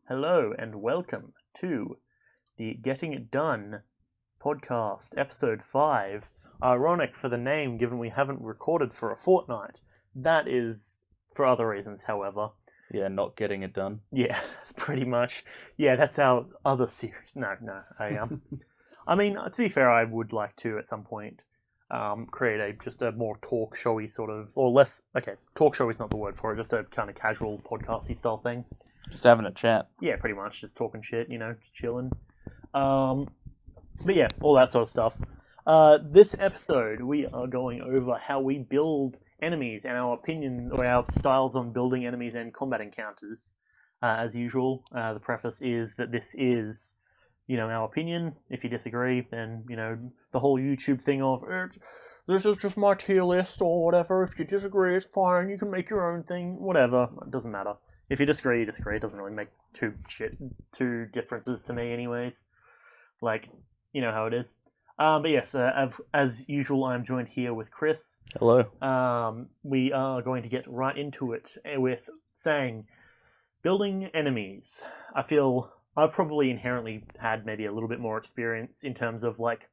Hello and welcome to the Getting It Done podcast, Ep.5. Ironic for the name, given we haven't recorded for a fortnight. That is for other reasons, however. Yeah, not getting it done. Yeah, that's pretty much. Yeah, that's our other series. No. I mean, to be fair, I would like to at some point create just a more talk showy sort of, or less. Okay, talk show is not the word for it. Just a kind of casual podcasty style thing. Just having a chat. Yeah, pretty much just talking shit. Just chilling. But yeah, all that sort of stuff. This episode, we are going over how we build enemies and our opinion or our styles on building enemies and combat encounters. As usual, the preface is that this is, our opinion. If you disagree, then, the whole YouTube thing of, this is just my tier list or whatever. If you disagree, it's fine. You can make your own thing. Whatever. It doesn't matter. If you disagree, you disagree. It doesn't really make two differences to me anyways. Like, you know how it is. But yes, as usual, I'm joined here with Kris. Hello. We are going to get right into it with saying, building enemies. I feel I've probably inherently had maybe a little bit more experience in terms of, like,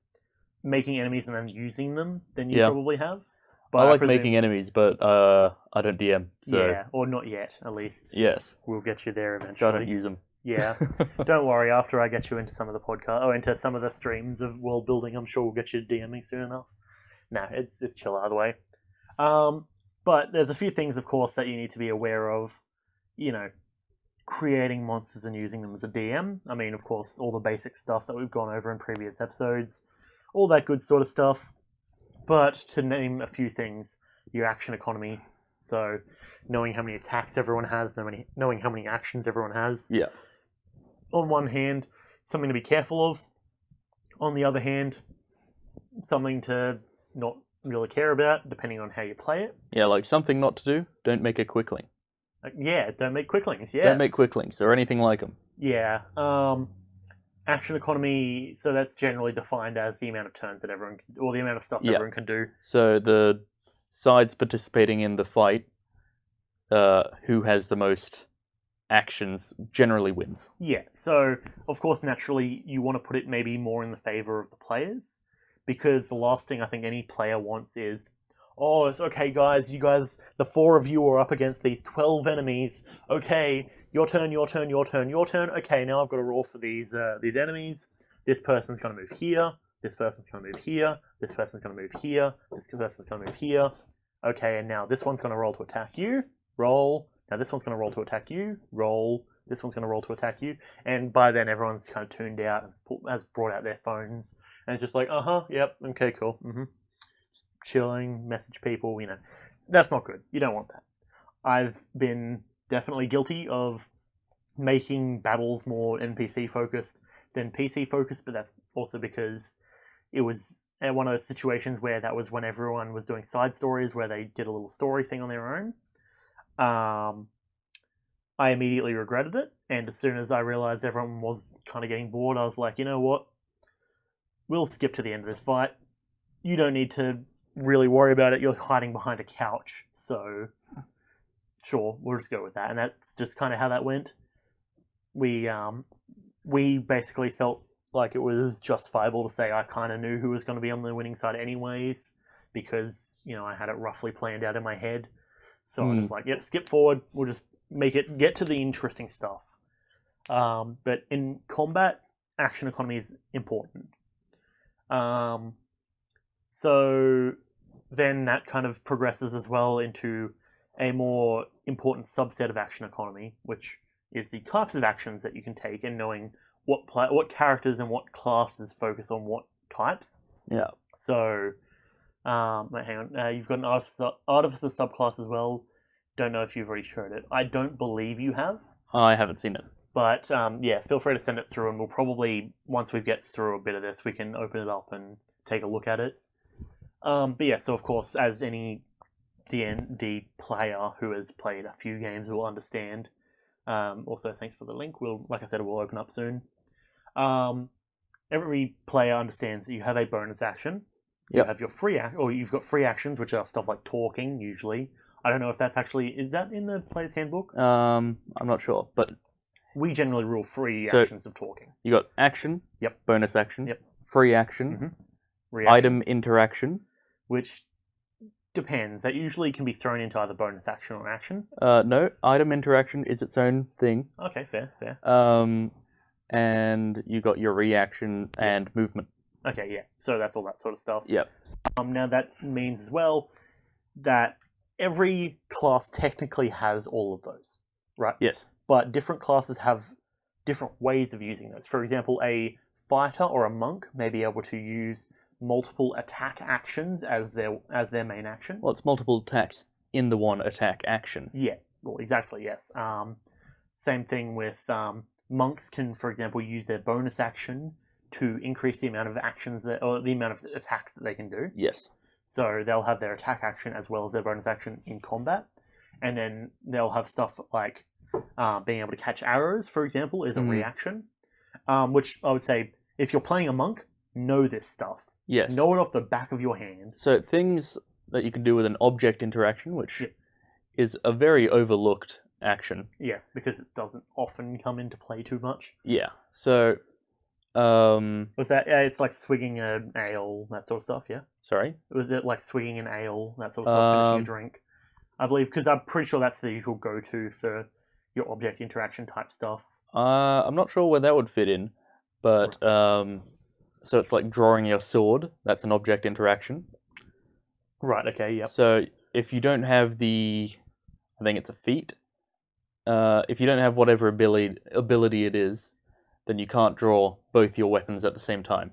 making enemies and then using them than you probably have. But I like making enemies, but I don't DM. So. Yeah, or not yet, at least. Yes. We'll get you there eventually. So I don't use them. Yeah. Don't worry, after I get you into some of the podcast, or into some of the streams of world building, I'm sure we'll get you to DM me soon enough. No, it's chill either way. But there's a few things, of course, that you need to be aware of, creating monsters and using them as a DM. I mean, of course, all the basic stuff that we've gone over in previous episodes, all that good sort of stuff. But to name a few things, your action economy, so knowing how many attacks everyone has, knowing how many actions everyone has. Yeah. On one hand, something to be careful of. On the other hand, something to not really care about, depending on how you play it. Yeah, like something not to do, don't make a quick link. Don't make quick links, yes. Don't make quick links or anything like them. Yeah. Action economy, so that's generally defined as the amount of turns that everyone can, or the amount of stuff everyone can do. So the sides participating in the fight, who has the most actions generally wins. Yeah, so of course naturally you want to put it maybe more in the favor of the players, because the last thing I think any player wants is, oh, it's okay guys, the four of you are up against these 12 enemies, okay, your turn, okay, now I've got to roll for these enemies, this person's going to move here, this person's going to move here, this person's going to move here, this person's going to move here, okay, and now this one's going to roll to attack you, roll, now this one's going to roll to attack you, roll, this one's going to roll to attack you, and by then everyone's kind of tuned out, has brought out their phones, and it's just like, yep, okay, cool, chilling, message people, that's not good. You don't want that. I've been definitely guilty of making battles more NPC focused than PC focused, but that's also because it was one of those situations where that was when everyone was doing side stories where they did a little story thing on their own. I immediately regretted it, and as soon as I realized everyone was kind of getting bored, I was like, you know what? We'll skip to the end of this fight. You don't need to really worry about it. You're hiding behind a couch, so sure, we'll just go with that. And that's just kind of how that went. We basically felt like it was justifiable to say I kind of knew who was going to be on the winning side anyways, because I had it roughly planned out in my head. So I'm just like, yep, skip forward. We'll just get to the interesting stuff. But in combat, action economy is important. So then that kind of progresses as well into a more important subset of action economy, which is the types of actions that you can take and knowing what characters and what classes focus on what types. Yeah. So, hang on. You've got an artificer subclass as well. Don't know if you've already showed it. I don't believe you have. I haven't seen it. But feel free to send it through, and we'll probably, once we get through a bit of this, we can open it up and take a look at it. But yeah, so of course, as any D&D player who has played a few games will understand. Also, thanks for the link. Like I said, it will open up soon. Every player understands that you have a bonus action. You have your you've got free actions, which are stuff like talking, usually. I don't know if that's actually... Is that in the player's handbook? I'm not sure, but We generally rule 3 So- actions of talking. You got action. Yep. Bonus action. Yep. Free action. Mhm. Reaction, Item interaction. which depends. That usually can be thrown into either bonus action or action. No, item interaction is its own thing. Okay, fair. And you got your reaction and movement. Okay, yeah. So that's all that sort of stuff. Yep. Now that means as well that every class technically has all of those, right? Yes. But different classes have different ways of using those. For example, a fighter or a monk may be able to use multiple attack actions as their main action. Well, it's multiple attacks in the one attack action. Yeah, well, exactly, yes. Same thing with monks can, for example, use their bonus action to increase the amount of actions or the amount of attacks that they can do. Yes. So they'll have their attack action as well as their bonus action in combat. And then they'll have stuff like being able to catch arrows, for example, is a reaction. Which I would say, if you're playing a monk, know this stuff. Yes. Know it off the back of your hand. So things that you can do with an object interaction, which is a very overlooked action. Yes, because it doesn't often come into play too much. Yeah. So, Was that, it's like swigging an ale, that sort of stuff, yeah? sorry? Was it like swigging an ale, that sort of stuff, finishing a drink? I believe, because I'm pretty sure that's the usual go-to for your object interaction type stuff. I'm not sure where that would fit in, but so it's like drawing your sword. That's an object interaction. Right, okay, yep. So if you don't have I think it's a feat. If you don't have whatever ability it is, then you can't draw both your weapons at the same time.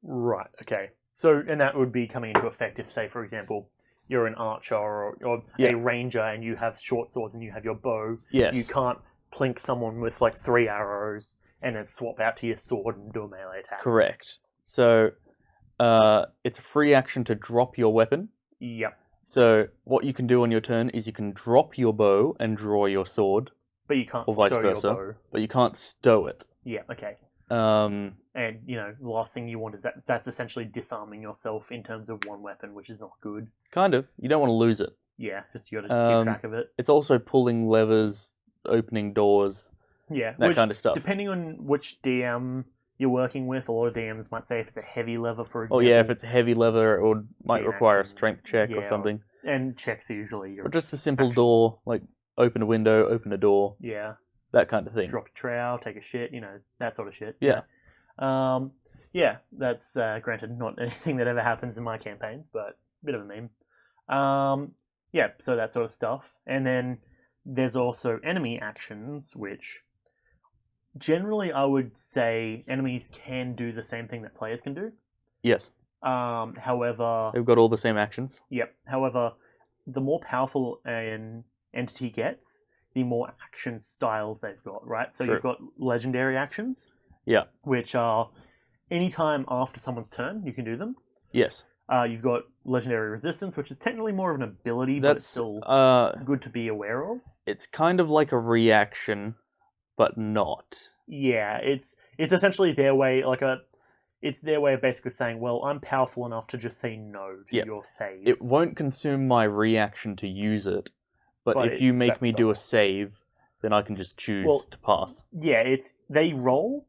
Right, okay. So, and that would be coming into effect if, say, for example, you're an archer or a ranger and you have short swords and you have your bow. Yes. You can't plink someone with like 3 arrows and then swap out to your sword and do a melee attack. Correct. So it's a free action to drop your weapon. Yep. So what you can do on your turn is you can drop your bow and draw your sword, But you can't or vice stow your versa. bow. But you can't stow it. Yeah, okay. Um, And, the last thing you want is that's essentially disarming yourself in terms of one weapon, which is not good. kind of. You don't want to lose it. Yeah, just you gotta keep track of it. It's also pulling levers, opening doors, Yeah. that kind of stuff. Depending on which DM you're working with, a lot of DMs might say if it's a heavy lever, for example. Oh yeah, if it's a heavy lever, it might Be an require a action. strength check or Yeah, something. And checks are usually your Or just a simple actions. door, like open a window, open a door, Yeah. that kind of thing. Drop a trowel, take a shit, that sort of shit. Yeah. Yeah, that's granted not anything that ever happens in my campaigns, but a bit of a meme. Yeah, so that sort of stuff. And then there's also enemy actions, which generally I would say enemies can do the same thing that players can do. Yes, However, they've got all the same actions. yep. However, the more powerful an entity gets, the more action styles they've got, right? So True. you've got legendary actions, Yeah. which are anytime after someone's turn, you can do them. Yes. You've got legendary resistance, which is technically more of an ability, but it's That's still good to be aware of. it's kind of like a reaction, but not. Yeah, it's essentially their way, it's their way of basically saying, well, I'm powerful enough to just say no to Yep. your save. It won't consume my reaction to use it, but But if you it's make that me do a stuff. save, then I can just choose Well, to pass. Yeah, they roll,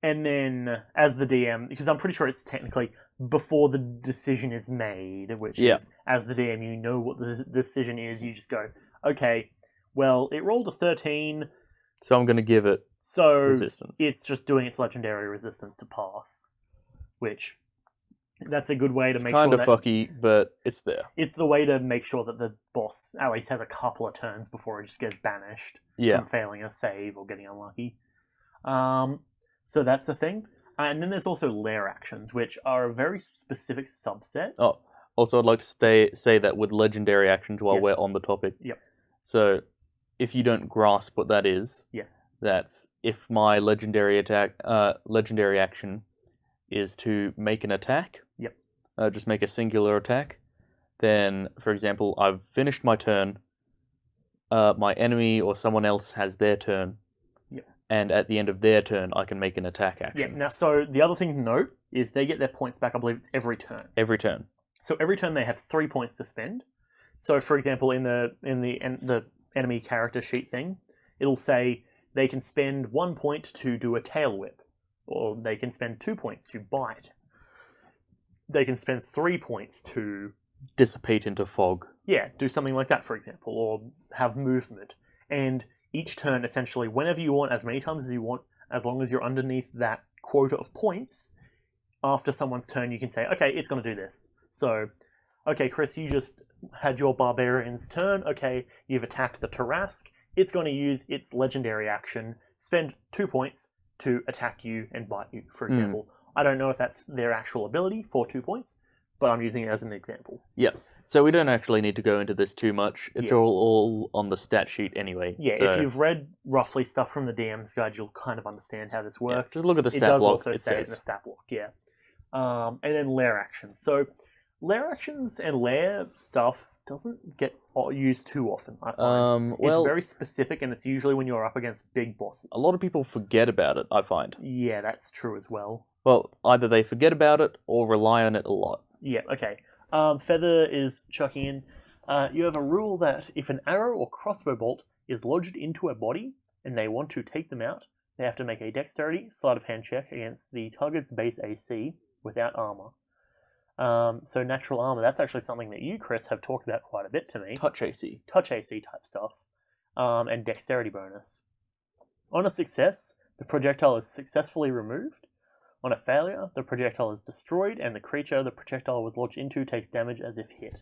and then as the DM, because I'm pretty sure it's technically before the decision is made, which Yeah. is as the DM, you know what the decision is. You just go, okay, well, it rolled a 13, So I'm going to give it so resistance. it's just doing its legendary resistance to pass, which that's a good way to It's make kind sure of that fucky, but it's there. it's the way to make sure that the boss at least has a couple of turns before it just gets banished Yeah. from failing a save or getting unlucky. So that's a thing. And then there's also lair actions, which are a very specific subset. Oh, also I'd like to say that with legendary actions while Yes. we're on the topic. Yep. So if you don't grasp what that is, Yes. that's if my legendary action is to make an attack. Yep. Just make a singular attack. Then, for example, I've finished my turn. My enemy or someone else has their turn. Yep. And at the end of their turn, I can make an attack Yeah. action. Now, so the other thing to note is they get their points back. I believe it's every turn. Every turn. So every turn they have 3 points to spend. So, for example, in the enemy character sheet thing, it'll say they can spend 1 point to do a tail whip, or they can spend 2 points to bite. They can spend 3 points to Dissipate into fog. yeah, do something like that, for example, or have movement. And each turn, essentially, whenever you want, as many times as you want, as long as you're underneath that quota of points, after someone's turn, you can say, okay, it's going to do this. So, okay, Kris, you just had your Barbarian's turn. Okay, you've attacked the Tarask. It's going to use its legendary action, spend 2 points to attack you and bite you, for example. I don't know if that's their actual ability for 2 points, but I'm using it as an example. Yeah. So we don't actually need to go into this too much. It's Yes. all on the stat sheet anyway. Yeah, so, if you've read roughly stuff from the DM's guide, you'll kind of understand how this works. just look at the It stat does block. also say it in the stat block, yeah. And then lair actions. So lair actions and lair stuff doesn't get used too often, I find. Well, it's very specific, and it's usually when you're up against big bosses. a lot of people forget about it, I find. Yeah, that's true as well. Well, either they forget about it or rely on it a lot. Yeah, okay. Feather is chucking in. You have a rule that if an arrow or crossbow bolt is lodged into a body and they want to take them out, they have to make a dexterity sleight of hand check against the target's base AC without armor. So natural armor, that's actually something that you, Kris, have talked about quite a bit to me. Touch AC. Touch AC type stuff. And dexterity bonus. On a success, the projectile is successfully removed. On a failure, the projectile is destroyed, and the creature the projectile was lodged into takes damage as if hit.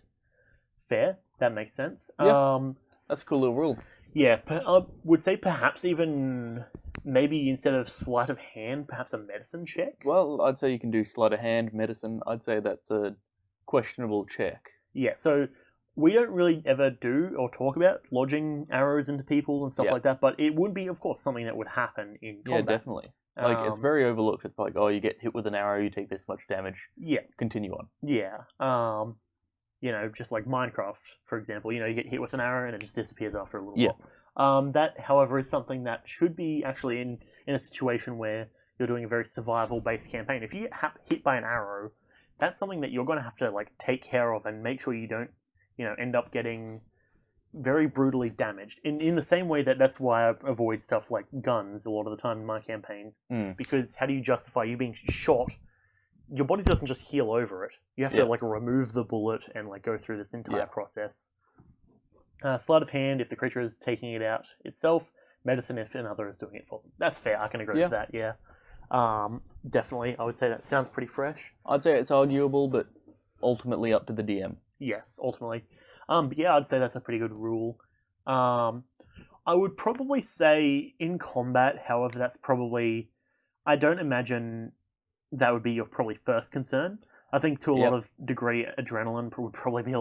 Fair, that makes sense. Yeah. That's a cool little rule. Yeah, I would say perhaps even maybe instead of sleight of hand, perhaps a medicine check. Well, I'd say you can do sleight of hand, medicine. I'd say that's a questionable check. Yeah, so we don't really ever do or talk about lodging arrows into people and stuff Yeah. like that, but it would be, of course, something that would happen in combat. Yeah, definitely. Like, it's very overlooked. It's like, oh, you get hit with an arrow, you take this much damage. Yeah, Continue on. yeah. Just like Minecraft, for example, you get hit with an arrow and it just disappears after a little Yeah. while. That, however, is something that should be actually in a situation where you're doing a very survival-based campaign. If you get hit by an arrow, that's something that you're going to have to take care of and make sure you don't, end up getting very brutally damaged. In the same way that's why I avoid stuff like guns a lot of the time in my campaigns, because how do you justify you being shot? Your body doesn't just heal over it. You have to remove the bullet and go through this entire process. Sleight of hand if the creature is taking it out itself. Medicine if another is doing it for them. That's fair. I can agree with that. Yeah. Definitely, I would say that sounds pretty fresh. I'd say it's arguable, but ultimately up to the DM. Yes, ultimately. But yeah, I'd say that's a pretty good rule. I would probably say in combat, however, that's probably... I don't imagine that would be your probably first concern. I think to a lot of degree, adrenaline would probably be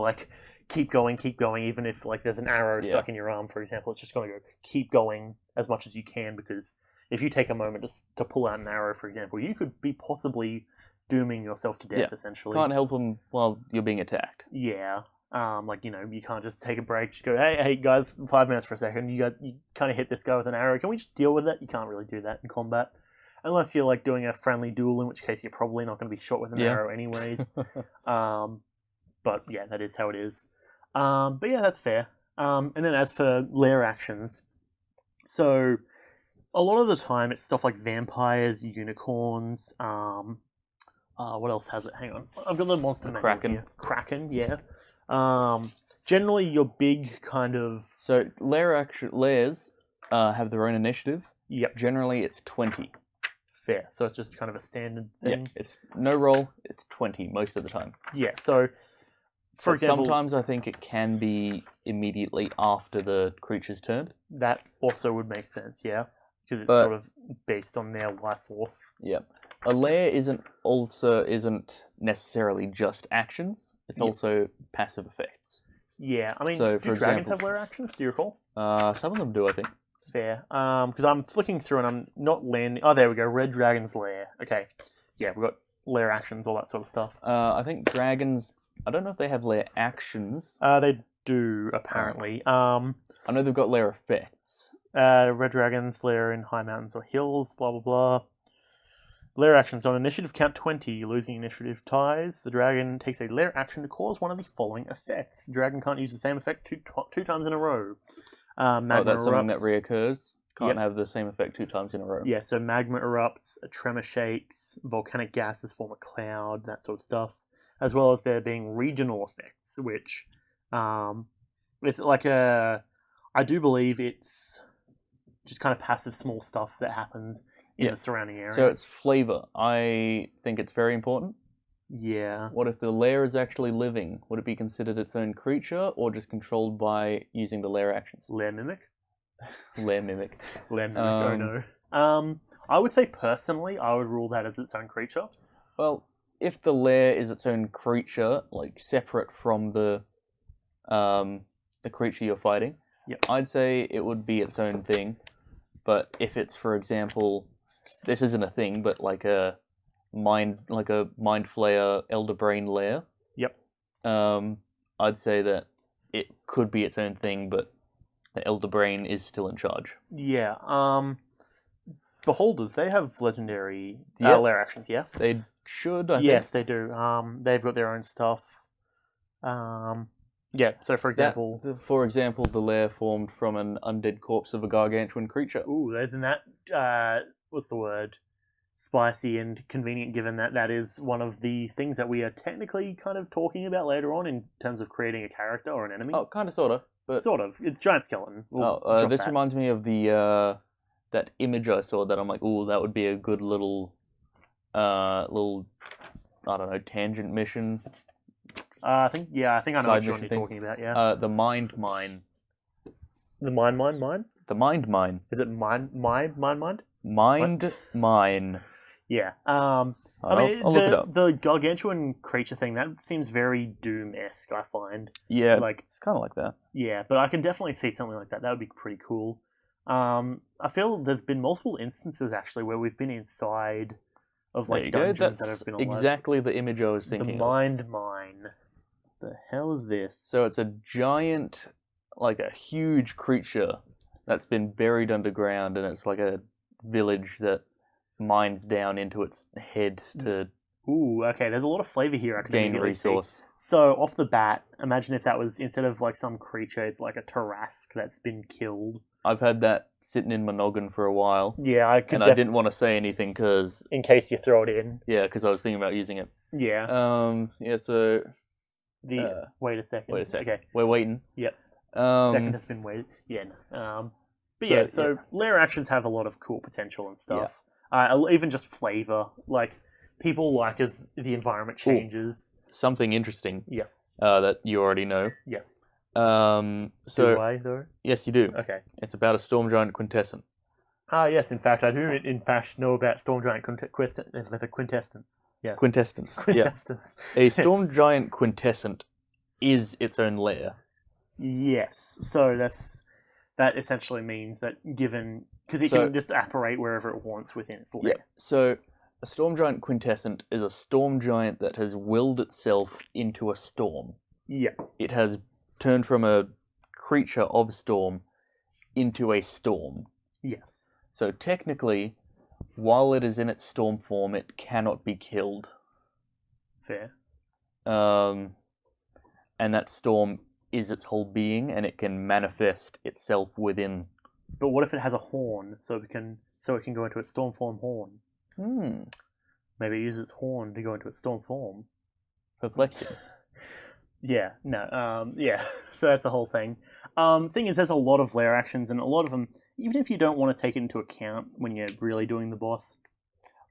keep going, even if there's an arrow stuck in your arm, for example. It's just going to go, keep going as much as you can, because if you take a moment to pull out an arrow, for example, you could be possibly dooming yourself to death, essentially. Can't help them while you're being attacked. Yeah. You can't just take a break, just go, hey guys, 5 minutes for a second. You kind of hit this guy with an arrow. Can we just deal with it? You can't really do that in combat. Unless you're doing a friendly duel, in which case you're probably not going to be shot with an arrow anyways. But yeah, that is how it is. But yeah, that's fair. And then as for lair actions, so a lot of the time it's stuff like vampires, unicorns, what else has it? Hang on. I've got the monster manual Kraken. here. Kraken, yeah. Generally your big kind of... So lairs have their own initiative. Yep. Generally it's 20. Fair. So it's just kind of a standard thing. Yeah, it's no roll, it's 20 most of the time. Yeah, so for example... Sometimes I think it can be immediately after the creature's turn. That also would make sense, yeah. Because it's sort of based on their life force. Yep. A lair isn't necessarily just actions. It's also passive effects. Yeah, I mean, So, do for dragons example- have lair actions? Do you recall? Some of them do, I think. Fair. Because I'm flicking through and I'm not landing... Oh, there we go. Red Dragon's lair. Okay. Yeah, we've got lair actions, all that sort of stuff. I think dragons... I don't know if they have lair actions. They do, apparently. I know they've got lair effects. Red Dragon's lair in high mountains or hills, blah, blah, blah. Lair actions. On initiative count 20, losing initiative ties. The dragon takes a lair action to cause one of the following effects. The dragon can't use the same effect two times in a row. Magma That's something that erupts. reoccurs. Can't Yep. have the same effect 2 times in a row. Yeah, so magma erupts, a tremor shakes, volcanic gases form a cloud, that sort of stuff, as well as there being regional effects, which it's like I do believe it's just kind of passive small stuff that happens in the surrounding area. So it's flavor. I think it's very important. Yeah. What if the lair is actually living? Would it be considered its own creature, or just controlled by using the lair actions? Lair mimic? Lair mimic. Lair mimic, oh no. I would say personally, I would rule that as its own creature. Well, if the lair is its own creature, like separate from the creature you're fighting, Yep. I'd say it would be its own thing. But if it's, for example, this isn't a thing, but like a mind flayer elder brain lair. Yep. I'd say that it could be its own thing, but the elder brain is still in charge. Yeah. Beholders, they have legendary Yep. lair actions, yeah? They should, I Yes, think. they do. They've got their own stuff. Yeah, so for example... For example, the lair formed from an undead corpse of a gargantuan creature. Ooh, isn't that... what's the word? Spicy and convenient, given that that is one of the things that we are technically kind of talking about later on in terms of creating a character or an enemy. Oh, kind of, sort of. But... Sort of. It's giant skeleton. This reminds me of the that image I saw that I'm like, ooh, that would be a good little, I don't know, tangent mission. I think I know Side what mission you're thing. talking about, yeah. The mind mine. The mine? The mind mine. Is it mind? Mind mine. Yeah. I'll look it up. The gargantuan creature thing, that seems very Doom-esque, I find. Yeah, Like, it's kind of like that. yeah, but I can definitely see something like that. That would be pretty cool. I feel there's been multiple instances, actually, where we've been inside of, There like, you go. dungeons That's that have been alive. exactly the image I was The thinking of. mind mine. The hell is this? So it's a giant, like a huge creature that's been buried underground, and it's like a village that mines down into its head to Ooh, okay, there's a lot of flavor here I can gain immediately see. resource. So, off the bat, imagine if that was, instead of like some creature, it's like a Tarrasque that's been killed. I've had that sitting in my noggin for a while, Yeah, I could and I didn't want to say anything because in case you throw it in. because I was thinking about using it. Yeah. So Wait a second. wait a second. Okay. We're waiting. Yep. Um, Second has been waited. Yeah. But so, yeah, so lair actions have a lot of cool potential and stuff. Even just flavor, like people like as the environment changes. something interesting Yes. that you already know. Yes. So Do I though? yes, you do. Okay. It's about a storm giant quintessence. Yes, in fact, I do. In fact, know about Storm Giant Quintessence. Yes. Quintessence. Yeah. Quintessence. A storm giant quintessent is its own lair. Yes. So that essentially means that given because it can just apparate wherever it wants within its lair. Yeah. So a storm giant quintessent is a storm giant that has willed itself into a storm. Yeah. It has turned from a creature of storm into a storm. Yes. So technically, while it is in its storm form, it cannot be killed. Fair. And that storm is its whole being, and it can manifest itself within. But what if it has a horn, so it can go into its storm form horn? Maybe it uses its horn to go into its storm form. Perplexing. Yeah. No. Yeah. So that's the whole thing. Thing is, there's a lot of lair actions, and a lot of them, even if you don't want to take it into account when you're really doing the boss,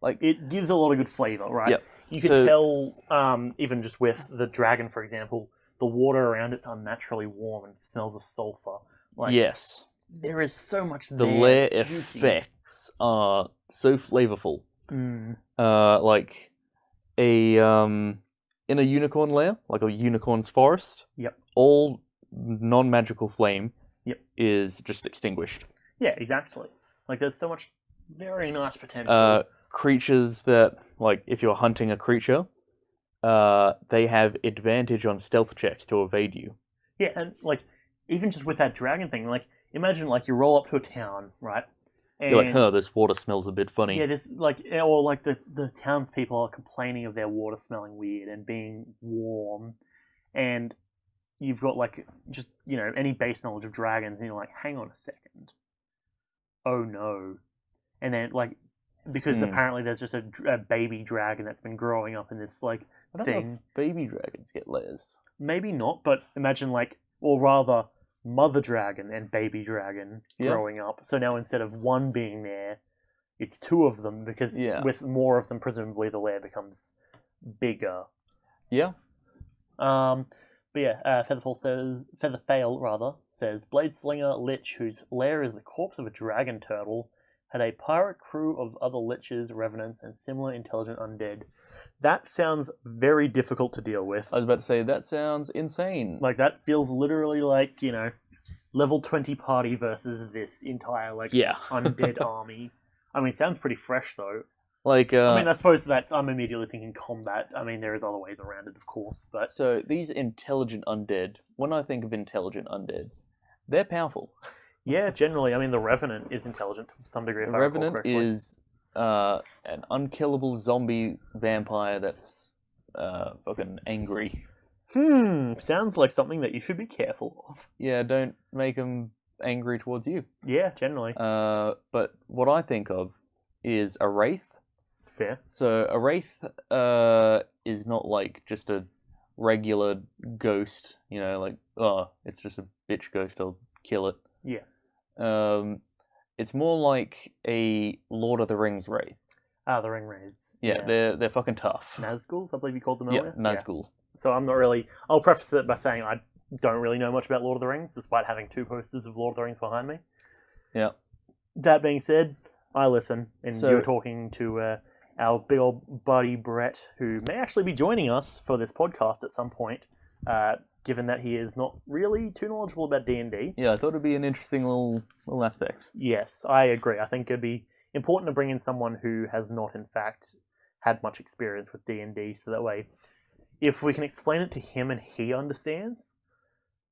like it gives a lot of good flavor, right? Yep. You can tell, even just with the dragon, for example, the water around it's unnaturally warm and it smells of sulfur. Like, yes. there is so much The there. lair It's juicy. effects are so flavorful. Mm. Like in a unicorn lair, like a unicorn's forest. Yep. All non-magical flame. Yep. Is just extinguished. Yeah, exactly. Like there's so much very nice potential. Creatures that, like, if you're hunting a creature, they have advantage on stealth checks to evade you. Yeah, and like even just with that dragon thing, like imagine like you roll up to a town, right? And you're like, this water smells a bit funny. yeah, this like or like the townspeople are complaining of their water smelling weird and being warm, and you've got like just any base knowledge of dragons, and you're like, hang on a second, oh no. And then, like, because apparently there's just a baby dragon that's been growing up in this, like, I don't thing. know if baby dragons get layers. Maybe not, but imagine, like, or rather, mother dragon and baby dragon growing up. So now instead of one being there, it's two of them, because with more of them, presumably the lair becomes bigger. Yeah. But yeah, Featherfail says, Blade Slinger Lich, whose lair is the corpse of a dragon turtle, had a pirate crew of other liches, revenants, and similar intelligent undead. That sounds very difficult to deal with. I was about to say, that sounds insane. Like, that feels literally like, level 20 party versus this entire, undead army. I mean, it sounds pretty fresh, though. Like, I suppose I'm immediately thinking combat. I mean, there is other ways around it, of course, but... So, these intelligent undead, when I think of intelligent undead, they're powerful. Yeah, generally. I mean, the Revenant is intelligent to some degree, if I recall correctly. The Revenant is an unkillable zombie vampire that's fucking angry. Sounds like something that you should be careful of. Yeah, don't make them angry towards you. Yeah, generally. But what I think of is a Wraith. Fair. So a Wraith is not like just a regular ghost, it's just a bitch ghost, I'll kill it. Yeah. It's more like a Lord of the Rings Wraith. Ah, the Ring Wraiths. Yeah, they're fucking tough. Nazguls, I believe you called them earlier. Yeah, Nazgul. So I'm not really... I'll preface it by saying I don't really know much about Lord of the Rings, despite having 2 posters of Lord of the Rings behind me. Yeah. That being said, I listen, and you're talking to our big old buddy Brett, who may actually be joining us for this podcast at some point, given that he is not really too knowledgeable about D&D. Yeah, I thought it'd be an interesting little aspect. Yes, I agree. I think it'd be important to bring in someone who has not, in fact, had much experience with D&D, so that way, if we can explain it to him and he understands,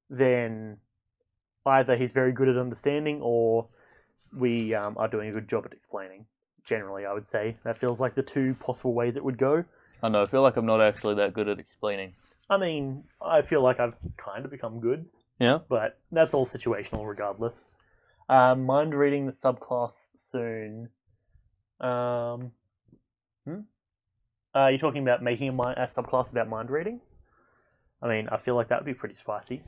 then either he's very good at understanding, or we are doing a good job at explaining. Generally, I would say. That feels like the 2 possible ways it would go. I know, I feel like I'm not actually that good at explaining. I mean, I feel like I've kind of become good. Yeah? But that's all situational regardless. Mind reading the subclass soon. You're talking about making a subclass about mind reading? I mean, I feel like that would be pretty spicy.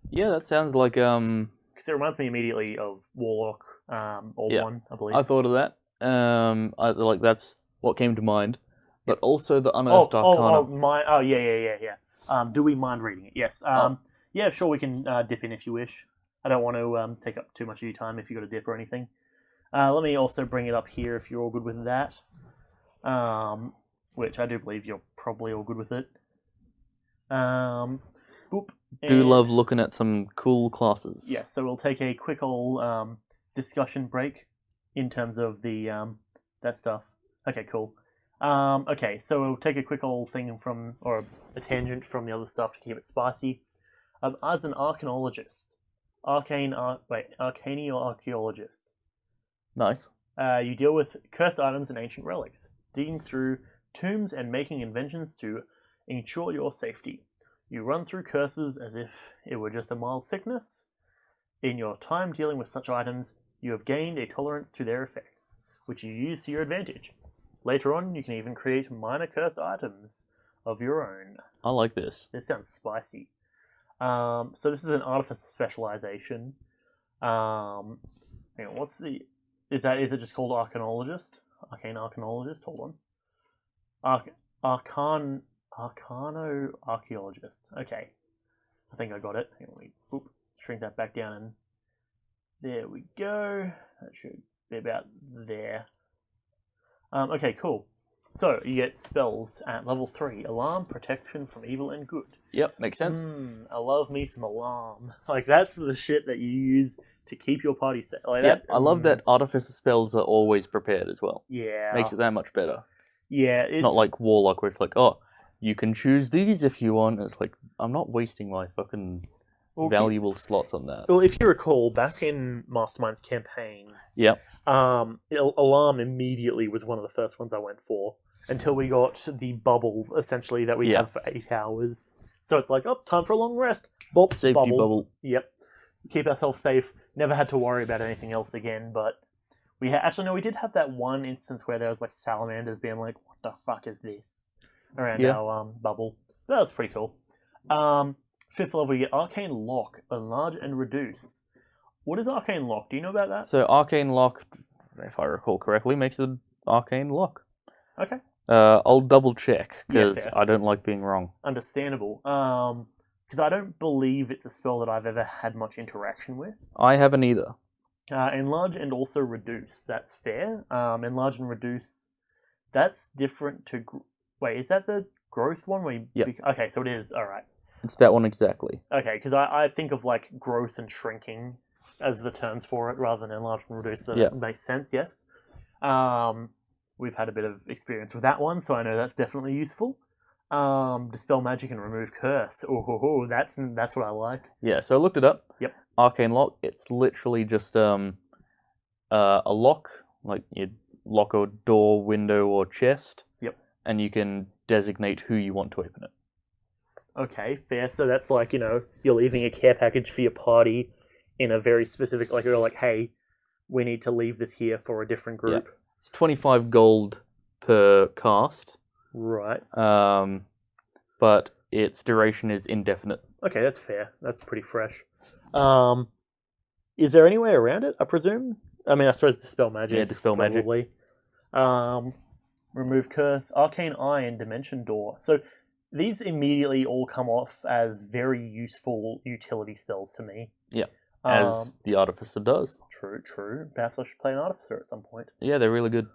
Yeah, that sounds like... Because it reminds me immediately of Warlock, one, I believe. I thought of that. That's what came to mind. But also the Unearthed Arcana. Yeah. Do we mind reading it? Yes. Yeah, sure, we can dip in if you wish. I don't want to take up too much of your time if you got a dip or anything. Let me also bring it up here if you're all good with that. Which I do believe you're probably all good with it. Do love looking at some cool classes. Yeah, so we'll take a quick old discussion break in terms of the that stuff. Okay, cool. Okay, so we'll take a quick old thing or a tangent from the other stuff to keep it spicy. As an archaeologist, arcane or archaeologist. Nice. You deal with cursed items and ancient relics, digging through tombs and making inventions to ensure your safety. You run through curses as if it were just a mild sickness. In your time dealing with such items, you have gained a tolerance to their effects, which you use to your advantage. Later on, you can even create minor cursed items of your own. I like this. This sounds spicy. So this is an artificer specialization. Hang on, is it just called arcanologist? Arcane arcanologist? Hold on. Arcano-archaeologist. Okay. I think I got it. Hang on, let me shrink that back down, and there we go. That should be about there. Okay, cool. So, you get spells at level 3. Alarm, protection from evil and good. Yep, makes sense. I love me some alarm. Like, that's the shit that you use to keep your party safe. Like I love that artificer spells are always prepared as well. Yeah. Makes it that much better. Yeah, it's not like Warlock where it's like, oh, you can choose these if you want. It's like, I'm not wasting my fucking valuable slots on that. Well, if you recall, back in Mastermind's campaign, alarm immediately was one of the first ones I went for, until we got the bubble, essentially, that we have for 8 hours. So it's like, time for a long rest. Bop, safety bubble. Yep. Keep ourselves safe. Never had to worry about anything else again, but Actually, no, we did have that one instance where there was like salamanders being like, what the fuck is this? Around Yeah. our bubble. That was pretty cool. 5th level, you get Arcane Lock, Enlarge and Reduce. What is Arcane Lock? Do you know about that? So Arcane Lock, if I recall correctly, makes an Arcane Lock. Okay. I'll double check, Yeah, because fair. I don't like being wrong. Understandable. Because I don't believe it's a spell that I've ever had much interaction with. I haven't either. Enlarge and also Reduce. That's fair. Enlarge and Reduce. That's different to... Wait, is that the growth one? Where you... Yep. Okay, so it is. All right. It's that one exactly. Okay, because I think of like growth and shrinking as the terms for it rather than enlarge and reduce. That Yeah. makes sense, yes. We've had a bit of experience with that one, so I know that's definitely useful. Dispel magic and remove curse. Oh, that's what I like. Yeah, so I looked it up. Yep. Arcane Lock, it's literally just a lock, like you lock a door, window, or chest. Yep. And you can designate who you want to open it. Okay, fair. So that's like, you're leaving a care package for your party in a very specific, like, you're like, hey, we need to leave this here for a different group. Yeah. It's 25 gold per cast. Right. But its duration is indefinite. Okay, that's fair. That's pretty fresh. Is there any way around it, I presume? I mean, I suppose Dispel Magic. Yeah, Dispel Magic. Probably. Remove Curse, Arcane Eye, and Dimension Door. So these immediately all come off as very useful utility spells to me. Yeah, as the Artificer does. True. Perhaps I should play an Artificer at some point. Yeah, they're really good.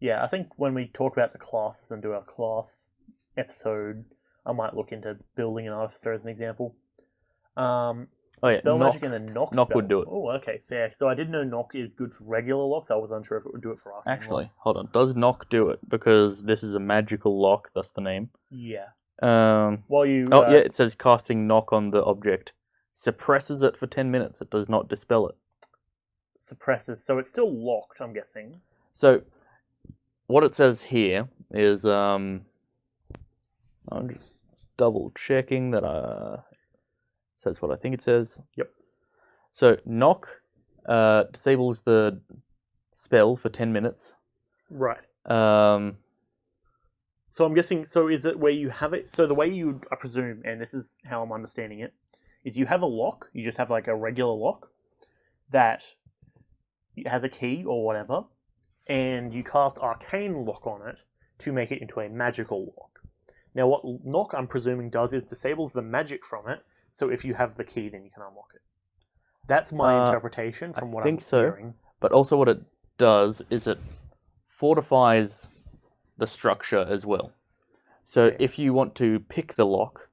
Yeah, I think when we talk about the classes and do our class episode, I might look into building an Artificer as an example. Spell Magic and the Knock Knock spell. would do it. Oh, okay, fair. So I did know Knock is good for regular locks. I was unsure if it would do it for Arcane Actually, locks. hold on. Does Knock do it? Because this is a magical lock, that's the name. Yeah. While you... yeah, it says casting Knock on the object. Suppresses it for 10 minutes. It does not dispel it. Suppresses. So it's still locked, I'm guessing. So, what it says here is... I'm just double checking that says what I think it says. Yep. So Knock disables the spell for 10 minutes. Right. So I'm guessing, so is it where you have it, so the way you, I presume, and this is how I'm understanding it, is you have a lock, you just have like a regular lock that has a key or whatever, and you cast Arcane Lock on it to make it into a magical lock. Now what Knock, I'm presuming, does is disables the magic from it, so if you have the key, then you can unlock it. That's my interpretation from what I'm hearing. But also what it does is it fortifies the structure as well. So if you want to pick the lock,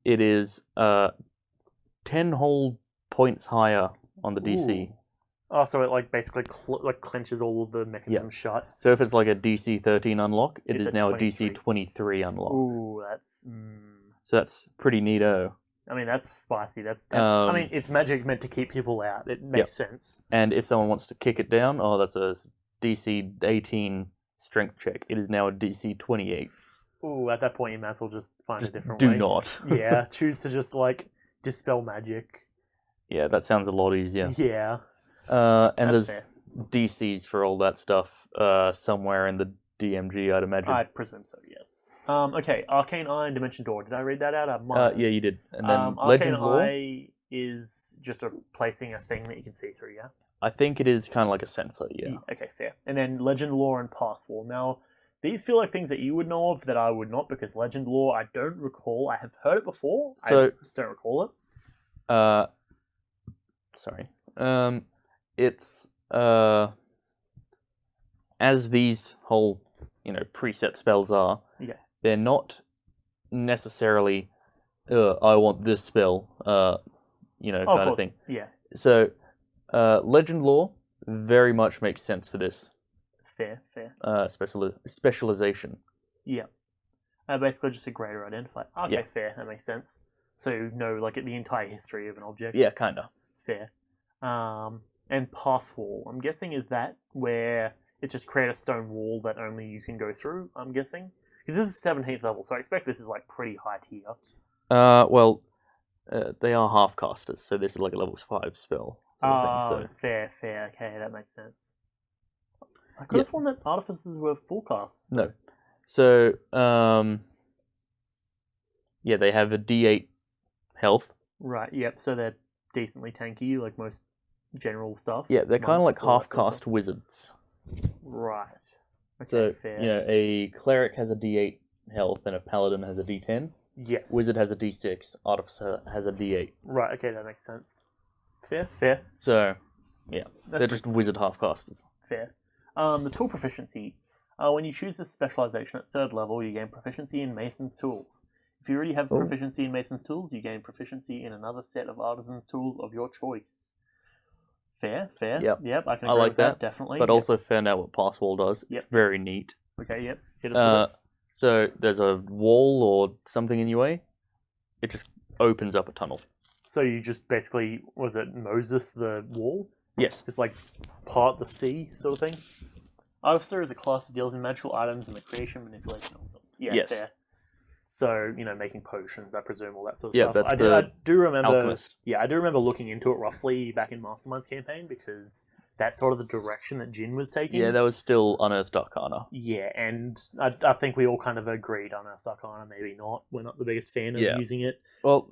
it is 10 whole points higher on the DC. Ooh. Oh, so it like basically clenches all of the mechanisms shut. So if it's like a DC 13 unlock, it's is now 23. a DC 23 unlock. Ooh, that's... So that's pretty neato. I mean, that's spicy. I mean, it's magic meant to keep people out. It makes sense. And if someone wants to kick it down, that's a DC 18 strength check. It is now a DC 28. Ooh, at that point, you might as well just find a different do way. not. Yeah, choose to just, like, dispel magic. Yeah, that sounds a lot easier. Yeah. And That's there's fair. DCs for all that stuff somewhere in the DMG, I'd imagine. I presume so, yes. Okay, Arcane Eye and Dimension Door. Did I read that out? I might. Yeah, you did. And then Arcane Legend Lore, Eye is just replacing a thing that you can see through, yeah? I think it is kind of like a sensor, yeah. Okay, fair. And then Legend Lore and Pass Wall. Now, these feel like things that you would know of that I would not, because Legend Lore, I don't recall. I have heard it before. So, I just don't recall it. Sorry. It's as these whole, preset spells are. Yeah. They're not necessarily, I want this spell, kind of thing. Yeah. So, Legend Lore very much makes sense for this. Fair. Specialization. Yeah. Basically just a greater identifier. Okay, Yeah. fair. That makes sense. So you know, like, the entire history of an object. Yeah, kind of. Fair. And Pass Wall, I'm guessing, is that where it's just create a stone wall that only you can go through, I'm guessing? Because this is 17th level, so I expect this is, like, pretty high tier. They are half casters, so this is like a level 5 spell. sort of thing. So fair. Okay, that makes sense. I could have sworn that artificers were full cast. no. So yeah, they have a D8 health. Right. Yep. So they're decently tanky, like most general stuff. Yeah, they're kind of like monks, all that sort of half-cast stuff. wizards. Right. Okay, So fair. a cleric has a D8 health, and a paladin has a D10. Yes. Wizard has a D6. Artificer has a D8. Right. Okay, that makes sense. Fair. So yeah, That's they're just wizard half-casters. fair. The tool proficiency. When you choose this specialization at 3rd level, you gain proficiency in Mason's tools. If you already have proficiency in Mason's tools, you gain proficiency in another set of Artisan's tools of your choice. Fair. Yep. I can I agree like with that, that, definitely. But also found out what Passwall does. Yep. It's very neat. Okay, yep. Hit us with it. So there's a wall or something in your way. It just opens up a tunnel. So you just basically, was it Moses the wall? Yes. Just like part the sea sort of thing? Artificer is a class that deals in magical items and the creation and manipulation of them. Yeah, Yes. fair. So, making potions, I presume, all that sort of Yeah, stuff. that's I do remember. Alchemist. Yeah, I do remember looking into it roughly back in Mastermind's campaign because that's sort of the direction that Jin was taking. Yeah, that was still Unearthed Arcana. Yeah, and I think we all kind of agreed on Unearthed Arcana, maybe not. We're not the biggest fan of using it. Well,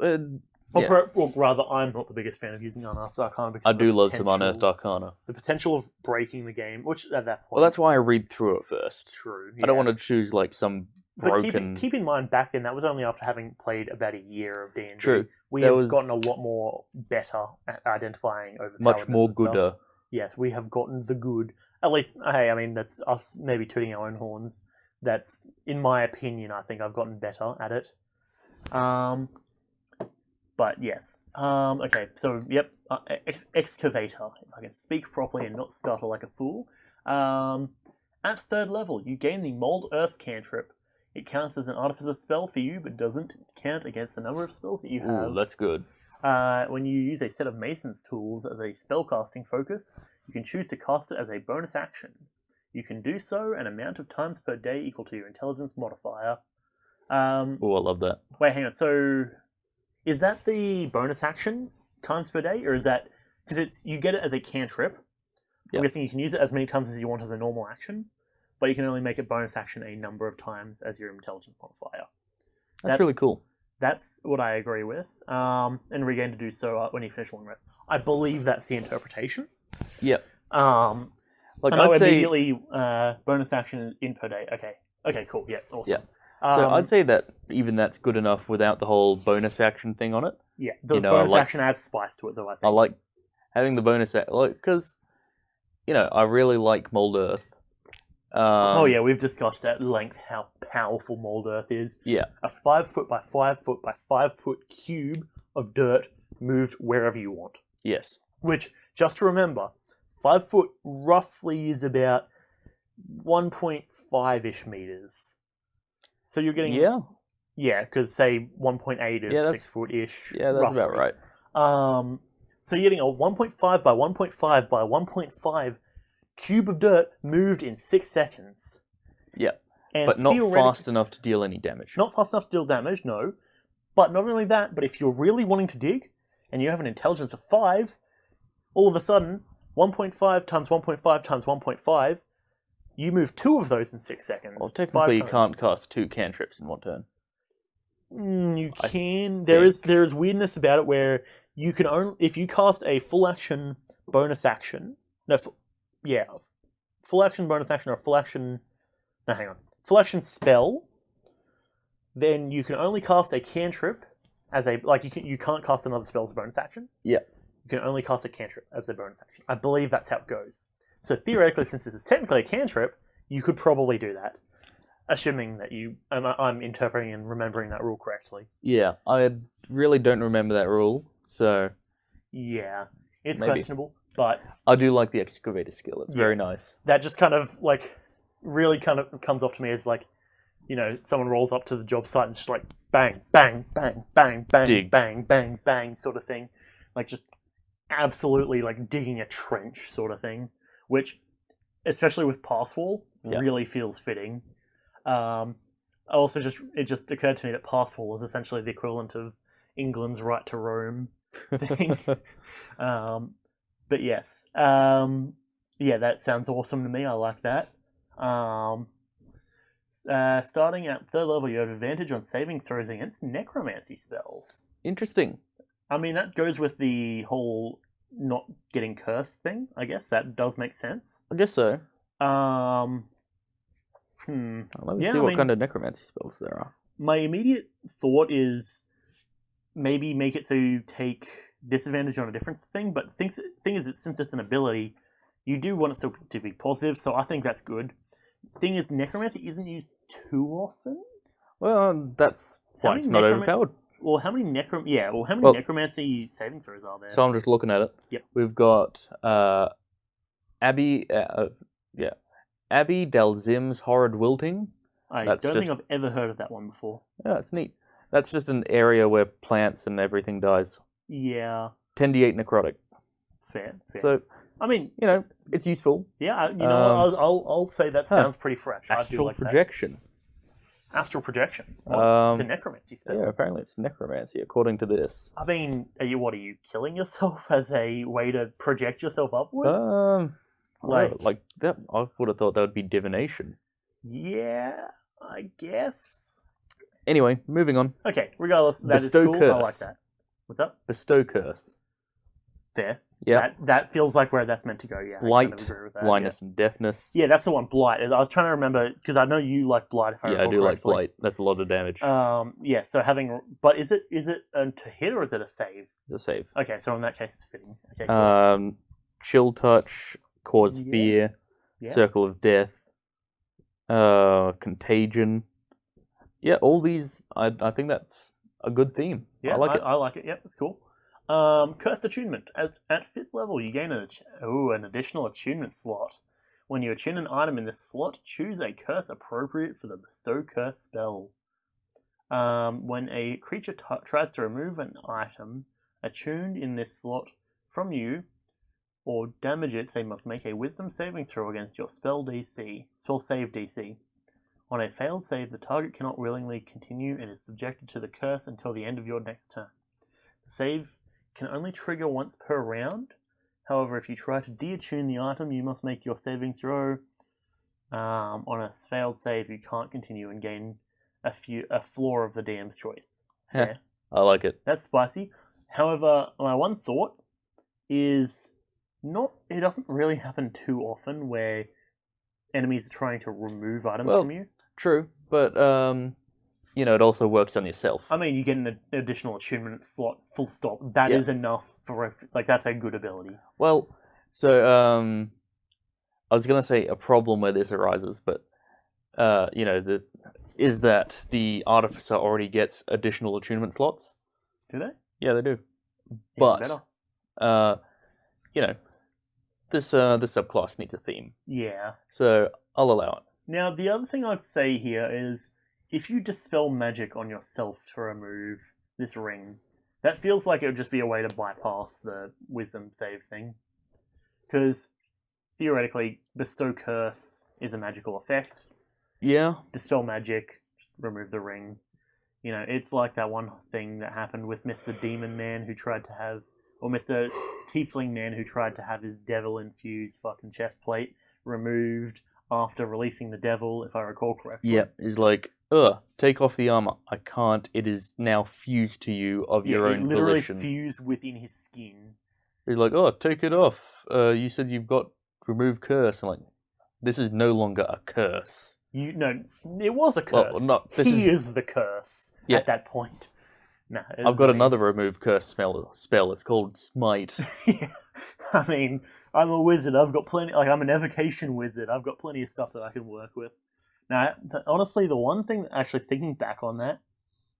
Or rather, I'm not the biggest fan of using Unearthed Arcana because I of the do love some potential- Unearthed Arcana. The potential of breaking the game, which at that point, Well, that's why I read through it first. true. I don't want to choose like some But broken. keep in mind, back then that was only after having played about a year of D&D. True. We There have was- gotten a lot more better at identifying overpoweredness much more and stuff. gooder. Yes, we have gotten the good. At least, hey, I mean, that's us maybe tooting our own horns. That's, in my opinion, I think I've gotten better at it. But yes. Okay, so, yep. Excavator. If I can speak properly and not stutter like a fool. At 3rd level, you gain the Mold Earth cantrip. It counts as an Artificer spell for you, but doesn't count against the number of spells that you have. Ooh, that's good. When you use a set of Mason's tools as a spellcasting focus, you can choose to cast it as a bonus action. You can do so an amount of times per day equal to your intelligence modifier. Oh, I love that. Wait, hang on. So, is that the bonus action times per day, or is that because you get it as a cantrip? Yeah. I'm guessing you can use it as many times as you want as a normal action, but you can only make it bonus action a number of times as your intelligence modifier. That's really cool. That's what I agree with. And regain to do so when you finish long rest. I believe that's the interpretation. Yep. Like I'd say, immediately bonus action in per day. Okay, cool. Yeah, awesome. Yeah. So I'd say that even that's good enough without the whole bonus action thing on it. Yeah, the bonus action adds spice to it, though. I think. I like having the bonus because I really like Mold Earth. Oh yeah, we've discussed at length how powerful Mold Earth is. Yeah. A 5 foot by 5 foot by 5 foot cube of dirt moved wherever you want. Yes. Which, just to remember, 5 foot roughly is about 1.5-ish meters. So you're getting... Yeah, because say 1.8 is 6 foot-ish. Yeah, that's roughly. about right. So you're getting a 1.5 by 1.5 by 1.5 cube of dirt moved in 6 seconds. Yeah. And but not fast enough to deal any damage. Not fast enough to deal damage, no. But not only that, but if you're really wanting to dig, and you have an intelligence of 5, all of a sudden, 1.5 times 1.5 times 1.5, you move 2 of those in 6 seconds. Well, technically you can't cast 2 cantrips in one turn. You can. There is weirdness about it where you can only... If you cast a full action bonus action... Full action bonus action or full action... No, hang on. Full action spell, then you can only cast a cantrip as a... you can't cast another spell as a bonus action. Yeah. You can only cast a cantrip as a bonus action. I believe that's how it goes. So theoretically, since this is technically a cantrip, you could probably do that. Assuming that I'm interpreting and remembering that rule correctly. Yeah, I really don't remember that rule, so... Yeah, it's Maybe. questionable, but... I do like the excavator skill, it's very nice. That just kind of, really kind of comes off to me as, someone rolls up to the job site and it's just like, bang, bang, bang, bang, bang, Dig. bang, bang, bang, sort of thing. Just absolutely, digging a trench sort of thing, which, especially with Passwall, really feels fitting. It just occurred to me that Passwall is essentially the equivalent of England's right to roam thing. But yes, yeah, that sounds awesome to me. I like that. Starting at third level, you have advantage on saving throws against necromancy spells. Interesting. I mean, that goes with the whole not getting cursed thing. I guess that does make sense. I guess so. Let me Yeah, see I what mean- kind of necromancy spells there are. My immediate thought is maybe make it so you take disadvantage on a different thing, but thing is, since it's an ability, you do want it still to be positive, so I think that's good. Thing is, necromancy isn't used too often. Well, that's How why many it's not overpowered. Well, how many necromancy saving throws are there? So I'm just looking at it. Yep. We've got Abby Dalzim's Horrid Wilting. I that's don't just- think I've ever heard of that one before. Yeah, it's neat. That's just an area where plants and everything dies. Yeah, 10d8 necrotic. fair. So, I mean, it's useful. yeah, I'll say that sounds pretty fresh. I do Astral like that. projection. Astral projection. What? It's a necromancy spell. Yeah, apparently it's necromancy, according to this. I mean, are you killing yourself as a way to project yourself upwards? Like that. I would have thought that would be divination. Yeah, I guess. Anyway, moving on. Okay, regardless, that is Bestow cool. I curse. like that. What's up? Bestow curse. Fair. Yeah. That feels like where that's meant to go. Yeah. I Blight, kind of agree with that, blindness, and deafness. Yeah, that's the one. Blight. I was trying to remember because I know you like Blight. If I I recall do like correctly. blight. That's a lot of damage. Yeah. So but is it to hit or is it a save? It's a save. Okay, so in that case, it's fitting. Okay. Cool. Chill touch, cause Yeah. fear, Yeah. circle of death, contagion. Yeah, all these. I think that's a good theme. Yeah, I like it. I like it. Yep, that's cool. Cursed attunement. As at 5th level, you gain an additional attunement slot. When you attune an item in this slot, choose a curse appropriate for the bestow curse spell. When a creature tries to remove an item attuned in this slot from you, or damage it, they must make a Wisdom saving throw against your spell save DC. On a failed save, the target cannot willingly continue and is subjected to the curse until the end of your next turn. The save can only trigger once per round. However, if you try to de-attune the item, you must make your saving throw. On a failed save, you can't continue and gain a floor of the DM's choice. Fair. I like it. That's spicy. However, my one thought is it doesn't really happen too often where enemies are trying to remove items from you. True, but it also works on yourself. I mean, you get an additional attunement slot, full stop. That is enough for, that's a good ability. Well, so I was gonna say a problem where this arises, but is that the artificer already gets additional attunement slots. Do they? Yeah, they do. Even But better. this subclass needs a theme, Yeah. so I'll allow it. Now, the other thing I'd say here is, if you dispel magic on yourself to remove this ring, that feels like it would just be a way to bypass the wisdom save thing. Because, theoretically, bestow curse is a magical effect. Yeah. Dispel magic, just remove the ring. It's like that one thing that happened with Mr. Demon Man who tried to have, or Mr. Tiefling Man who tried to have his devil-infused fucking chest plate removed after releasing the devil, if I recall correctly. Yep. It's like, take off the armor. I can't. It is now fused to you of your own it literally volition. fused within his skin. He's like, take it off. You said you've got remove curse. I'm like, this is no longer a curse. No, it was a curse. Well, no, he is the curse at that point. No, I've got another remove curse spell. It's called Smite. Yeah. I mean, I'm a wizard. I've got plenty. I'm an evocation wizard. I've got plenty of stuff that I can work with. Now, honestly, the one thing, actually thinking back on that,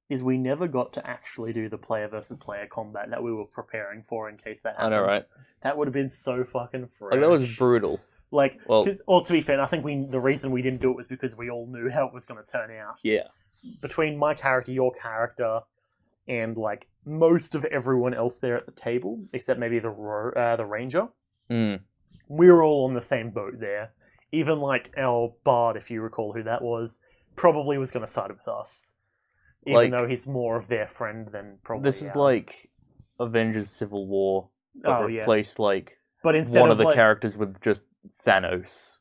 is we never got to actually do the player versus player combat that we were preparing for in case that happened. I know, right? That would have been so fucking fresh. Like, that was brutal. To be fair, I think the reason we didn't do it was because we all knew how it was going to turn out. Yeah. Between my character, your character, and most of everyone else there at the table, except maybe the ranger, we were all on the same boat there. Even our bard, if you recall who that was, probably was going to side with us, even though he's more of their friend than probably. This is ours. like Avengers Civil War, but replaced But instead one of of the like, characters with just Thanos.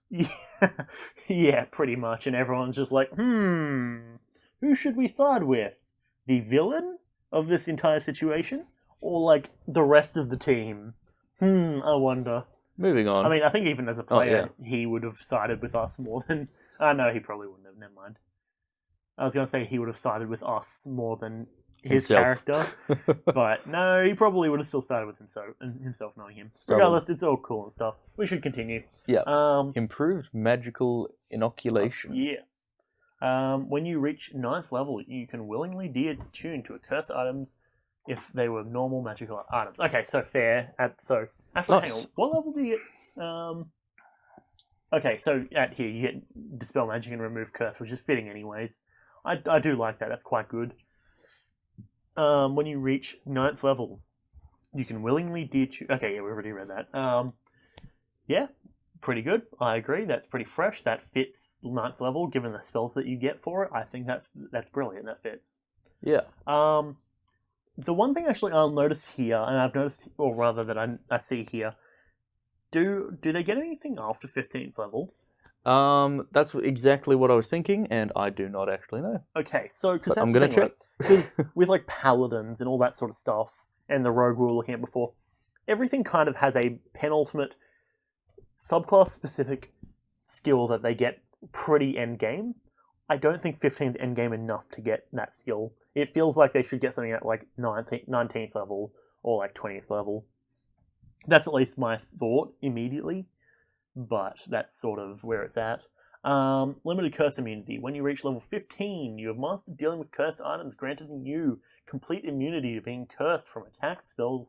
yeah, pretty much, and everyone's just like, who should we side with? The villain of this entire situation, or like the rest of the team? I wonder. Moving on. I mean, I think even as a player, he would have sided with us more than. No, he probably wouldn't have. Never mind. I was going to say he would have sided with us more than his Himself. character, but no, he probably would have still sided with himself, knowing him. Stubborn. Regardless, it's all cool and stuff. We should continue. Yeah. Improved magical inoculation. Yes. When you reach 9th level, you can willingly de-attune to cursed items if they were normal magical items. Okay, so fair. Actually, Nice. hang on. What level do you get? Okay, so at here you get Dispel Magic and Remove Curse, which is fitting anyways. I do like that. That's quite good. When you reach 9th level, you can willingly de-attune... Okay, yeah, we already read that. Yeah, pretty good. I agree. That's pretty fresh. That fits 9th level, given the spells that you get for it. I think that's brilliant. That fits. Yeah. The one thing actually I'll notice here, and I've noticed, or rather that I see here, do they get anything after 15th level? That's exactly what I was thinking, and I do not actually know. Okay, so because I'm gonna check. Because with like paladins and all that sort of stuff, and the rogue we were looking at before, everything kind of has a penultimate subclass specific skill that they get pretty end game. I don't think 15's end game enough to get that skill. It feels like they should get something at like 19th level or like 20th level. That's at least my thought immediately, but that's sort of where it's at. Limited curse immunity. When you reach level 15, you have mastered dealing with cursed items, granting you complete immunity to being cursed from attacks, spells,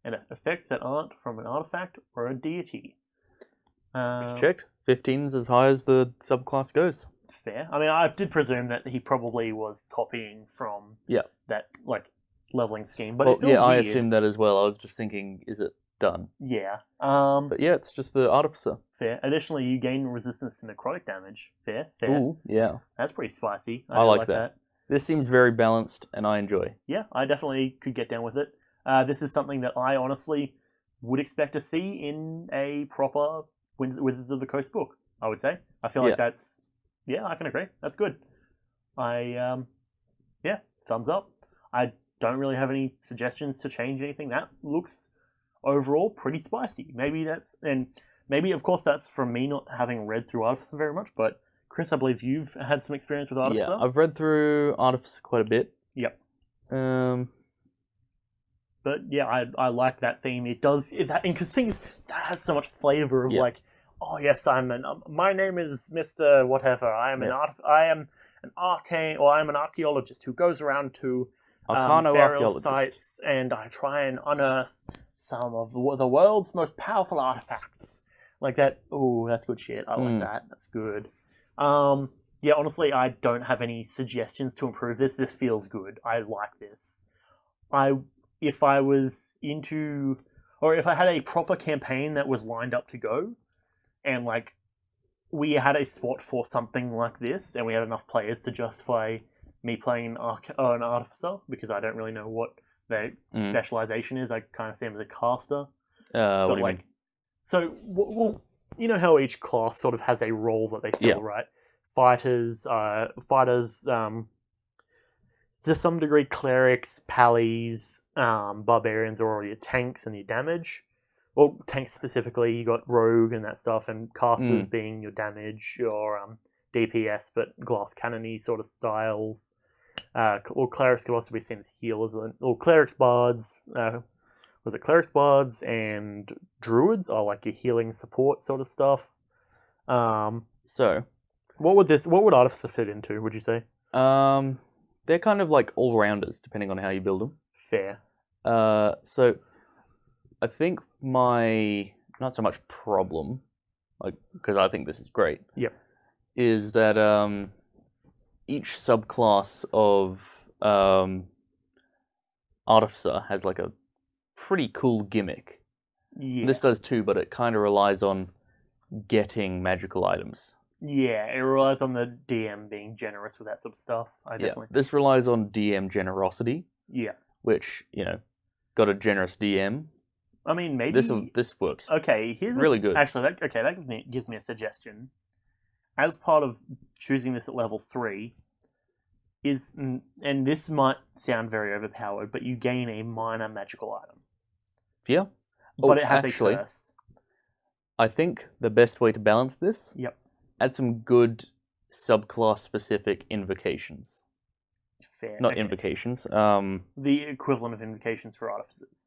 and effects that aren't from an artifact or a deity. Just checked. 15's as high as the subclass goes. Fair. I mean, I did presume that he probably was copying from that like leveling scheme, but it feels I weird. assumed that as well. I was just thinking, is it done? Yeah. But yeah, it's just the artificer. Fair. Additionally, you gain resistance to necrotic damage. Fair. Ooh, yeah. That's pretty spicy. I like that. This seems very balanced, and I enjoy. Yeah, I definitely could get down with it. This is something that I honestly would expect to see in a proper Wizards of the Coast book, I would say. I feel like that's... Yeah, I can agree. That's good. Thumbs up. I don't really have any suggestions to change anything. That looks overall pretty spicy. Maybe, of course, that's from me not having read through Artificer very much, but Kris, I believe you've had some experience with Artificer. Yeah, I've read through Artificer quite a bit. Yep. But yeah, I like that theme. It does, because things that has so much flavor of like, oh yes, my name is Mr. Whatever. I am an arcane, or I'm an archaeologist who goes around to burial sites, and I try and unearth some of the world's most powerful artifacts. Like that. Oh, that's good shit. I like that. That's good. Yeah, honestly, I don't have any suggestions to improve this. This feels good. I like this. If I was into, or if I had a proper campaign that was lined up to go, and like we had a spot for something like this, and we had enough players to justify me playing an artificer, because I don't really know what their specialization is. I kind of see them as a caster. What do you mean? So, well, you know how each class sort of has a role that they fill, right? Fighters, to some degree, clerics, pallies, barbarians are all your tanks and your damage. Well, tanks specifically, you got rogue and that stuff, and casters being your damage, your DPS, but glass cannony sort of styles. Or clerics could also be seen as healers. Or clerics, bards. Was it clerics, bards, and druids are like your healing support sort of stuff. So, what would Artificer fit into, would you say? They're kind of like all-rounders, depending on how you build them. Fair. So, I think my, not so much problem, like, because I think this is great, is that each subclass of Artificer has like a pretty cool gimmick. Yeah. This does too, but it kind of relies on getting magical items. Yeah, it relies on the DM being generous with that sort of stuff. This relies on DM generosity. Yeah. Which, got a generous DM, I mean, maybe This works. Okay, here's really good. Actually, that gives me a suggestion. As part of choosing this at level 3, and this might sound very overpowered, but you gain a minor magical item. Yeah. But it has actually, a curse. I think the best way to balance this, Yep. add some good subclass specific invocations. Fair. Not okay. invocations. The equivalent of invocations for artificers.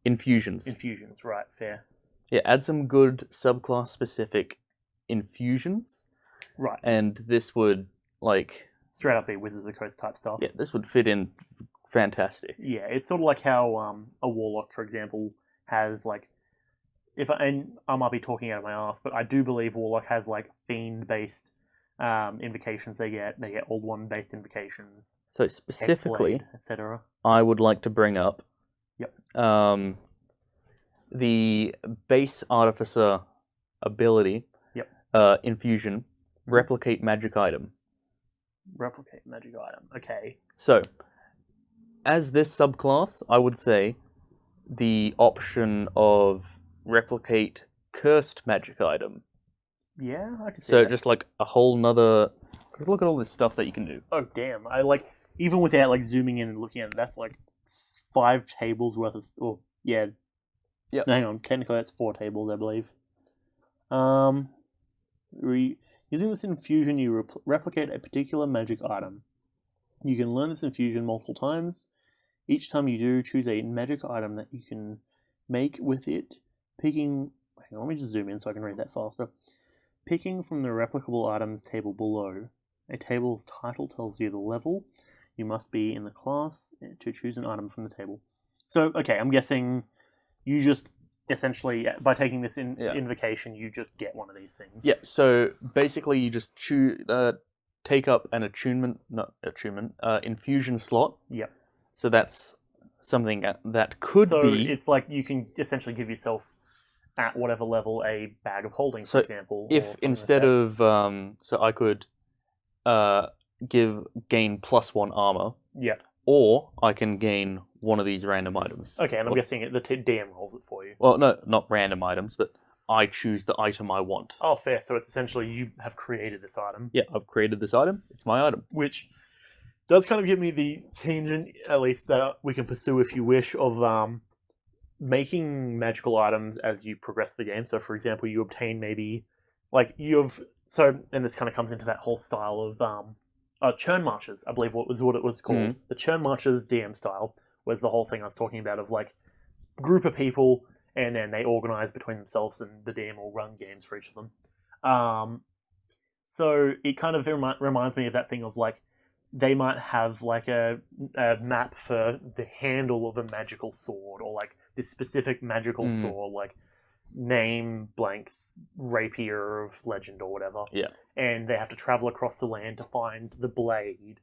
Infusions. Infusions, right? Fair. Yeah, add some good subclass specific infusions. Right. And this would straight up be Wizards of the Coast type stuff. Yeah, this would fit in fantastic. Yeah, it's sort of like how a Warlock, for example, has and I might be talking out of my ass, but I do believe Warlock has Fiend based invocations. They get Old One based invocations. So specifically, etc. I would like to bring up. Yep. The base Artificer ability. Yep. Infusion. Replicate magic item. Replicate magic item. Okay. So, as this subclass, I would say the option of replicate cursed magic item. Yeah, I could see So that. just like a whole nother. Because look at all this stuff that you can do. Oh damn! I even without zooming in and looking at it, that's 5 tables worth of. Oh yeah. Yeah. No, hang on. Technically, that's 4 tables, I believe. Using this infusion, you replicate a particular magic item. You can learn this infusion multiple times. Each time you do, choose a magic item that you can make with it. Hang on, let me just zoom in so I can read that faster. Picking from the replicable items table below. A table's title tells you the level you must be in the class to choose an item from the table. So, okay, I'm guessing you just essentially, by taking this invocation, you just get one of these things. Yeah, so basically you just take up an infusion slot. Yep. So that's something that could be... So it's you can essentially give yourself, at whatever level, a bag of holding, for example. If instead of... so I could gain +1 armor. Yeah. Or I can gain one of these random items. Okay, and I'm guessing the DM rolls it for you. Well, no, not random items, but I choose the item I want. Oh, fair. So it's essentially you have created this item. Yeah, I've created this item. It's my item. Which does kind of give me the tangent, at least, that we can pursue if you wish, of making magical items as you progress the game. So, for example, you obtain maybe... and this kind of comes into that whole style of... Churn Marches, I believe what it was called. Mm-hmm. The Churn Marches DM style was the whole thing I was talking about of group of people, and then they organize between themselves, and the DM will run games for each of them. So it kind of reminds me of that thing of they might have a map for the handle of a magical sword, or this specific magical sword, name blanks rapier of legend or whatever. Yeah. And they have to travel across the land to find the blade,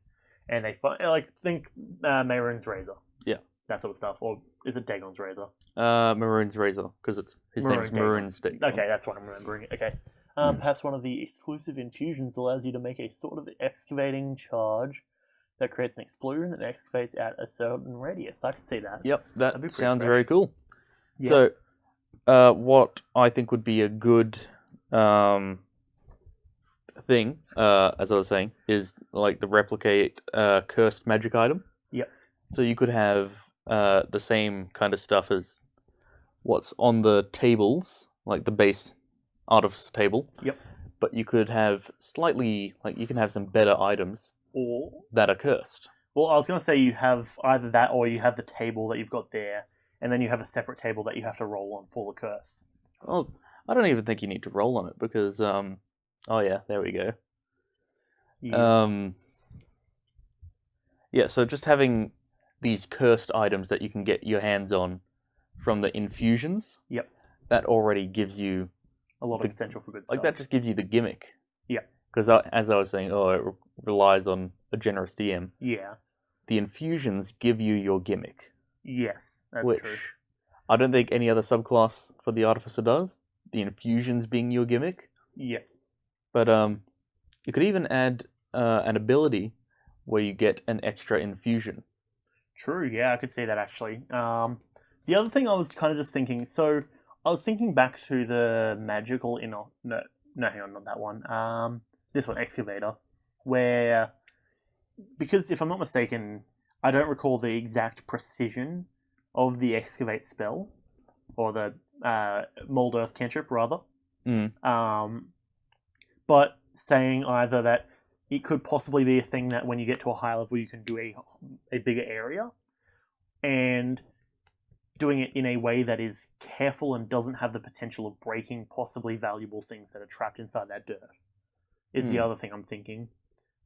and they find think Mehrunes Razor. Yeah, that sort of stuff. Or is it Dagon's Razor? Mehrunes Razor, because his name's Mehrunes Dagon. Okay, that's what I'm remembering. Okay. Perhaps one of the exclusive infusions allows you to make a sort of excavating charge that creates an explosion that excavates at a certain radius. I can see that. Yep, that sounds very cool. Yeah. So, what I think would be a good thing, as I was saying, is the replicate cursed magic item. Yep. So you could have the same kind of stuff as what's on the tables, like the base artifice table. Yep. But you could have slightly, you can have some better items that are cursed. Well, I was going to say you have either that or you have the table that you've got there, and then you have a separate table that you have to roll on for the curse. Well, I don't even think you need to roll on it because, oh yeah, there we go. Yeah. Yeah, so just having these cursed items that you can get your hands on from the infusions. Yep. That already gives you a lot of potential for good stuff. That just gives you the gimmick. Yeah. Because as I was saying, it relies on a generous DM. Yeah. The infusions give you your gimmick. Yes, that's true. I don't think any other subclass for the Artificer does. The infusions being your gimmick. Yeah. But you could even add an ability where you get an extra infusion. True, yeah, I could see that actually. The other thing I was kind of just thinking, so I was thinking back to the magical no, hang on, not that one. This one, excavator, where, because if I'm not mistaken, I don't recall the exact precision of the excavate spell, or the mold earth cantrip rather. But saying either that it could possibly be a thing that when you get to a high level you can do a bigger area, and doing it in a way that is careful and doesn't have the potential of breaking possibly valuable things that are trapped inside that dirt is the other thing I'm thinking.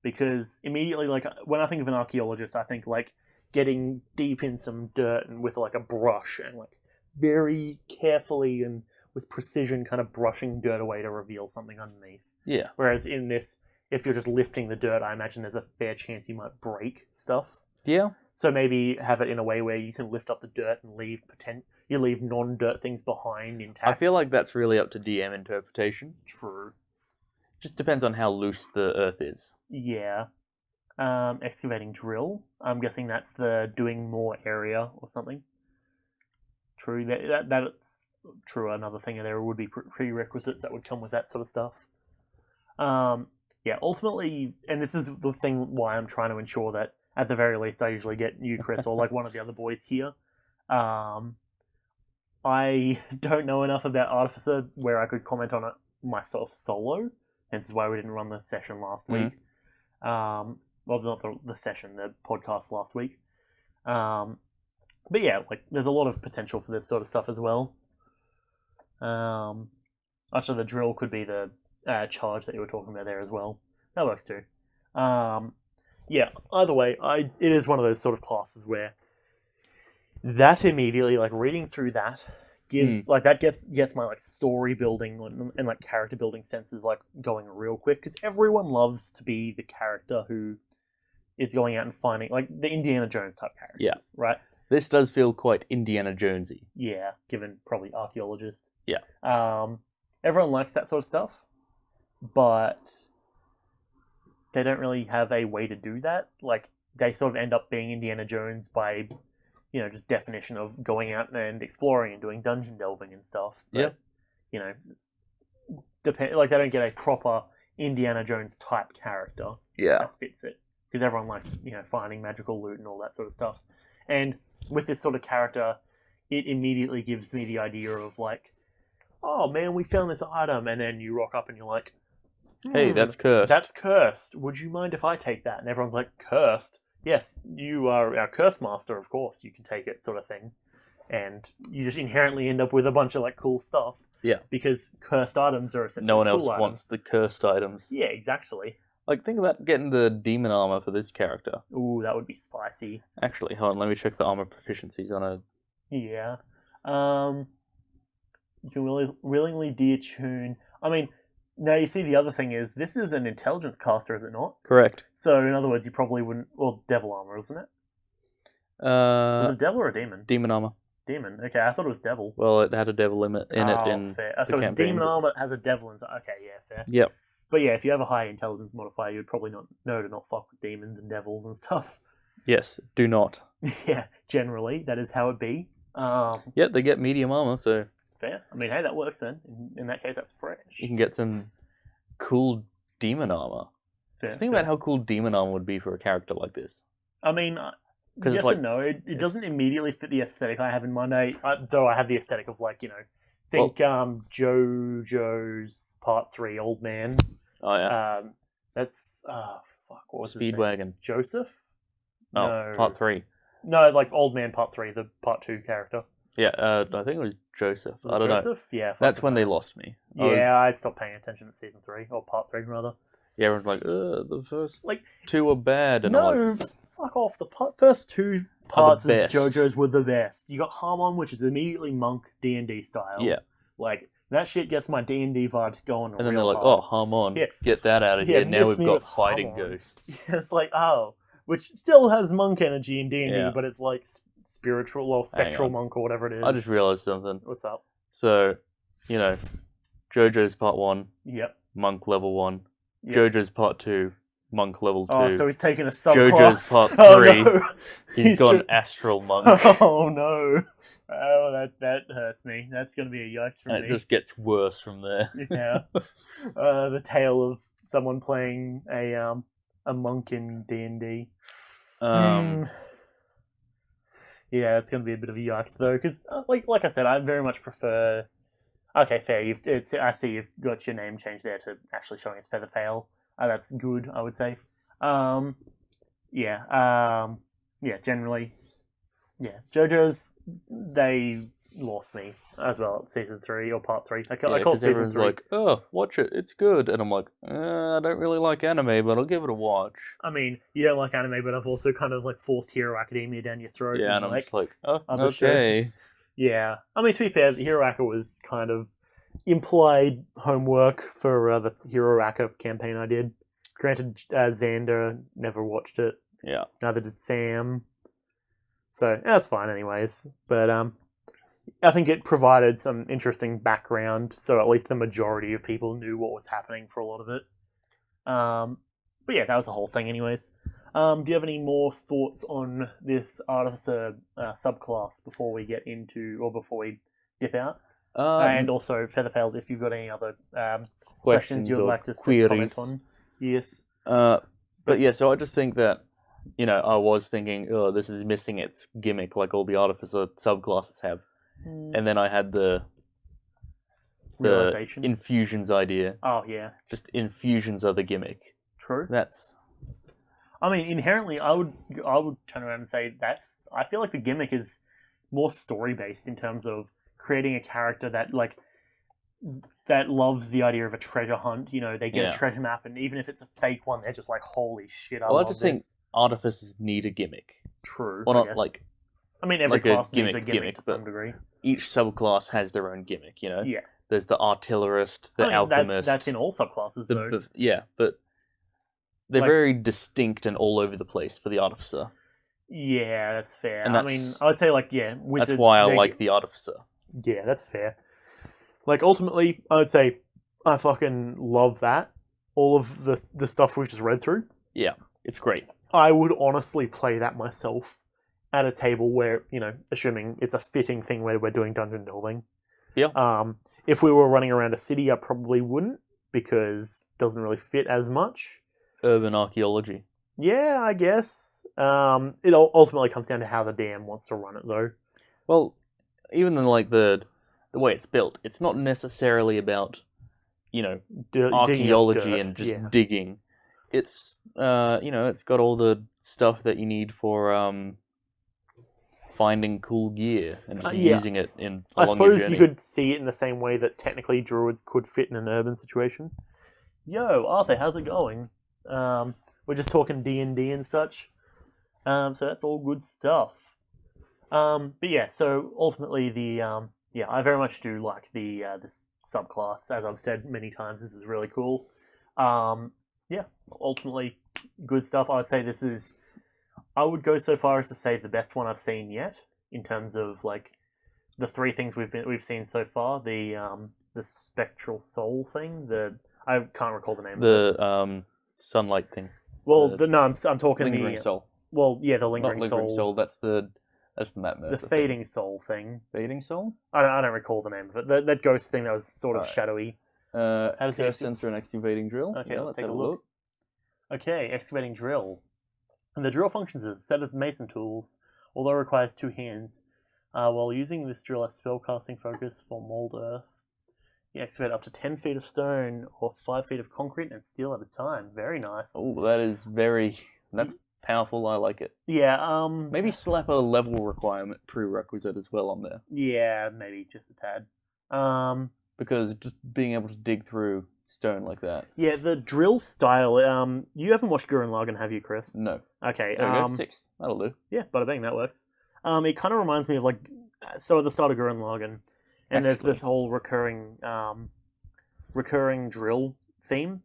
Because immediately, like, when I think of an archaeologist, I think, like, getting deep in some dirt and with, like, a brush and, like, very carefully and with precision kind of brushing dirt away to reveal something underneath. Yeah. Whereas in this, if you're just lifting the dirt, I imagine there's a fair chance you might break stuff. Yeah. So maybe have it in a way where you can lift up the dirt and leave non-dirt things behind intact. I feel like that's really up to DM interpretation. True. Just depends on how loose the earth is. Yeah. Excavating drill. I'm guessing that's the doing more area or something. True. That's true. Another thing there would be prerequisites that would come with that sort of stuff. Yeah. Ultimately, and this is the thing why I'm trying to ensure that at the very least I usually get you, Kris, or like one of the other boys here. I don't know enough about Artificer where I could comment on it myself solo. Hence why we didn't run the session last week. Well, not the session, the podcast last week. But yeah, like, there's a lot of potential for this sort of stuff as well. Actually, the drill could be the charge that you were talking about there as well. That works too. Yeah, either way, it is one of those sort of classes where that immediately, like, reading through that gives like that gets my like story building and like character building senses like going real quick, because everyone loves to be the character who is going out and finding, like, the Indiana Jones type characters. Yeah. Right? This does feel quite Indiana Jonesy. Yeah, given probably archaeologist. Yeah. Everyone likes that sort of stuff, but they don't really have a way to do that. Like, they sort of end up being Indiana Jones by, you know, just definition of going out and exploring and doing dungeon delving and stuff. But, you know, like, they don't get a proper Indiana Jones type character that fits it, because everyone likes, you know, finding magical loot and all that sort of stuff. And with this sort of character, it immediately gives me the idea of, like, oh man, we found this item, and then you rock up and you're like, hey, that's cursed. That's cursed. Would you mind if I take that? And everyone's like, cursed? Yes, you are our curse master, of course, you can take it, sort of thing. And you just inherently end up with a bunch of, like, cool stuff. Yeah. Because cursed items are essentially no one else cool items. wants the cursed items. Yeah, exactly. Like, think about getting the demon armor for this character. Ooh, that would be spicy. Actually, hold on, let me check the armor proficiencies on it. Yeah. You can willingly deattune. I mean, now you see the other thing is, this is an intelligence caster, is it not? Correct. So, in other words, you probably wouldn't... Well, devil armor, isn't it? Was it devil or a demon? Demon armor. Demon. Okay, I thought it was devil. Well, it had a devil in it in fair. the So it's campaign. demon armor, has a devil inside. Okay, yeah, fair. Yep. But yeah, if you have a high intelligence modifier, you'd probably not know to not fuck with demons and devils and stuff. Yes, do not. Yeah, generally, that is how it be. Yep, they get medium armor, so... Fair. I mean, hey, that works then. In that case, that's fresh. You can get some cool demon armor. Fair, Just think about how cool demon armor would be for a character like this. I mean, yes and no. It doesn't immediately fit the aesthetic I have in mind. Though I have the aesthetic of, like, you know, think JoJo's Part 3 Old Man. Oh, yeah. That's, fuck, what was his Speedwagon. name? Joseph? Oh, No. Part 3. No, like Old Man Part 3, the Part 2 character. Yeah, I think it was Joseph. I don't know. Yeah. That's when they lost me. I stopped paying attention at Season 3, or Part 3, rather. Yeah, everyone's like, the first like, two were bad. And no, fuck off. The first two parts of best. JoJo's were the best. You got Harmon, which is immediately Monk D&D style. Yeah. Like, that shit gets my D&D vibes going. And then they're real like, hard. oh, Harmon, Yeah. get that out of here. Now we've got fighting Harmon. ghosts. It's like, oh, which still has monk energy in D&D, Yeah. but it's like spiritual or spectral monk or whatever it is. I just realised something. What's up? So, you know, JoJo's Part 1, Yep. Monk Level 1. Yep. JoJo's Part 2, monk level 2. Oh, so he's taking a JoJo's subclass. part 3. Oh no! He's got an astral monk. Oh no! Oh, that hurts me. That's gonna be a yikes for And me. it just gets worse from there. Yeah. The tale of someone playing a monk in D&D. Yeah, it's gonna be a bit of a yikes though, because like I said, I very much prefer. Okay, fair. I see you've got your name changed there to actually showing as Featherfail. That's good, I would say. Yeah. Generally, yeah. JoJo's, they lost me as well at season 3 or part 3. I call because season everyone's 3. like, "Oh, watch it, it's good," and I'm like, "I don't really like anime, but I'll give it a watch." I mean, you don't like anime, but I've also kind of like forced Hero Academia down your throat. Yeah, and I'm like just like, "Oh, other okay." shows. Yeah, I mean, to be fair, Hero Acca was kind of implied homework for the Hero Acca campaign I did. Granted, Xander never watched it. Yeah. Neither did Sam. So that's fine, anyways. But I think it provided some interesting background, so at least the majority of people knew what was happening for a lot of it. But yeah, that was the whole thing, anyways. Do you have any more thoughts on this Artificer subclass before we get into, or before we dip out? And also, Featherfail, if you've got any other questions you would like to comment on. Yes. But yeah, so I just think that, I was thinking, oh, this is missing its gimmick, like all the Artificer subclasses have. And then I had the realization. infusions idea. Oh, yeah. Just infusions are the gimmick. True. I mean, inherently, I would turn around and say I feel like the gimmick is more story-based in terms of creating a character that, that loves the idea of a treasure hunt. They get a treasure map, and even if it's a fake one, they're just like, holy shit, I love this. think Artificers need a gimmick. True. Well, not like... I mean, every class needs a gimmick to some degree. Each subclass has their own gimmick, Yeah. There's the artillerist, the alchemist. That's in all subclasses, though. Yeah, but they're very distinct and all over the place for the Artificer. Yeah, that's fair. And I mean, I would say, wizards... That's why I like the Artificer. Yeah, that's fair. Ultimately, I would say I fucking love that. All of the stuff we've just read through. Yeah, it's great. I would honestly play that myself at a table where, assuming it's a fitting thing where we're doing dungeon building. Yeah. If we were running around a city, I probably wouldn't, because it doesn't really fit as much. Urban archaeology. Yeah, I guess. It ultimately comes down to how the DM wants to run it, though. Well, even then, the way it's built, it's not necessarily about, archaeology and just digging. It's, it's got all the stuff that you need for finding cool gear and just using it in I suppose you could see it in the same way that technically druids could fit in an urban situation. Yo, Arthur, how's it going? We're just talking D&D and such. So that's all good stuff. But yeah, so ultimately I very much do like this subclass. As I've said many times, this is really cool. Ultimately good stuff. I would say I would go so far as to say the best one I've seen yet, in terms of the 3 things we've seen so far. The spectral soul thing. I can't recall the name. The sunlight thing. Well, I'm talking lingering soul. Well, yeah, the lingering Not lingering soul. That's the map. The fading soul thing. Fading soul. I don't recall the name of it. That ghost thing that was sort of shadowy. Curse sensor and excavating drill. Okay, let's take a look. Okay, excavating drill. And the drill functions as a set of mason tools, although it requires 2 hands. While using this drill as spellcasting focus for mold earth, you excavate up to 10 feet of stone or 5 feet of concrete and steel at a time. Very nice. Oh, that's powerful. I like it. Yeah. Maybe slap a level requirement prerequisite as well on there. Yeah, maybe just a tad. Because just being able to dig through stone like that. Yeah, the drill style. You haven't watched Gurren Lagann, have you, Chris? No. Okay. There we go. 6. That'll do. Yeah, bada bing, that works. It kind of reminds me of so at the start of Gurren Lagann, and there's this whole recurring drill theme,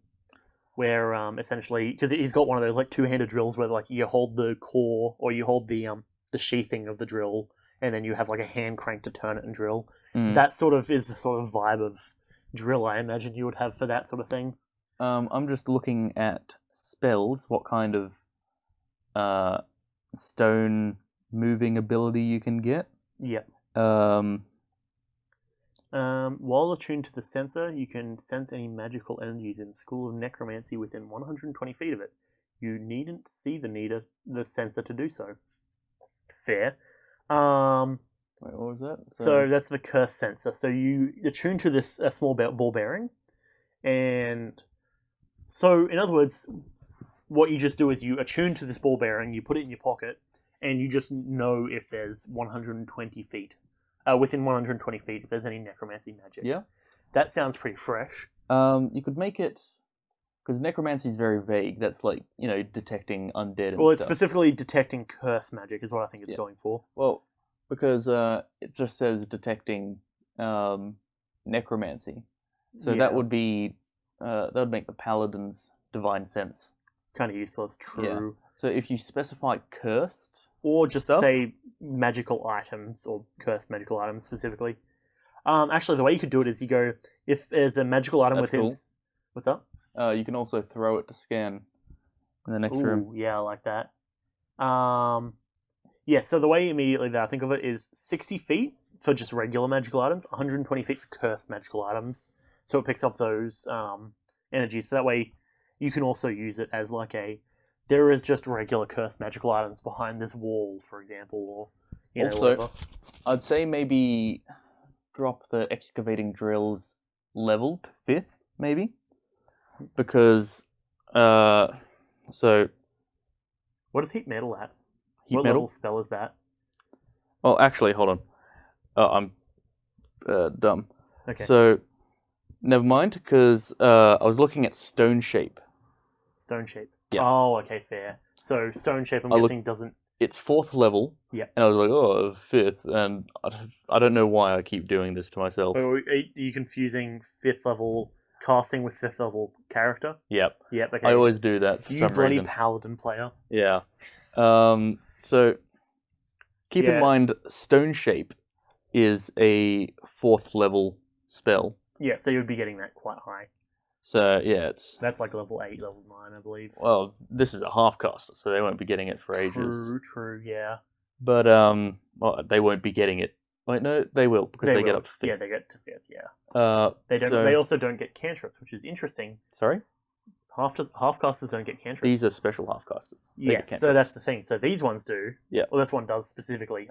where essentially, because he's got one of those 2-handed drills where you hold the core or you hold the sheathing of the drill, and then you have a hand crank to turn it and drill. That sort of is the sort of vibe of drill I imagine you would have for that sort of thing. I'm just looking at spells. What kind of stone moving ability you can get? Yep. Um, While attuned to the sensor, you can sense any magical energies in the school of necromancy within 120 feet of it. You needn't see the sensor to do so. Fair. Wait, what was that? So that's the curse sensor. So you attune to this small ball bearing, and so in other words, what you just do is you attune to this ball bearing, you put it in your pocket, and you just know if there's 120 feet, within 120 feet, if there's any necromancy magic. Yeah. That sounds pretty fresh. You could make it, because necromancy is very vague. That's like, detecting undead and Well, it's stuff. specifically detecting curse magic is what I think it's going for. Well, because it just says detecting necromancy, so that would be that would make the paladin's divine sense kind of useless. True. Yeah. So if you specify cursed, or just stuff? say magical items or cursed magical items specifically. Actually, the way you could do it is you go, if there's a magical item That's within. cool. What's up? You can also throw it to scan in the next room. Yeah, I like that. Yeah, so the way immediately that I think of it is 60 feet for just regular magical items, 120 feet for cursed magical items. So it picks up those energies. So that way you can also use it as like there is just regular cursed magical items behind this wall, for example, or Also, whatever. I'd say maybe drop the excavating drills level to 5th, maybe, because so What is heat metal at? heat What metal. level spell is that? Oh, actually, hold on. I'm dumb. Okay. So, never mind, because I was looking at stone shape. Stone shape. Yeah. Oh, okay, fair. So stone shape, I'm I guessing, doesn't. It's 4th level. Yeah. And I was like, oh, 5th, and I don't know why I keep doing this to myself. Are you confusing 5th level casting with 5th level character? Yep. Yep. Okay. I always do that for you some bloody reason. paladin player. Yeah. So keep in mind, stone shape is a 4th level spell. Yeah, so you would be getting that quite high. So yeah, That's like level 8, level 9, I believe. well, this is a half caster, so they won't be getting it for ages. True, yeah. But well, they won't be getting it. Wait, no, they will because they get up to 5th. Yeah, they get to 5th. Yeah. They don't. So- They also don't get cantrips, which is interesting. Sorry, Half casters don't get cantrips. these are special half casters. They Yes, get so cantrips. that's the thing. So these ones do. Yeah. Well, this one does specifically.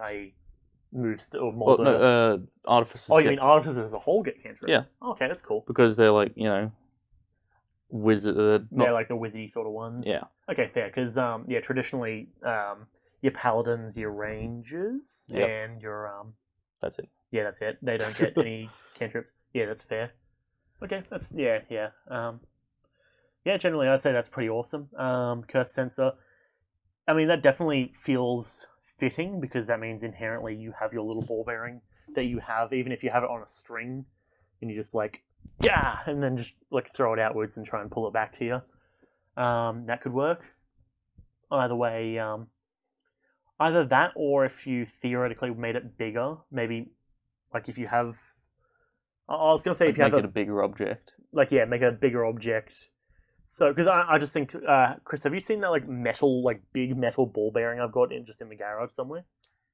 Moves or Well, mold. no, artificers. Oh, you get, mean artificers as a whole get cantrips? Yeah. Okay, that's cool. because they're like wizard. They're like the wizardy sort of ones. Yeah. Okay, fair. Because traditionally, your paladins, your rangers, Yep. and your That's it. yeah, that's it. They don't get any cantrips. Yeah, that's fair. Okay, that's yeah. Yeah, generally, I'd say that's pretty awesome. Curse sensor. I mean, that definitely feels fitting because that means inherently you have your little ball bearing that you have, even if you have it on a string, and you just and then just throw it outwards and try and pull it back to you. That could work. Either way, either that or if you theoretically made it bigger, maybe if you have. I was gonna say if you have make it a bigger object. make a bigger object. So, because I just think, Kris, have you seen that metal, big metal ball bearing I've got in the garage somewhere?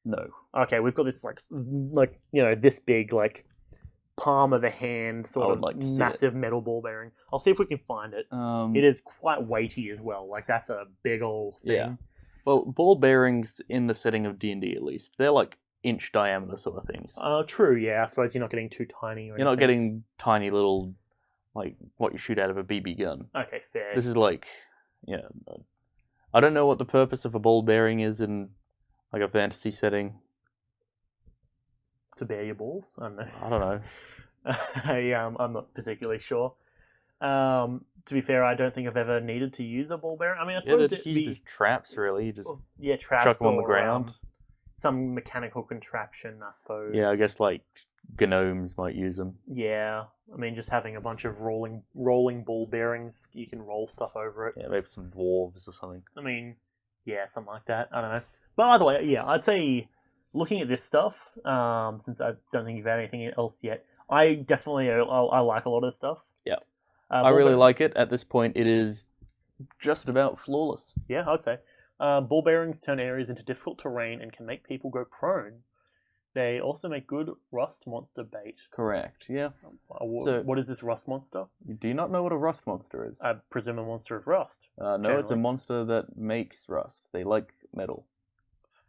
No. Okay, we've got this this big palm of a hand I sort would of like to see massive metal ball bearing. I'll see if we can find it. It is quite weighty as well. That's a big old thing. Yeah. Well, ball bearings in the setting of D&D at least, they're inch diameter sort of things. True. Yeah, I suppose you're not getting too tiny. Or You're not anything. getting tiny little what you shoot out of a BB gun. Okay, fair. This is I don't know what the purpose of a ball bearing is in a fantasy setting. To bear your balls. I don't know. I don't know. I'm not particularly sure. To be fair, I don't think I've ever needed to use a ball bearing. I mean, I Yeah, suppose they're it'd just be used as traps, really. You just traps chuck them on the or, ground. some mechanical contraption, I suppose. Yeah, I guess gnomes might use them. Yeah, I mean, just having a bunch of rolling ball bearings, you can roll stuff over it. Yeah, maybe some dwarves or something. I mean, yeah, something like that. I don't know. But either way, yeah, I'd say looking at this stuff, since I don't think you've had anything else yet, I definitely I like a lot of this stuff. Yeah. I really bearings. like it. At this point, it is just about flawless. Yeah, I'd say. Ball bearings turn areas into difficult terrain and can make people go prone. They also make good rust monster bait. Correct. Yeah. So, what is this rust monster? Do you not know what a rust monster is? I presume a monster of rust. No, generally. it's a monster that makes rust. They like metal.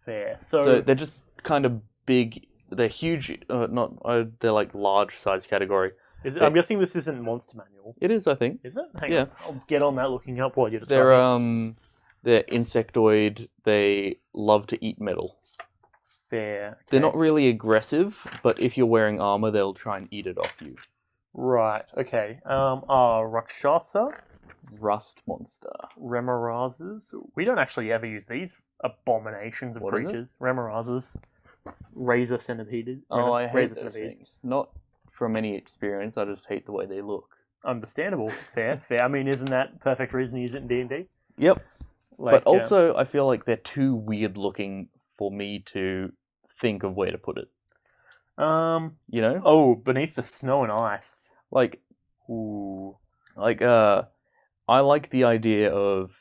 Fair. So they're just kind of big. They're huge. They're like large size category. I'm guessing this isn't Monster Manual. It is, I think. Is it? Hang on. I'll get on that looking up while you're describing. They're insectoid. They love to eat metal. Fair. Okay. They're not really aggressive, but if you're wearing armor, they'll try and eat it off you. Right. Okay. Rakshasa, rust monster, Remorazes. We don't actually ever use these abominations of creatures. Remorazes, razor centipedes. I hate those things. Not from any experience. I just hate the way they look. Understandable. Fair. I mean, isn't that perfect reason to use it in D&D? Yep. But also, I feel like they're too weird looking for me to think of where to put it. You know? Oh, beneath the snow and ice. Like, I like the idea of,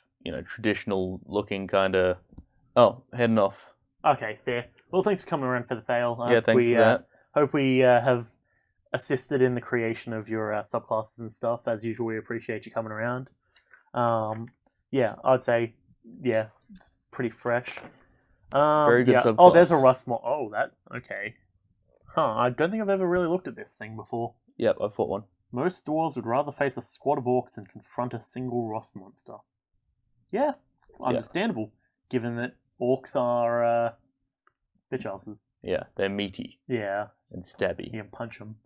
traditional looking kind of. Oh, heading off. Okay, fair. Well, thanks for coming around for the fail. Yeah, thanks for that. Hope we have assisted in the creation of your subclasses and stuff. As usual, we appreciate you coming around. Yeah, I'd say, it's pretty fresh. Very good subclass. Oh, there's a rust monster. Oh, okay. I don't think I've ever really looked at this thing before. Yep, I've fought one. Most dwarves would rather face a squad of orcs than confront a single rust monster. Yeah, understandable, given that orcs are bitch asses. Yeah, they're meaty. Yeah. And stabby. You can punch them.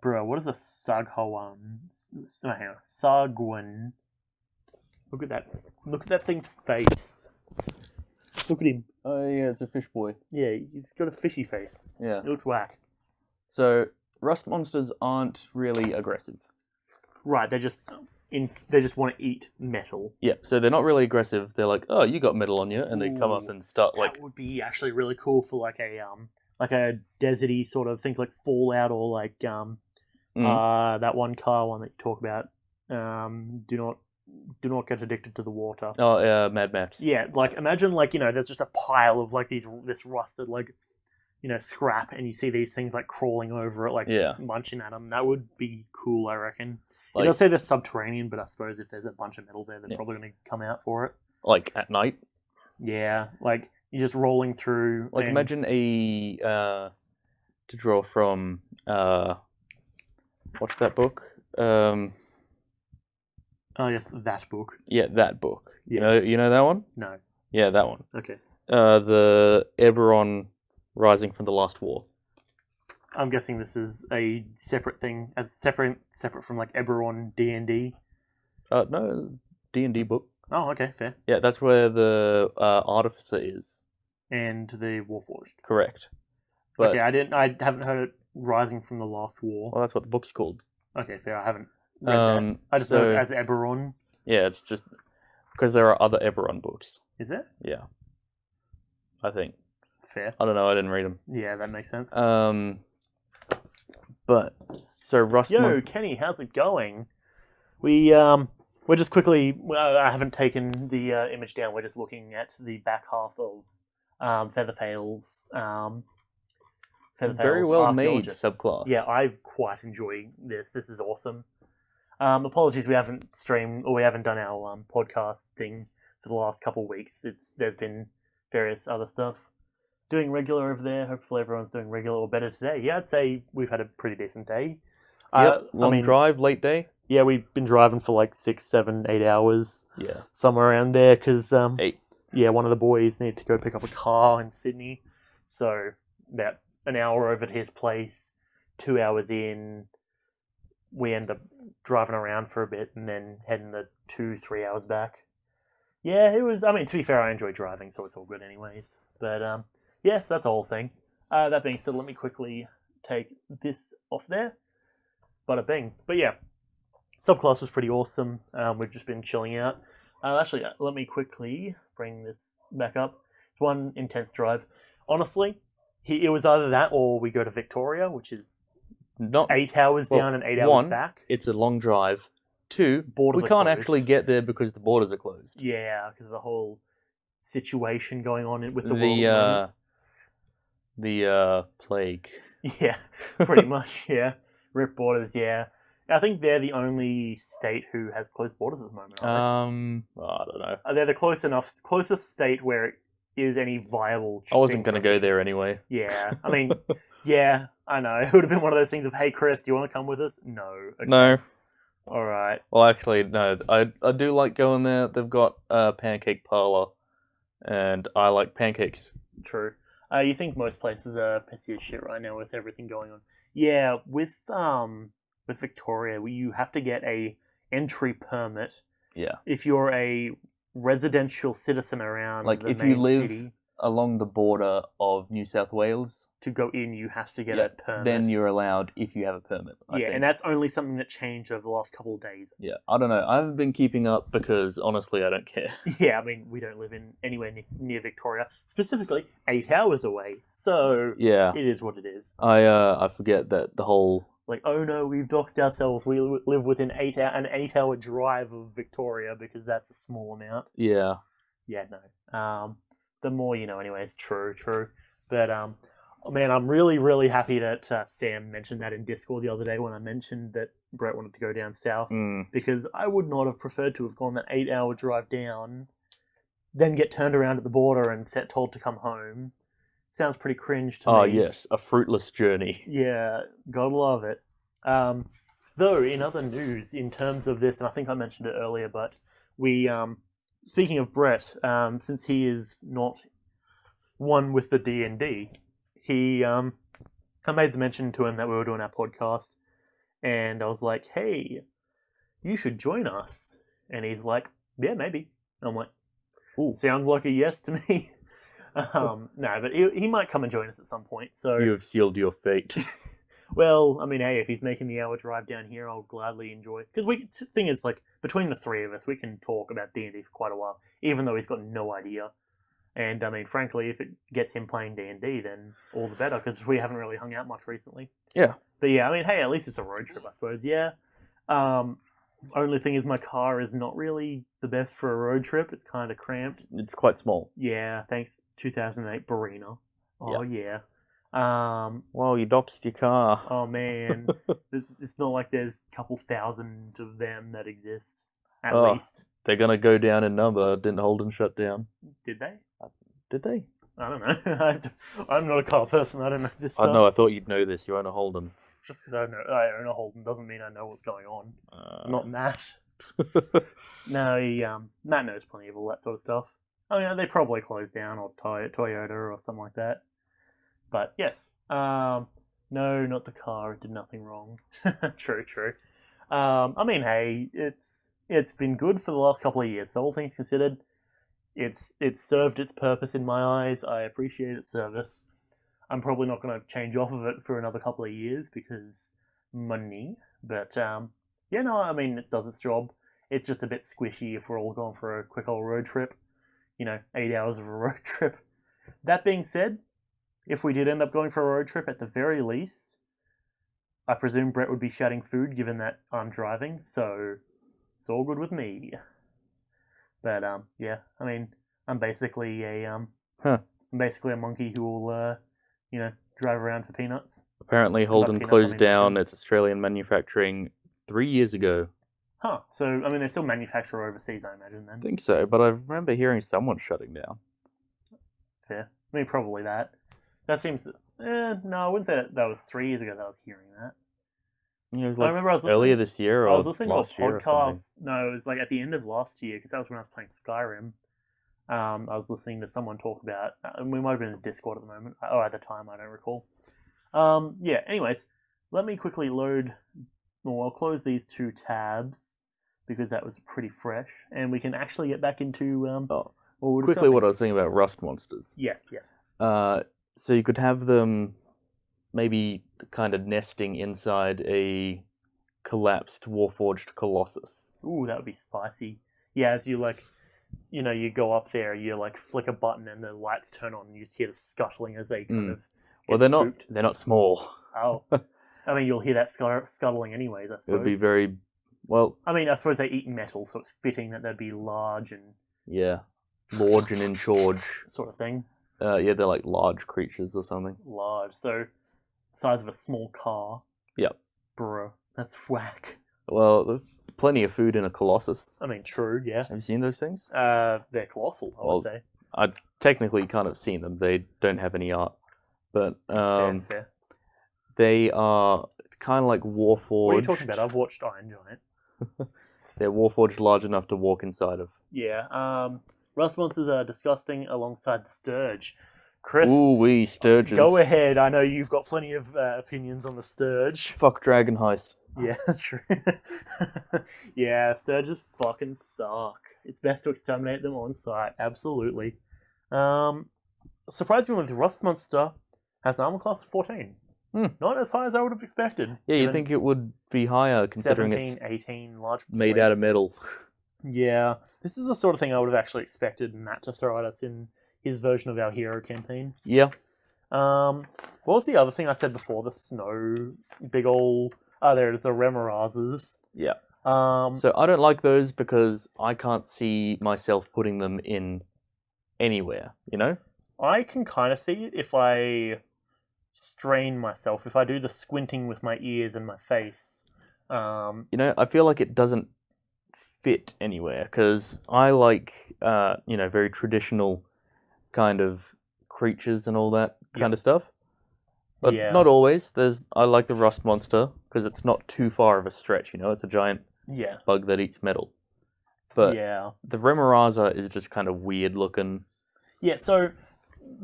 Bro, what is a Saghawan? No, hang on. Sagwan. Look at that. Look at that thing's face. Look at him. Oh, yeah, it's a fish boy. Yeah, he's got a fishy face. Yeah. He looks whack. So, rust monsters aren't really aggressive. Right, they just want to eat metal. Yeah, so they're not really aggressive. They're like, oh, you got metal on you, and they come up and start like. That would be actually really cool for like a deserty sort of thing, like Fallout or like that one car one that you talk about. Do not get addicted to the water. Oh, yeah, Mad Max. Yeah, like imagine like there's just a pile of like this rusted like scrap, and you see these things like crawling over it, like munching at them. That would be cool, I reckon. Like, they'll say they're subterranean, but I suppose if there's a bunch of metal there, they're probably going to come out for it. Like at night. Yeah, like you're just rolling through. Like imagine to draw from what's that book? Oh yes, that book. Yeah, that book. Yes. You know that one? No. Yeah, that one. Okay. The Eberron Rising from the Last War. I'm guessing this is a separate thing, as separate from like Eberron D&D. No, D&D book. Oh, okay, fair. Yeah, that's where the Artificer is. And the Warforged. Correct. But, okay, I haven't heard it Rising from the Last War. Well, that's what the book's called. Okay, fair. I haven't read that. I just know it's as Eberron. Yeah, it's just because there are other Eberron books. Is there? Yeah. I think. Fair. I don't know. I didn't read them. Yeah, that makes sense. But so Rust. Yo, Kenny, how's it going? We're just quickly. I haven't taken the image down. We're just looking at the back half of Featherfale's. Very well made subclass. Yeah, I quite enjoy this. This is awesome. Apologies, we haven't streamed or we haven't done our podcast thing for the last couple of weeks. There's been various other stuff. Doing regular over there. Hopefully everyone's doing regular or better today. Yeah, I'd say we've had a pretty decent day. Yep, long drive, late day. Yeah, we've been driving for like 6, 7, 8 hours. Yeah. Somewhere around there, because 8. Yeah, one of the boys needed to go pick up a car in Sydney. So about an hour over to his place, 2 hours in, we end up driving around for a bit and then heading the 2-3 hours back. Yeah, it was, to be fair, I enjoy driving, so it's all good anyways. But, yes, that's the whole thing. That being said, let me quickly take this off there. Bada bing. But yeah, subclass was pretty awesome. We've just been chilling out. Actually, let me quickly bring this back up. It's one intense drive. Honestly, it was either that or we go to Victoria, which is not 8 hours well, down and 8 hours one, back. it's a long drive. Two, Borders we are can't closed. actually get there because the borders are closed. Yeah, because of the whole situation going on with the world. At the moment. The plague. Yeah, pretty much. Yeah, rip borders. Yeah, I think they're the only state who has closed borders at the moment. Aren't I don't know. they? They're the closest state where it is any viable. I wasn't going to go shipping. there anyway. Yeah, I mean, yeah, I know. It would have been one of those things of, hey, Kris, do you want to come with us? No. Okay. No. All right. Well, actually, no. I do like going there. They've got a pancake parlor, and I like pancakes. True. You think most places are pissy as shit right now with everything going on? Yeah, with Victoria, you have to get a entry permit. Yeah. If you're a residential citizen around Like the if main you live city, along the border of New South Wales, to go in, you have to get yeah, a permit. then you're allowed if you have a permit. I think. And that's only something that changed over the last couple of days. Yeah, I don't know. I haven't been keeping up because honestly, I don't care. Yeah, I mean, we don't live in anywhere near Victoria, specifically 8 hours away. So Yeah, it is what it is. I forget that the whole Like, oh no, we've doxed ourselves. We live within an 8 hour drive of Victoria because that's a small amount. yeah. Yeah, no. The more you know, anyways. True. But man, I'm really, really happy that Sam mentioned that in Discord the other day when I mentioned that Brett wanted to go down south, because I would not have preferred to have gone that 8 hour drive down, then get turned around at the border and told to come home. Sounds pretty cringe to me. Oh yes, a fruitless journey. Yeah, gotta love it. Though, in other news, in terms of this, and I think I mentioned it earlier, but we, speaking of Brett, since he is not one with the D&D, I made the mention to him that we were doing our podcast, and I was like, hey, you should join us. And he's like, yeah, maybe. And I'm like, Ooh. Sounds like a yes to me. No, but he might come and join us at some point. So You have sealed your fate. well, I mean, hey, if he's making the hour drive down here, I'll gladly enjoy it. Because the thing is, like, between the three of us, we can talk about D&D for quite a while, even though he's got no idea. And, I mean, frankly, if it gets him playing D&D, then all the better, because we haven't really hung out much recently. Yeah. But yeah, I mean, hey, at least it's a road trip, I suppose, yeah. Only thing is my car is not really the best for a road trip. It's kind of cramped. It's quite small. Yeah, thanks. 2008 Barina. Oh, yeah. Well, you doxed your car. Oh man, it's not like there's a couple thousand of them that exist. At least. They're gonna go down in number. Didn't Holden shut down? Did they? Did they? I don't know. I'm not a car person. I don't know this stuff. I know. I thought you'd know this. You own a Holden. Just because I own a Holden doesn't mean I know what's going on. Not Matt. No, Matt knows plenty of all that sort of stuff. I mean, they probably closed down or Toyota or something like that. But yes, no, not the car. It did nothing wrong. True. I mean, hey, it's been good for the last couple of years. So all things considered, it's served its purpose in my eyes. I appreciate its service. I'm probably not going to change off of it for another couple of years because money. But yeah, no, I mean, it does its job. It's just a bit squishy if we're all going for a quick old road trip. 8 hours of a road trip. That being said, if we did end up going for a road trip, at the very least, I presume Brett would be shouting food, given that I'm driving, so it's all good with me. But yeah, I mean, I'm basically a monkey who will drive around for peanuts. Apparently, Holden closed down its Australian manufacturing 3 years ago. Huh. So I mean, they still manufacture overseas, I imagine. Then I think so, but I remember hearing someone shutting down. Fair. I mean, probably that. That seems. No, I wouldn't say that was 3 years ago that I was hearing that. It was I remember I was listening, earlier this year or I was listening to a last year or podcast. No, it was like at the end of last year because that was when I was playing Skyrim. I was listening to someone talk about, and we might have been in Discord at the moment, or at the time, I don't recall. Yeah. Anyways, let me quickly load. Well, I'll close these two tabs because that was pretty fresh, and we can actually get back into quickly what I was saying about rust monsters. Yes. So you could have them maybe kind of nesting inside a collapsed Warforged Colossus. Ooh, that would be spicy. Yeah, as you you go up there, you flick a button and the lights turn on and you just hear the scuttling as they kind of Well, they're not small. Oh. I mean, you'll hear that scuttling anyways, I It suppose. would be very well. I mean, I suppose they eat metal, so it's fitting that they'd be large and Yeah, large and in charge. sort of thing. Yeah, they're like large creatures or something. Large, so size of a small car. Yep. Bro, that's whack. Well, there's plenty of food in a colossus. I mean, true, yeah. Have you seen those things? They're colossal, I Well, would say. I technically kind of seen them. They don't have any art, but Fair. they are kind of like Warforged. What are you talking about? I've watched Iron Giant. They're Warforged large enough to walk inside of. Yeah. Rust monsters are disgusting alongside the Sturge. Kris, Ooh, wee Sturges. go ahead. I know you've got plenty of opinions on the Sturge. Fuck Dragon Heist. Yeah, true. Yeah, Sturges fucking suck. It's best to exterminate them on sight. Absolutely. Surprisingly, the Rust monster has an armor class of 14. Not as high as I would have expected. Yeah, you'd think it would be higher considering 17, it's 18 large made out of plates. metal. Yeah, this is the sort of thing I would have actually expected Matt to throw at us in his version of our hero campaign. Yeah. What was the other thing I said before? The snow, big ol'... Oh, there it is, the Remorazes. Yeah. Um, So I don't like those because I can't see myself putting them in anywhere, you know? I can kind of see it if I strain myself, if I do the squinting with my ears and my face. You know, I feel like it doesn't fit anywhere because I like, very traditional kind of creatures and all that kind of stuff. But Yeah. not always. I like the Rust monster because it's not too far of a stretch, you know? It's a giant Yeah. bug that eats metal. But Yeah. the Remoraza is just kind of weird looking. Yeah, so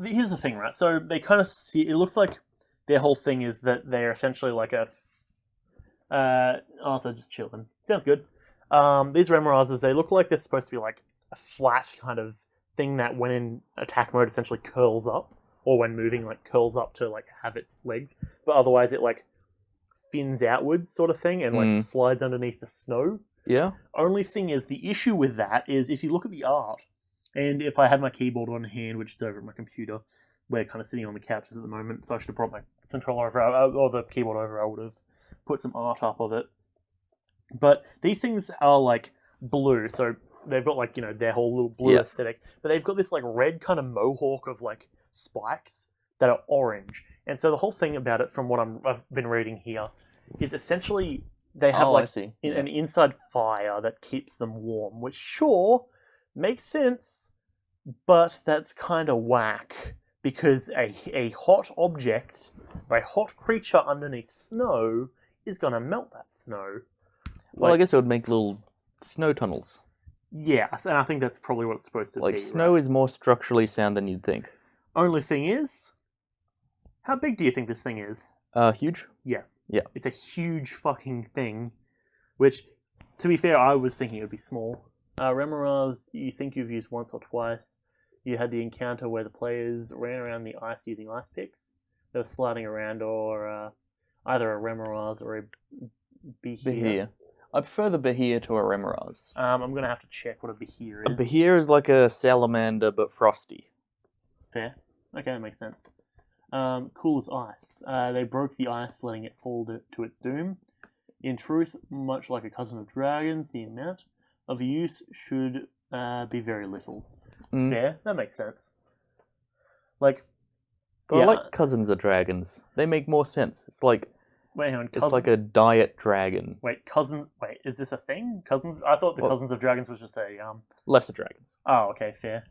here's the thing, right? So they kind of see... It looks like their whole thing is that they're essentially like a... they're just chilling. Sounds good. These Remorazes, they look like they're supposed to be like a flat kind of thing that when in attack mode essentially curls up. Or when moving, like, curls up to, like, have its legs. But otherwise it, like, fins outwards sort of thing and, like, slides underneath the snow. Yeah? Only thing is, the issue with that is if you look at the art, and if I had my keyboard on hand, which is over at my computer, we're kind of sitting on the couches at the moment, so I should have brought my controller over, or the keyboard over, I would have put some art up of it. But these things are, like, blue, so they've got, like, their whole little blue aesthetic, but they've got this, like, red kind of mohawk of, like, spikes that are orange. And so the whole thing about it, from what I've been reading here, is essentially they have an inside fire that keeps them warm, which sure makes sense, but that's kind of whack because a hot object or a hot creature underneath snow is going to melt that snow. Well, I guess it would make little snow tunnels. Yes, and I think that's probably what it's supposed to be. Like, snow is more structurally sound than you'd think. Only thing is, how big do you think this thing is? Huge? Yes. Yeah. It's a huge fucking thing, which, to be fair, I was thinking it would be small. Remoraz, you think you've used once or twice. You had the encounter where the players ran around the ice using ice picks. They were sliding around, or either a Remoraz or a Behir. I prefer the Behir to a Remoraz. I'm going to have to check what a Behir is. A Behir is like a salamander, but frosty. Fair. Okay, that makes sense. Cool as ice. They broke the ice, letting it fall to its doom. In truth, much like a cousin of dragons, the amount of use should be very little. Fair. That makes sense. Like, I like cousins of dragons. They make more sense. It's like wait, hang on. it's like a diet dragon. Wait, is this a thing? Cousins? I thought the cousins of dragons was just a lesser dragons. Oh, okay, fair.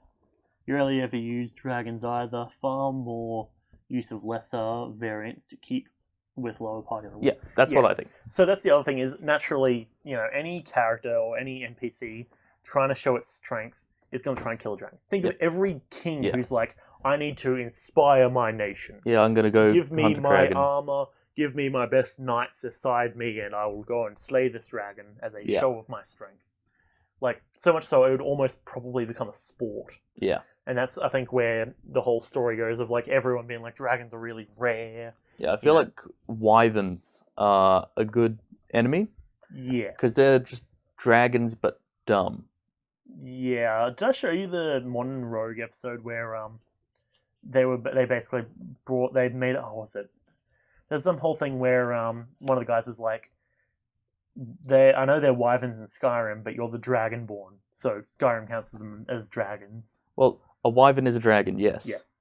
You rarely ever use dragons either. Far more use of lesser variants to keep with lower party levels. Yeah, that's what I think. So that's the other thing is, naturally, any character or any NPC trying to show its strength is going to try and kill a dragon. Think of every king who's like, I need to inspire my nation. Yeah, I'm going to go give me hunt a my dragon. armor, give me my best knights aside me, and I will go and slay this dragon as a show of my strength. Like, so much so it would almost probably become a sport. Yeah. And that's, I think, where the whole story goes of, like, everyone being like, dragons are really rare. Yeah, I feel like wyverns are a good enemy. Yes. Because they're just dragons, but dumb. Yeah. Did I show you the Modern Rogue episode where they basically made, there's some whole thing where one of the guys was like, I know they're wyverns in Skyrim, but you're the Dragonborn, so Skyrim counts them as dragons. Well, a wyvern is a dragon, yes. Yes.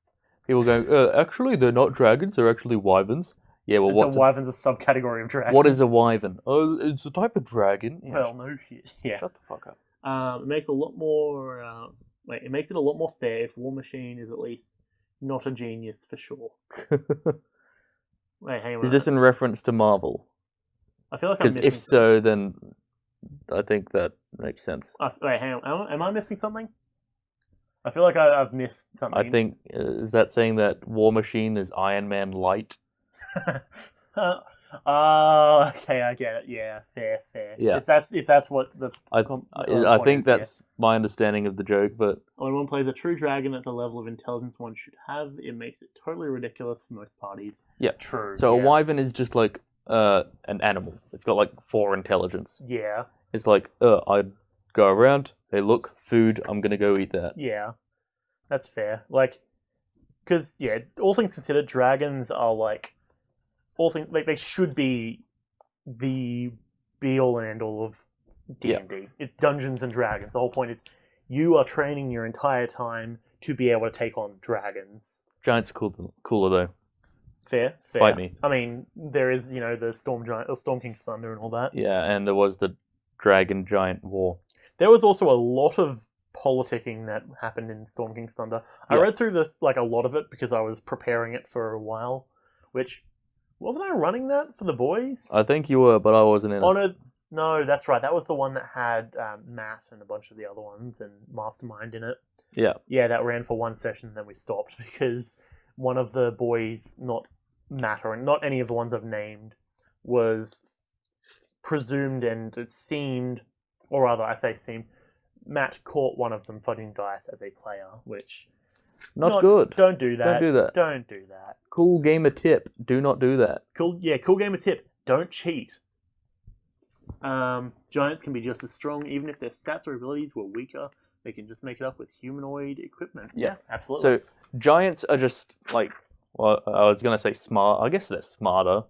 People go, actually, they're not dragons, they're actually wyverns. Yeah, well, So wyvern's a subcategory of dragon. what is a wyvern? Oh, it's a type of dragon. Yeah, Well, no shit. Yeah. shut the fuck up. It makes a lot more. It makes it a lot more fair if War Machine is at least not a genius for sure. Wait, hang on. Is this in reference to Marvel? I feel like I'm Because missing. if so, then I think that makes sense. Wait, hang on. Am I missing something? I feel like I've missed something. I think, is that saying that War Machine is Iron Man light? Okay, I get it. Yeah, fair. Yeah. If that's what the I point think is, that's my understanding of the joke, but when one plays a true dragon at the level of intelligence one should have, it makes it totally ridiculous for most parties. yeah. True. So yeah. a wyvern is just like an animal. It's got like 4 intelligence. Yeah, It's like, I'd go around, hey look, food, I'm gonna go eat that. yeah, that's fair. Like, because yeah, all things considered, dragons are like they should be the be all and end all of D&D. It's Dungeons and Dragons. The whole point is you are training your entire time to be able to take on dragons. Giants are cooler though. Fair. Fight me. I mean, there is, the Storm King's Thunder and all that. Yeah, and there was the Dragon Giant War. There was also a lot of politicking that happened in Storm King's Thunder. I Yeah. read through this, like, a lot of it because I was preparing it for a while, which... Wasn't I running that for the boys? I think you were, but I wasn't in it. No, that's right. That was the one that had Matt and a bunch of the other ones and Mastermind in it. Yeah. Yeah, that ran for one session and then we stopped because one of the boys, not Matt or not any of the ones I've named, was presumed and it seemed, or rather I say seemed, Matt caught one of them fighting dice as a player, which... Not good. Don't do that. Don't do that. Don't do that. Cool gamer tip. Do not do that. Cool gamer tip. Don't cheat. Giants can be just as strong, even if their stats or abilities were weaker. They can just make it up with humanoid equipment. Yeah. Absolutely. So giants are just like, well, I was gonna say smart. I guess they're smarter.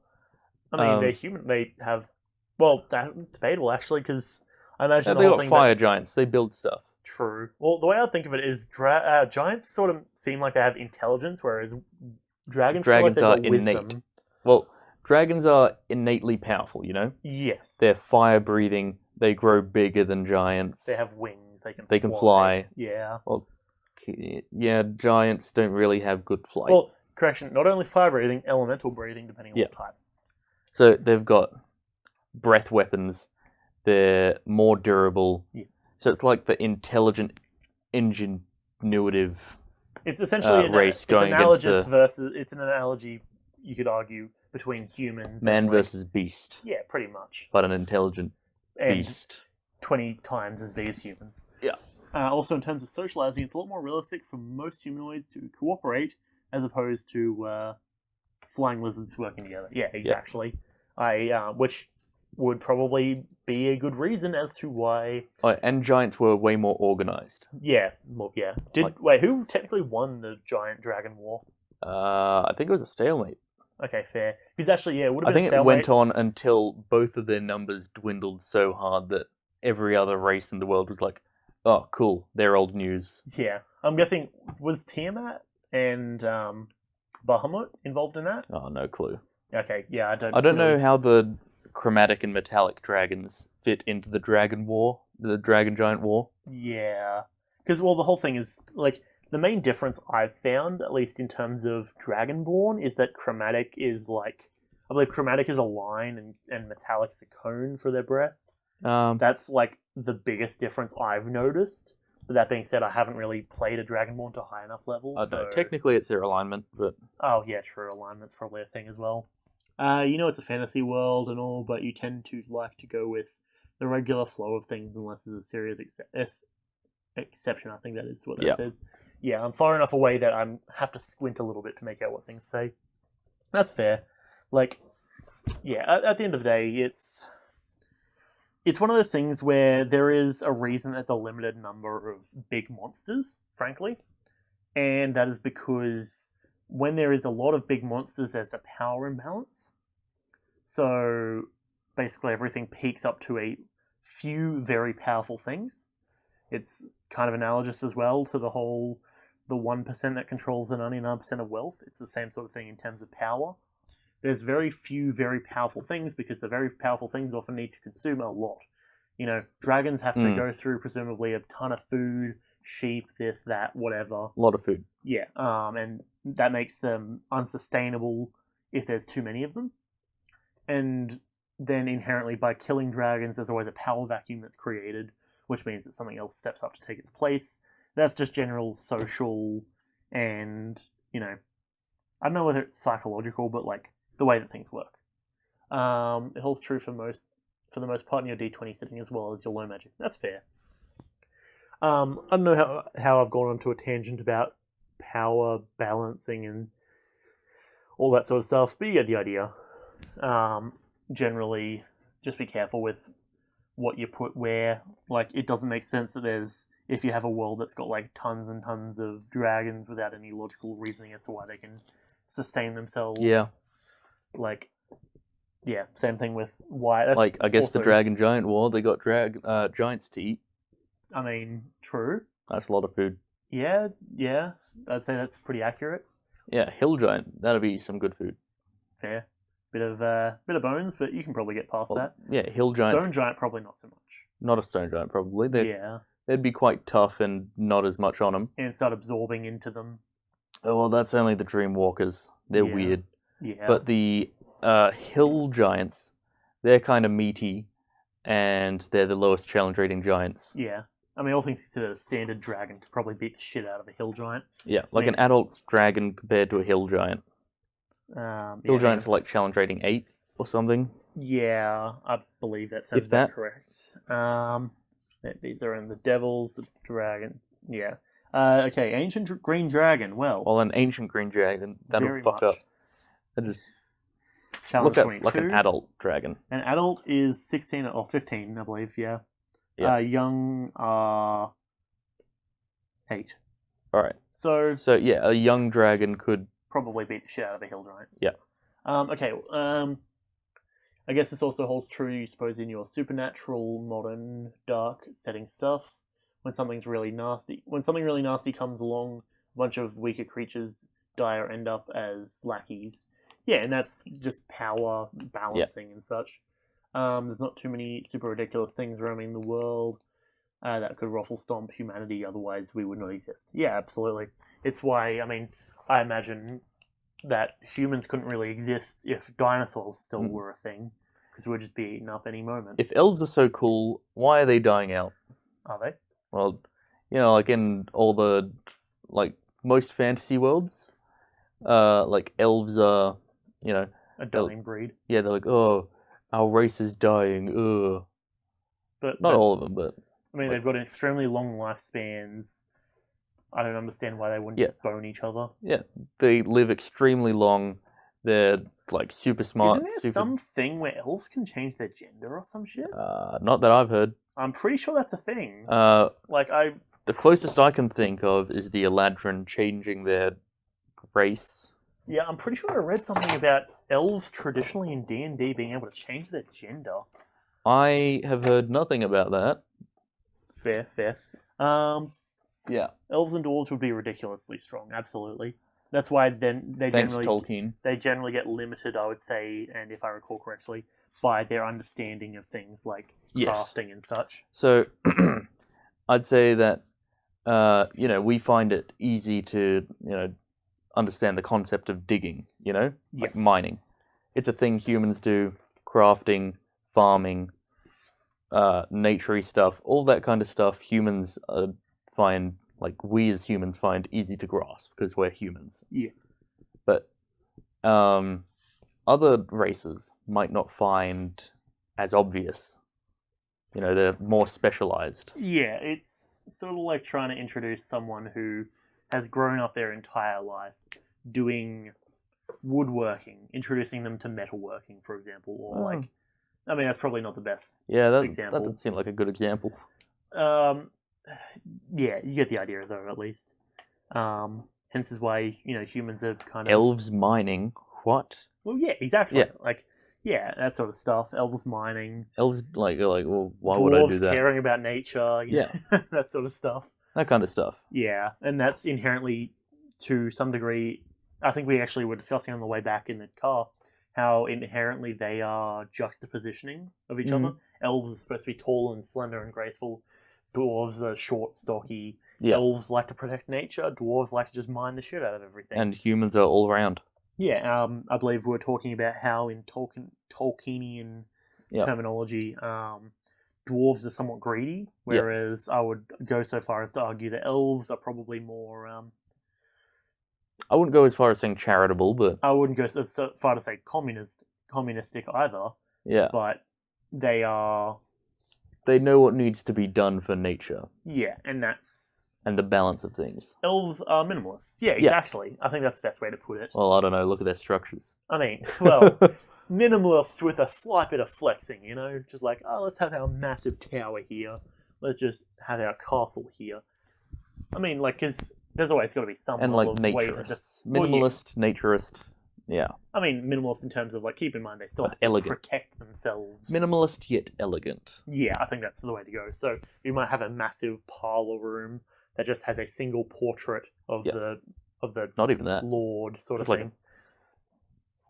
I mean, they're human. They have, well, that's debatable actually, because I imagine the They whole got thing. fire giants. They build stuff. True. Well, the way I think of it is, giants sort of seem like they have intelligence, whereas dragons feel like they've are got wisdom. innate. Well, dragons are innately powerful. You know, Yes. they're fire breathing. They grow bigger than giants. They have wings. They can fly. Yeah. Well, yeah, giants don't really have good flight. Well, correction. Not only fire breathing, elemental breathing, depending on what type. So they've got breath weapons. They're more durable. Yeah. So it's like the intelligent, ingenuitive. It's essentially race going analogous against versus. It's an analogy you could argue between humans. Man and, versus beast, Yeah, pretty much. but an intelligent And beast. 20 times as big as humans. Yeah. Also, in terms of socializing, it's a lot more realistic for most humanoids to cooperate as opposed to flying lizards working together. Yeah, exactly. Which would probably be a good reason as to why. Oh, and giants were way more organized. Yeah, well, yeah. Wait, who technically won the giant dragon war? I think it was a stalemate. Okay, fair. Because actually, yeah, it would have I been think a it stalemate. went on until both of their numbers dwindled so hard that every other race in the world was like, "Oh, cool, they're old news." Yeah, I'm guessing was Tiamat and Bahamut involved in that? Oh, no clue. Okay, yeah, I don't I don't really... know how the chromatic and metallic dragons fit into the Dragon War, the Dragon Giant War. Yeah, because well, the whole thing is like the main difference I've found, at least in terms of Dragonborn, is that chromatic is like I believe chromatic is a line and metallic is a cone for their breath. That's like the biggest difference I've noticed. But that being said, I haven't really played a Dragonborn to high enough levels. I don't know. Technically, it's their alignment, but Oh yeah, true. Alignment's probably a thing as well. It's a fantasy world and all, but you tend to like to go with the regular flow of things unless there's a serious exception. I think that is what that says. Yeah, I'm far enough away that I have to squint a little bit to make out what things say. That's fair. Like, yeah, at the end of the day, it's one of those things where there is a reason there's a limited number of big monsters, frankly. And that is because when there is a lot of big monsters, there's a power imbalance. So basically everything peaks up to a few very powerful things. It's kind of analogous as well to the 1% that controls the 99% of wealth. It's the same sort of thing in terms of power. There's very few very powerful things because the very powerful things often need to consume a lot. Dragons have to go through presumably a ton of food, sheep, this, that, whatever. A lot of food. Yeah, and that makes them unsustainable if there's too many of them. And then inherently by killing dragons, there's always a power vacuum that's created, which means that something else steps up to take its place. That's just general social and, I don't know whether it's psychological, but like the way that things work. It holds true for the most part in your D20 setting as well as your low magic. That's fair. I don't know how I've gone onto a tangent about power balancing and all that sort of stuff, but you get the idea. Generally, just be careful with what you put where. Like, it doesn't make sense that if you have a world that's got like tons and tons of dragons without any logical reasoning as to why they can sustain themselves. Yeah. Like, yeah, same thing with why. That's like, I guess also, the Dragon Giant War, they got giants to eat. I mean, true. That's a lot of food. Yeah, I'd say that's pretty accurate. Yeah, Hill Giant, that'd be some good food. Fair. Bit of bones, but you can probably get past that. Yeah, Hill Giant. Stone Giant, probably not so much. Not a Stone Giant, probably. Yeah. They'd be quite tough and not as much on them. And start absorbing into them. Oh, well, that's only the Dreamwalkers. They're weird. Yeah. But the Hill Giants, they're kind of meaty, and they're the lowest challenge rating giants. Yeah. I mean, all things considered, a standard dragon could probably beat the shit out of a Hill Giant. Yeah, like an adult dragon compared to a Hill Giant. Hill Giants are like challenge rating 8 or something. Yeah, I believe that sounds correct. These are in the Devils, the Dragon. Yeah. Okay, Ancient Green Dragon. Well, an Ancient Green Dragon, that'll fuck up. That is challenge 22. Like an adult dragon. An adult is 16 or 15, I believe, yeah. Young 8. Alright. So yeah, a young dragon could probably beat the shit out of a Hill Giant. Yeah. Okay, I guess this also holds true, you suppose, in your supernatural, modern, dark setting stuff. When something really nasty comes along, a bunch of weaker creatures die or end up as lackeys. Yeah, and that's just power balancing and such. There's not too many super ridiculous things roaming the world that could ruffle stomp humanity, otherwise we would not exist. Yeah, absolutely. It's why, I imagine that humans couldn't really exist if dinosaurs still were a thing, because we'd just be eaten up any moment. If elves are so cool, why are they dying out? Are they? Well, like in all the, most fantasy worlds, elves are, a dying breed. Yeah, they're like, oh, our race is dying, ugh. But not all of them, but... they've got extremely long lifespans. I don't understand why they wouldn't just bone each other. Yeah, they live extremely long. They're, super smart. Isn't there something where elves can change their gender or some shit? Not that I've heard. I'm pretty sure that's a thing. The closest I can think of is the Eladrin changing their race. Yeah, I'm pretty sure I read something about elves traditionally in D&D being able to change their gender. I have heard nothing about that. Fair. Yeah. Elves and dwarves would be ridiculously strong, absolutely. That's why then Thanks, Tolkien. They generally get limited, I would say, and if I recall correctly, by their understanding of things like crafting and such. So, I'd say that, we find it easy to, understand the concept of digging, like mining. It's a thing humans do, crafting, farming, naturey stuff, all that kind of stuff humans we as humans find easy to grasp because we're humans. Yeah. But other races might not find as obvious. They're more specialized. Yeah, it's sort of like trying to introduce someone who has grown up their entire life doing woodworking, introducing them to metalworking, for example, or that's probably not the best example. That doesn't seem like a good example. Yeah, you get the idea, though, at least. Hence is why, humans are kind of... Elves mining. What? Well, yeah, exactly. Yeah. Like, yeah, that sort of stuff. Elves mining. Elves, well, why Dwarves would I do that? caring about nature. Yeah. That sort of stuff. That kind of stuff. Yeah, and that's inherently, to some degree, I think we actually were discussing on the way back in the car, how inherently they are juxtapositioning of each other. Elves are supposed to be tall and slender and graceful. Dwarves are short, stocky. Yeah. Elves like to protect nature. Dwarves like to just mine the shit out of everything. And humans are all around. Yeah, I believe we were talking about how in Tolkienian terminology, dwarves are somewhat greedy, whereas I would go so far as to argue that elves are probably more... I wouldn't go as far as saying charitable, but... I wouldn't go so far to say communistic either. Yeah. But they are... They know what needs to be done for nature. Yeah, and that's... And the balance of things. Elves are minimalists. Yeah, exactly. I think that's the best way to put it. Well, I don't know. Look at their structures. I mean, well, minimalists with a slight bit of flexing, Just like, oh, let's have our massive tower here. Let's just have our castle here. I mean, like, because there's always got to be some and like naturist. Minimalist, naturist. Yeah. I mean, minimalist in terms of, like, keep in mind they still have to protect themselves. Minimalist yet elegant. Yeah, I think that's the way to go. So you might have a massive parlor room that just has a single portrait of the not even that lord sort of like thing.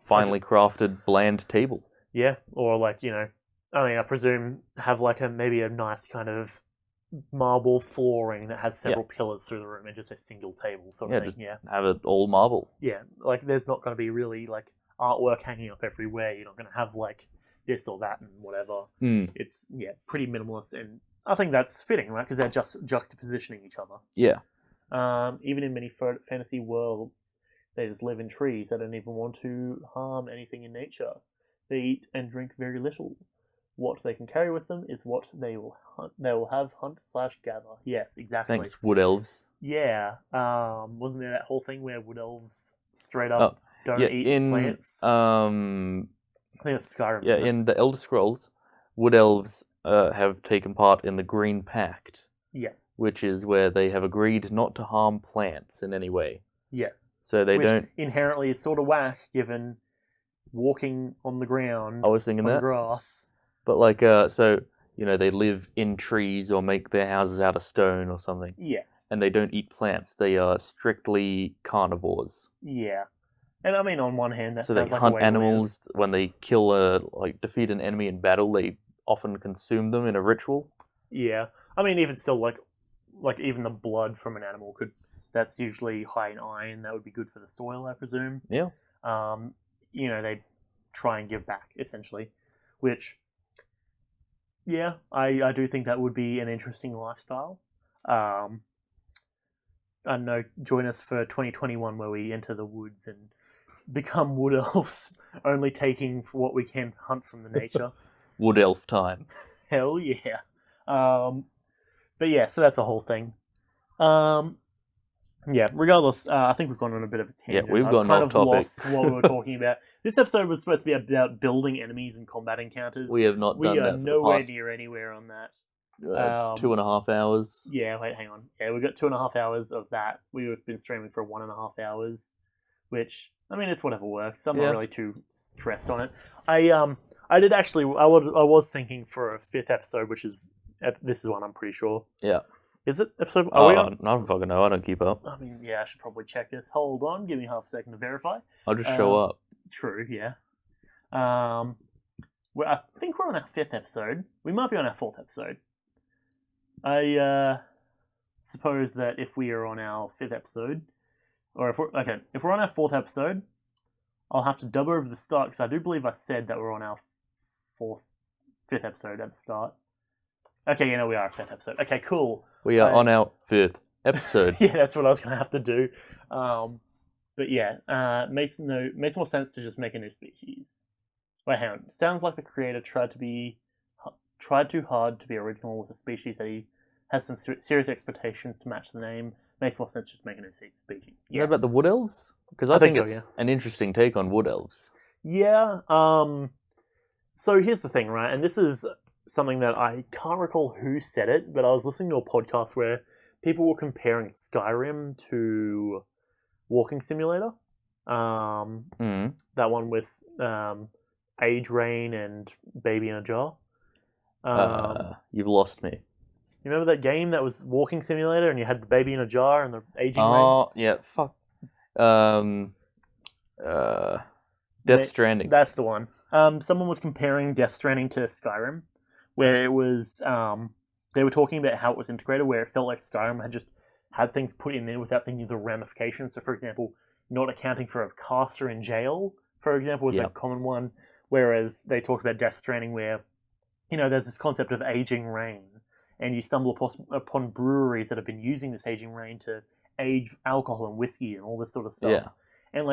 Finely crafted, bland table. Yeah, or like I presume have like maybe a nice kind of marble flooring that has several pillars through the room and just a single table sort of thing. Just have it all marble. Yeah, like there's not going to be really like artwork hanging up everywhere. You're not going to have like this or that and whatever. It's pretty minimalist, and I think that's fitting, right? Because they're just juxtapositioning each other. Yeah. Even in many fantasy worlds, they just live in trees. They don't even want to harm anything in nature. They eat and drink very little. What they can carry with them is what they will hunt. They will have hunt/gather. Yes, exactly. Thanks, wood elves. Yeah. Wasn't there that whole thing where wood elves straight up don't eat plants? I think it's Skyrim. Yeah, in the Elder Scrolls, wood elves have taken part in the Green Pact. Yeah. Which is where they have agreed not to harm plants in any way. Yeah. So they don't... inherently is sort of whack, given walking on the ground. I was thinking that. Grass. But like, so, they live in trees or make their houses out of stone or something. Yeah. And they don't eat plants. They are strictly carnivores. Yeah. And I mean, on one hand, that so sounds they like hunt a way to animals. live. When they defeat an enemy in battle, they often consume them in a ritual. Yeah. I mean, even still, like even the blood from an animal that's usually high in iron. That would be good for the soil, I presume. Yeah. They try and give back, essentially. Which, yeah, I do think that would be an interesting lifestyle. I don't know, join us for 2021 where we enter the woods and become wood elves, only taking what we can hunt from the nature. Wood elf time. Hell yeah. But yeah, so that's the whole thing. Yeah, regardless, I think we've gone on a bit of a tangent. Yeah, we've gone off topic. Lost what we were talking about. This episode was supposed to be about building enemies and combat encounters. We have not done that. We are nowhere near anywhere on that. 2.5 hours. Yeah, wait, hang on. Yeah, we've got 2.5 hours of that. We've been streaming for 1.5 hours, which, I mean, it's whatever works. I'm not really too stressed on it. I did actually, I was thinking for a 5th episode, which is, this is one I'm pretty sure. Yeah. Is it episode? I don't fucking know. I don't keep up. I mean, yeah, I should probably check this. Hold on, give me half a second to verify. I'll just show up. True, yeah. I think we're on our 5th episode. We might be on our 4th episode. I suppose that if we are on our 5th episode, or if we're on our 4th episode, I'll have to double over the start because I do believe I said that we're on our 5th episode at the start. Okay, we are our 5th episode. Okay, cool. We are on our 5th episode. Yeah, that's what I was going to have to do. But yeah, makes more sense to just make a new species. Wait, hang on. Sounds like the creator tried too hard to be original with a species that he has some serious expectations to match the name. Makes more sense just make a new species. Yeah. You know about the wood elves? Because I think it's an interesting take on wood elves. Yeah. So here's the thing, right? And this is something that I can't recall who said it, but I was listening to a podcast where people were comparing Skyrim to Walking Simulator. That one with Age Rain and Baby in a Jar. You've lost me. You remember that game that was Walking Simulator and you had the baby in a jar and the aging rain? Oh, yeah, fuck. Death Stranding. That's the one. Someone was comparing Death Stranding to Skyrim, where it was, they were talking about how it was integrated, where it felt like Skyrim had just had things put in there without thinking of the ramifications. So, for example, not accounting for a caster in jail, for example, was a common one, whereas they talked about Death Stranding where, there's this concept of aging rain, and you stumble upon breweries that have been using this aging rain to age alcohol and whiskey and all this sort of stuff. Yeah. And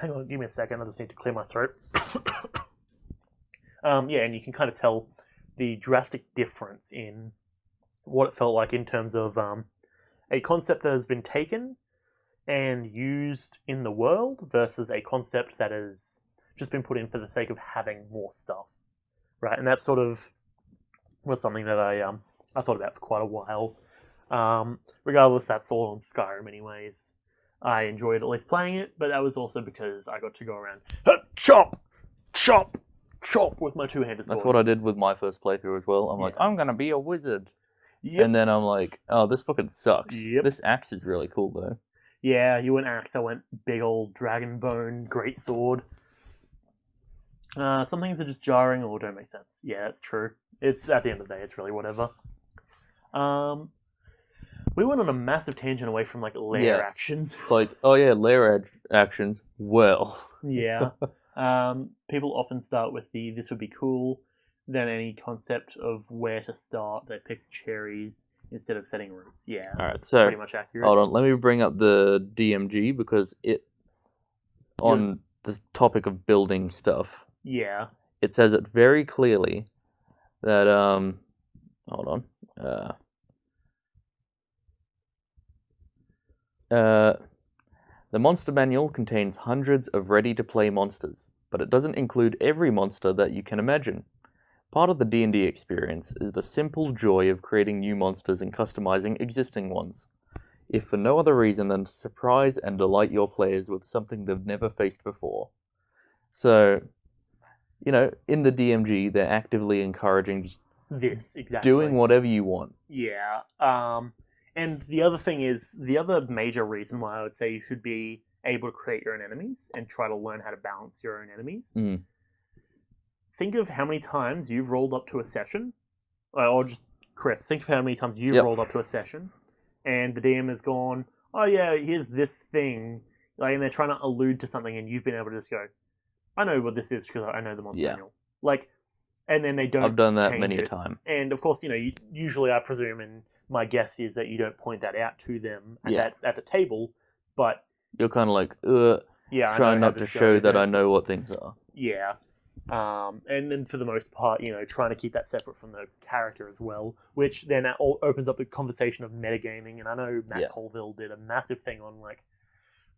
hang on, give me a second. I just need to clear my throat. And you can kind of tell the drastic difference in what it felt like in terms of a concept that has been taken and used in the world versus a concept that has just been put in for the sake of having more stuff, right? And that sort of was something that I thought about for quite a while. Regardless, that's all on Skyrim anyways. I enjoyed at least playing it, but that was also because I got to go around chop, chop, chop with my two-handed sword. That's what I did with my first playthrough as well. I'm like, I'm gonna be a wizard. Yep. And then I'm like, oh, this fucking sucks. Yep. This axe is really cool though. Yeah, you went axe, I went big old dragon bone, great sword. Some things are just jarring or don't make sense. Yeah, that's true. It's at the end of the day, it's really whatever. We went on a massive tangent away from lair actions. Lair actions. Well. Yeah. People often start with this would be cool. Then any concept of where to start, they pick cherries instead of setting routes. Yeah. All right, that's so pretty much accurate. Hold on, let me bring up the DMG because on the topic of building stuff. Yeah. It says it very clearly that hold on. The monster manual contains hundreds of ready-to-play monsters, but it doesn't include every monster that you can imagine. Part of the D&D experience is the simple joy of creating new monsters and customizing existing ones, if for no other reason than to surprise and delight your players with something they've never faced before. So, in the DMG, they're actively encouraging just doing whatever you want. Yeah. And the other thing is, the other major reason why I would say you should be able to create your own enemies and try to learn how to balance your own enemies. Think of how many times you've rolled up to a session, or just Kris, think of how many times you've rolled up to a session and the DM has gone, oh yeah, here's this thing, and they're trying to allude to something and you've been able to just go, I know what this is because I know the monster manual. And then they don't. I've done that many a time. And of course, usually I presume, and my guess is that you don't point that out to them at the table, but you're kind of like, trying not to show that I know what things are. Yeah. And then for the most part, trying to keep that separate from the character as well, which then opens up the conversation of metagaming. And I know Matt Colville did a massive thing on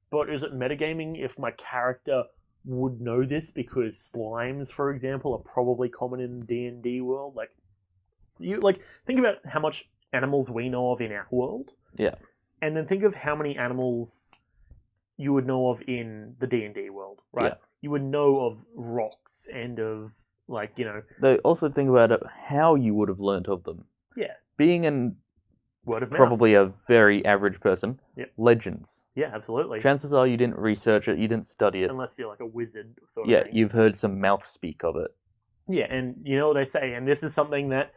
but is it metagaming if my character would know this because slimes, for example, are probably common in D&D world? Think about how much animals we know of in our world. Yeah. And then think of how many animals you would know of in the D&D world, right? Yeah. You would know of rocks and of, They also think about it, how you would have learnt of them. Yeah. Being word of probably mouth. A very average person. Yep. Legends. Yeah, absolutely. Chances are you didn't research it, you didn't study it. Unless you're a wizard sort of thing. Yeah, you've heard some mouth speak of it. Yeah, and you know what they say, and this is something that,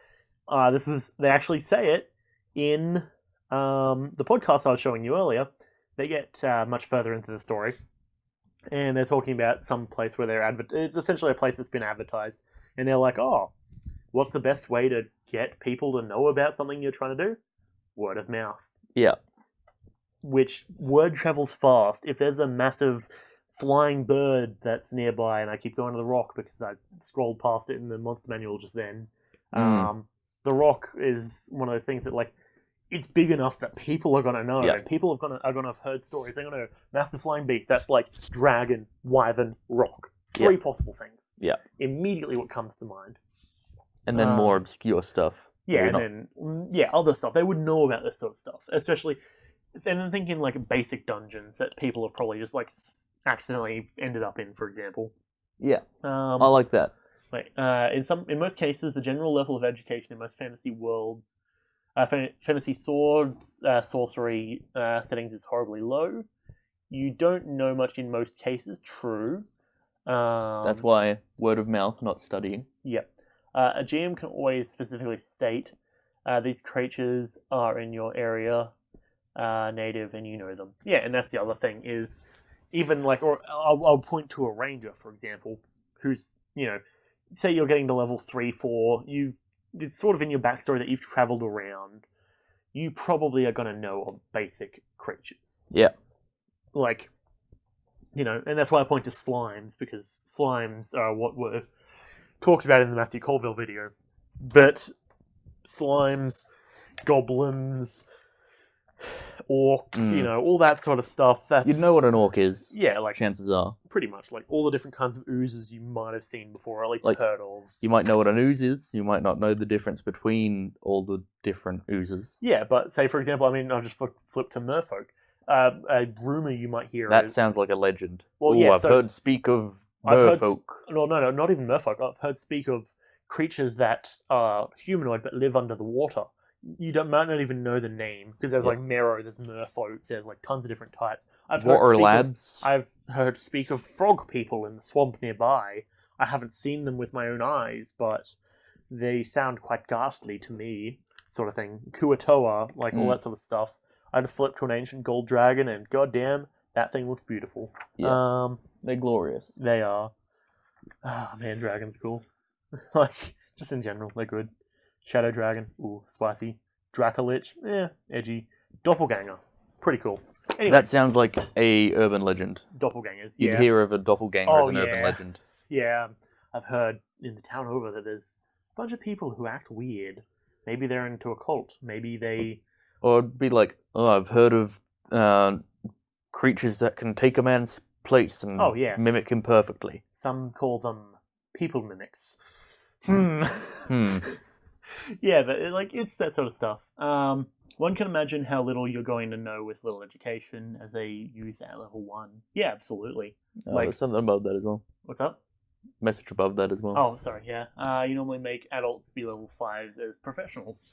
they actually say it in the podcast I was showing you earlier. They get much further into the story, and they're talking about some place where it's essentially a place that's been advertised, and they're like, oh, what's the best way to get people to know about something you're trying to do? Word of mouth. Yeah. Which word travels fast. If there's a massive flying bird that's nearby, and I keep going to the rock because I scrolled past it in the monster manual just then, the rock is one of those things that it's big enough that people are going to know, and people are going to have heard stories. They're going to know massive flying beast. That's dragon, wyvern, rock. Three possible things. Yeah. Immediately what comes to mind. And then more obscure stuff. Yeah, and then other stuff. They would know about this sort of stuff. Especially, And then thinking like basic dungeons that people have probably just like accidentally ended up in, for example. Yeah, I like that. Like, in most cases, the general level of education in most fantasy worlds, fantasy swords, sorcery settings is horribly low. You don't know much in most cases. True. That's why word of mouth, not studying. Yep. A GM can always specifically state these creatures are in your area, native, and you know them. Yeah, and that's the other thing is even like, or I'll point to a ranger, for example, who's say you're getting to level 3, 4. It's sort of in your backstory that you've traveled around. You probably are going to know of basic creatures. Yeah. Like, and that's why I point to slimes, because slimes are what were talked about in the Matthew Colville video. But slimes, goblins, orcs, all that sort of stuff. You'd know what an orc is. Yeah, like chances are. Pretty much, like all the different kinds of oozes you might have seen before, or at least Like, heard of. You might know what an ooze is. You might not know the difference between all the different oozes. Yeah, but say for example, I'll just flip to merfolk. A rumor you might hear That sounds like a legend. Well, yeah, I've heard speak of merfolk. No, not even merfolk. I've heard speak of creatures that are humanoid but live under the water. You might not even know the name, because there's like Mero, there's merfolk, there's like tons of different types. I've heard speak of frog people in the swamp nearby. I haven't seen them with my own eyes, but they sound quite ghastly to me, sort of thing. Kuatoa, like all that sort of stuff. I just flipped to an ancient gold dragon, and goddamn, that thing looks beautiful. Yeah. They're glorious. They are. Ah, man, dragons are cool. Like, just in general, they're good. Shadow Dragon, ooh, spicy. Dracolich, edgy. Doppelganger, pretty cool. Anyway, that sounds like a urban legend. Doppelgangers, You'd hear of a doppelganger as an urban legend. Yeah, I've heard in the town over that there's a bunch of people who act weird. Maybe they're into a cult. Maybe they... Or it'd be like, I've heard of creatures that can take a man's place and mimic him perfectly. Some call them people mimics. Yeah, but it's that sort of stuff. One can imagine how little you're going to know with little education as a youth at level 1. Yeah, absolutely. There's something above that as well. What's up? Message above that as well. Oh, sorry, yeah. You normally make adults be level 5s as professionals.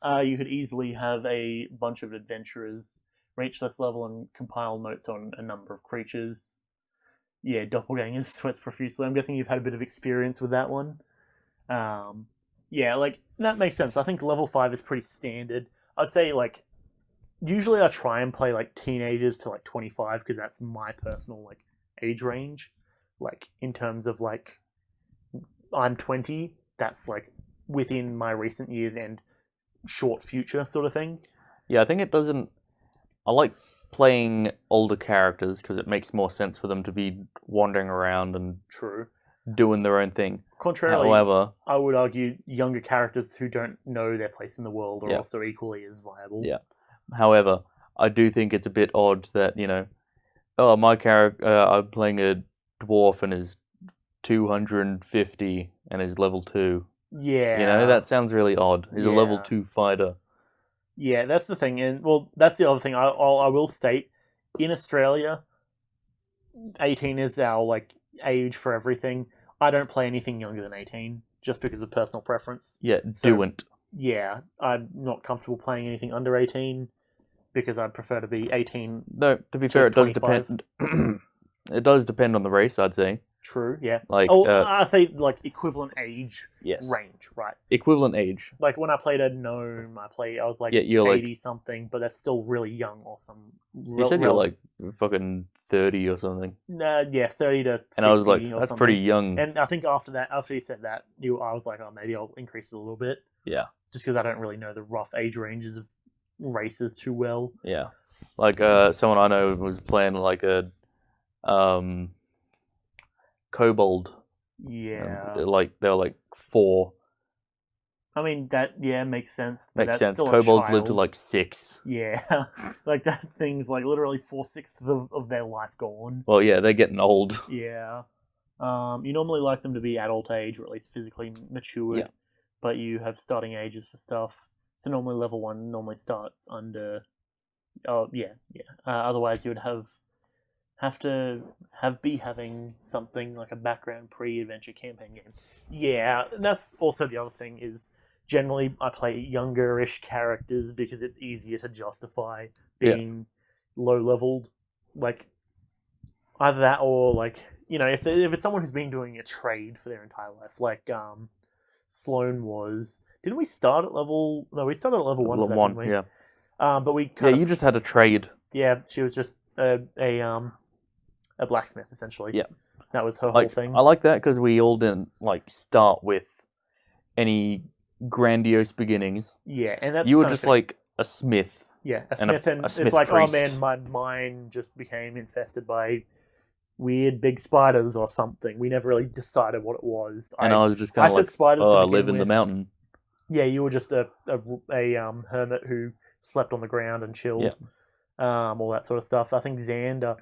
You could easily have a bunch of adventurers reach this level and compile notes on a number of creatures. Yeah, doppelgangers sweats profusely. I'm guessing you've had a bit of experience with that one. Yeah, that makes sense. I think level 5 is pretty standard. I'd say, usually I try and play, teenagers to, 25, because that's my personal, age range. In terms of, I'm 20, that's, within my recent years and short future sort of thing. Yeah, I think it doesn't... I like playing older characters, because it makes more sense for them to be wandering around and... True. Doing their own thing. Contrarily, however, I would argue younger characters who don't know their place in the world are also equally as viable. Yeah. However, I do think it's a bit odd that, my character, I'm playing a dwarf and is 250 and is level 2. Yeah. That sounds really odd. He's a level 2 fighter. Yeah, that's the thing. And, that's the other thing. I will state, in Australia, 18 is our, age for everything. I don't play anything younger than 18 just because of personal preference. Yeah, doant. Yeah, I'm not comfortable playing anything under 18 because I'd prefer to be 18. No, to be fair, it does depend. It does depend on the race, I'd say. True, yeah. I say equivalent age range, right? Equivalent age. When I played a gnome, I was 80 something, but that's still really young or some. You said you're fucking 30 or something. Yeah, 30 to 60. And I was like, that's something. pretty young. And I think after you said that, I was like, oh, maybe I'll increase it a little bit. Yeah. Just because I don't really know the rough age ranges of races too well. Yeah. Someone I know was playing a kobold. Yeah. They were 4. I mean, that, makes sense. Makes sense. Still Kobolds live to 6. Yeah. That thing's literally 4/6 of their life gone. Well, yeah, they're getting old. Yeah. You normally like them to be adult age or at least physically matured, but you have starting ages for stuff. So normally level 1 starts under Oh yeah, yeah. Otherwise, you would have to be having something like a background pre-adventure campaign game. Yeah, and that's also the other thing is generally I play younger-ish characters because it's easier to justify being low-leveled. Like either that or like if it's someone who's been doing a trade for their entire life, like Sloan was. Didn't we start at level? No, we started at level 1 for that, didn't we? Yeah. But we Yeah, kind you just had a trade. yeah, she was just a blacksmith essentially. Yeah. That was her whole Like, thing. I like that because we all didn't like start with any grandiose beginnings. Yeah, and that's You were kinda just cool. like a smith. Yeah, a and a- smith, and a it's smith like, priest. oh man, my mind just became infested by weird big spiders or something. We never really decided what it was. And I was just kind I of said like, spiders to I begin live in the with. mountain. Yeah, you were just a hermit who slept on the ground and chilled. All that sort of stuff. I think Xander.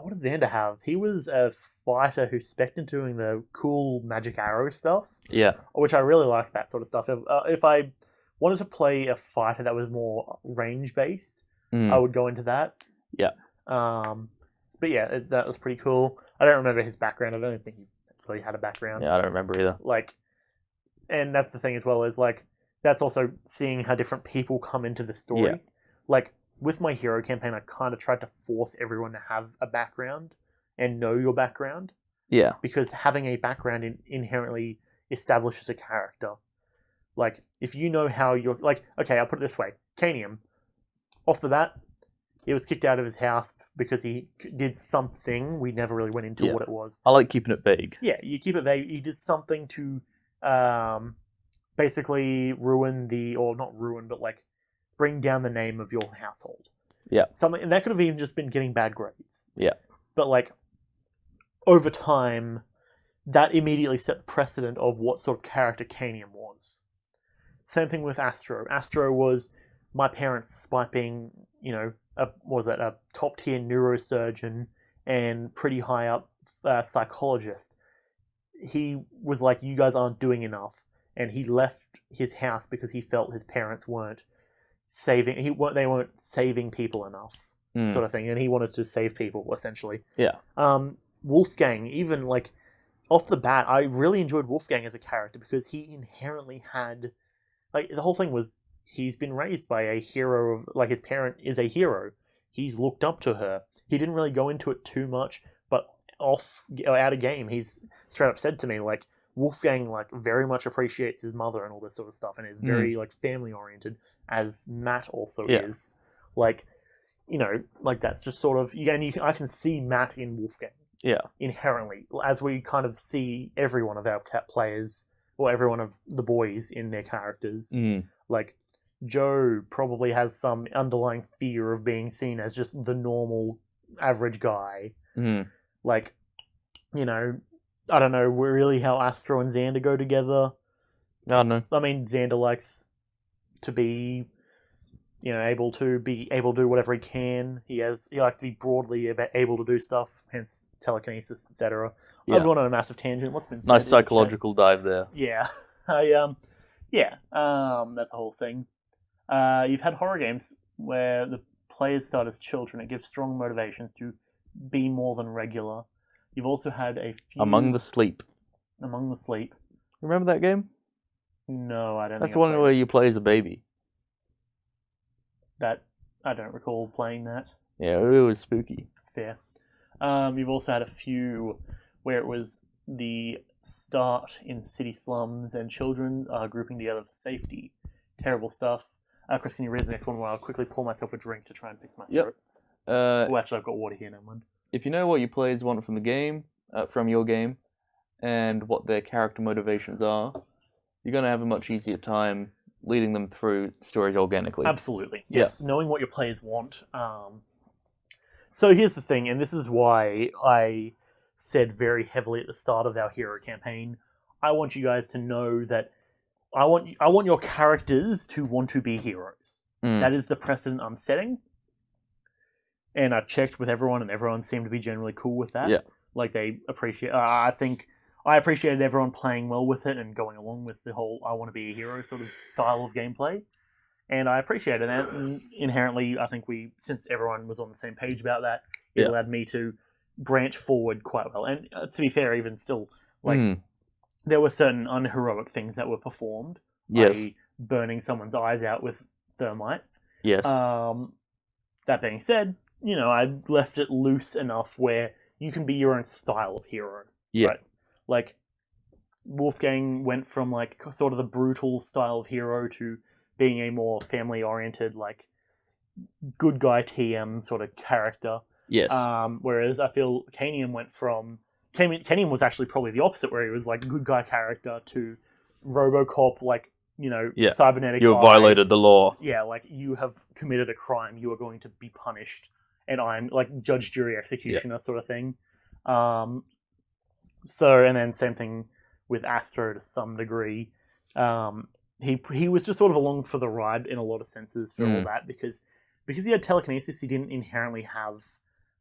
What does Xander have? He was a fighter who spec'd into doing the cool magic arrow stuff. Yeah. Which I really like that sort of stuff. If I wanted to play a fighter that was more range based, I would go into that. Yeah. But yeah, that was pretty cool. I don't remember his background. I don't think he really had a background. Yeah, I don't remember either. Like, and that's the thing as well, is like that's also seeing how different people come into the story. Yeah. Like with my hero campaign, I kind of tried to force everyone to have a background and know your background. Yeah. Because having a background inherently establishes a character. Like, if you know how you're... Like, okay, I'll put it this way. Canium, off the bat, he was kicked out of his house because he did something. We never really went into what it was. I like keeping it vague. Yeah, you keep it vague. He did something to basically ruin or not ruin, but like bring down the name of your household. Yeah. Something, and that could have even just been getting bad grades. Yeah. But like, over time, that immediately set the precedent of what sort of character Canium was. Same thing with Astro. Astro was my parents, despite being, a top tier neurosurgeon and pretty high up psychologist. He was like, you guys aren't doing enough, and he left his house because he felt his parents weren't saving. They weren't saving people enough, sort of thing, and he wanted to save people essentially. Yeah. Wolfgang, even like off the bat, I really enjoyed Wolfgang as a character because he inherently had, like, the whole thing was he's been raised by a hero of, like, his parent is a hero. He's looked up to her. He didn't really go into it too much, but out of game, he's straight up said to me, like, Wolfgang, like, very much appreciates his mother and all this sort of stuff, and is very, like, family oriented, as Matt also is. Like, like, that's just sort of, I can see Matt in Wolfgang. Yeah. Inherently, as we kind of see every one of our cat players, or every one of the boys in their characters. Like, Joe probably has some underlying fear of being seen as just the normal, average guy. Like, I don't know really how Astro and Xander go together. I don't know. I mean, Xander likes to be, able to do whatever he can. He likes to be broadly able to do stuff, hence telekinesis, etc. I've gone on a massive tangent. What's been said? Nice psychological dive there. Yeah, that's the whole thing. You've had horror games where the players start as children. It gives strong motivations to be more than regular. You've also had a few... Among the Sleep. Remember that game? No, I don't. That's the one where you play as a baby. That I don't recall playing that. Yeah, it was spooky. Fair. You've also had a few where it was the start in city slums and children grouping together for safety. Terrible stuff. Kris, can you read the next one while I'll quickly pour myself a drink to try and fix my throat? Oh, actually, I've got water here, never mind. If you know what your players want from the game, from your game, and what their character motivations are, you're going to have a much easier time leading them through stories organically. Absolutely. Yes, knowing what your players want. So here's the thing, and this is why I said very heavily at the start of our hero campaign, I want you guys to know that I want your characters to want to be heroes. That is the precedent I'm setting. And I checked with everyone, and everyone seemed to be generally cool with that. Yeah. Like, they appreciate... I think I appreciated everyone playing well with it and going along with the whole I want to be a hero sort of style of gameplay. And I appreciate it. And inherently, I think since everyone was on the same page about that, it Yeah. allowed me to branch forward quite well. And to be fair, even still, like, Mm, there were certain unheroic things that were performed, yes. i.e., burning someone's eyes out with thermite. Yes. That being said, I left it loose enough where you can be your own style of hero. Yeah. Right? Like, Wolfgang went from, like, sort of the brutal style of hero to being a more family-oriented, like, good guy TM sort of character. Yes. Whereas I feel Kanium Kanium was actually probably the opposite, where he was, like, good guy character to RoboCop, like, Yeah. cybernetic You eye. violated the law. Yeah, like, you have committed a crime, you are going to be punished, and I'm, like, judge, jury, executioner sort of thing. And then same thing with Astro to some degree. He was just sort of along for the ride in a lot of senses for all that, because he had telekinesis, he didn't inherently have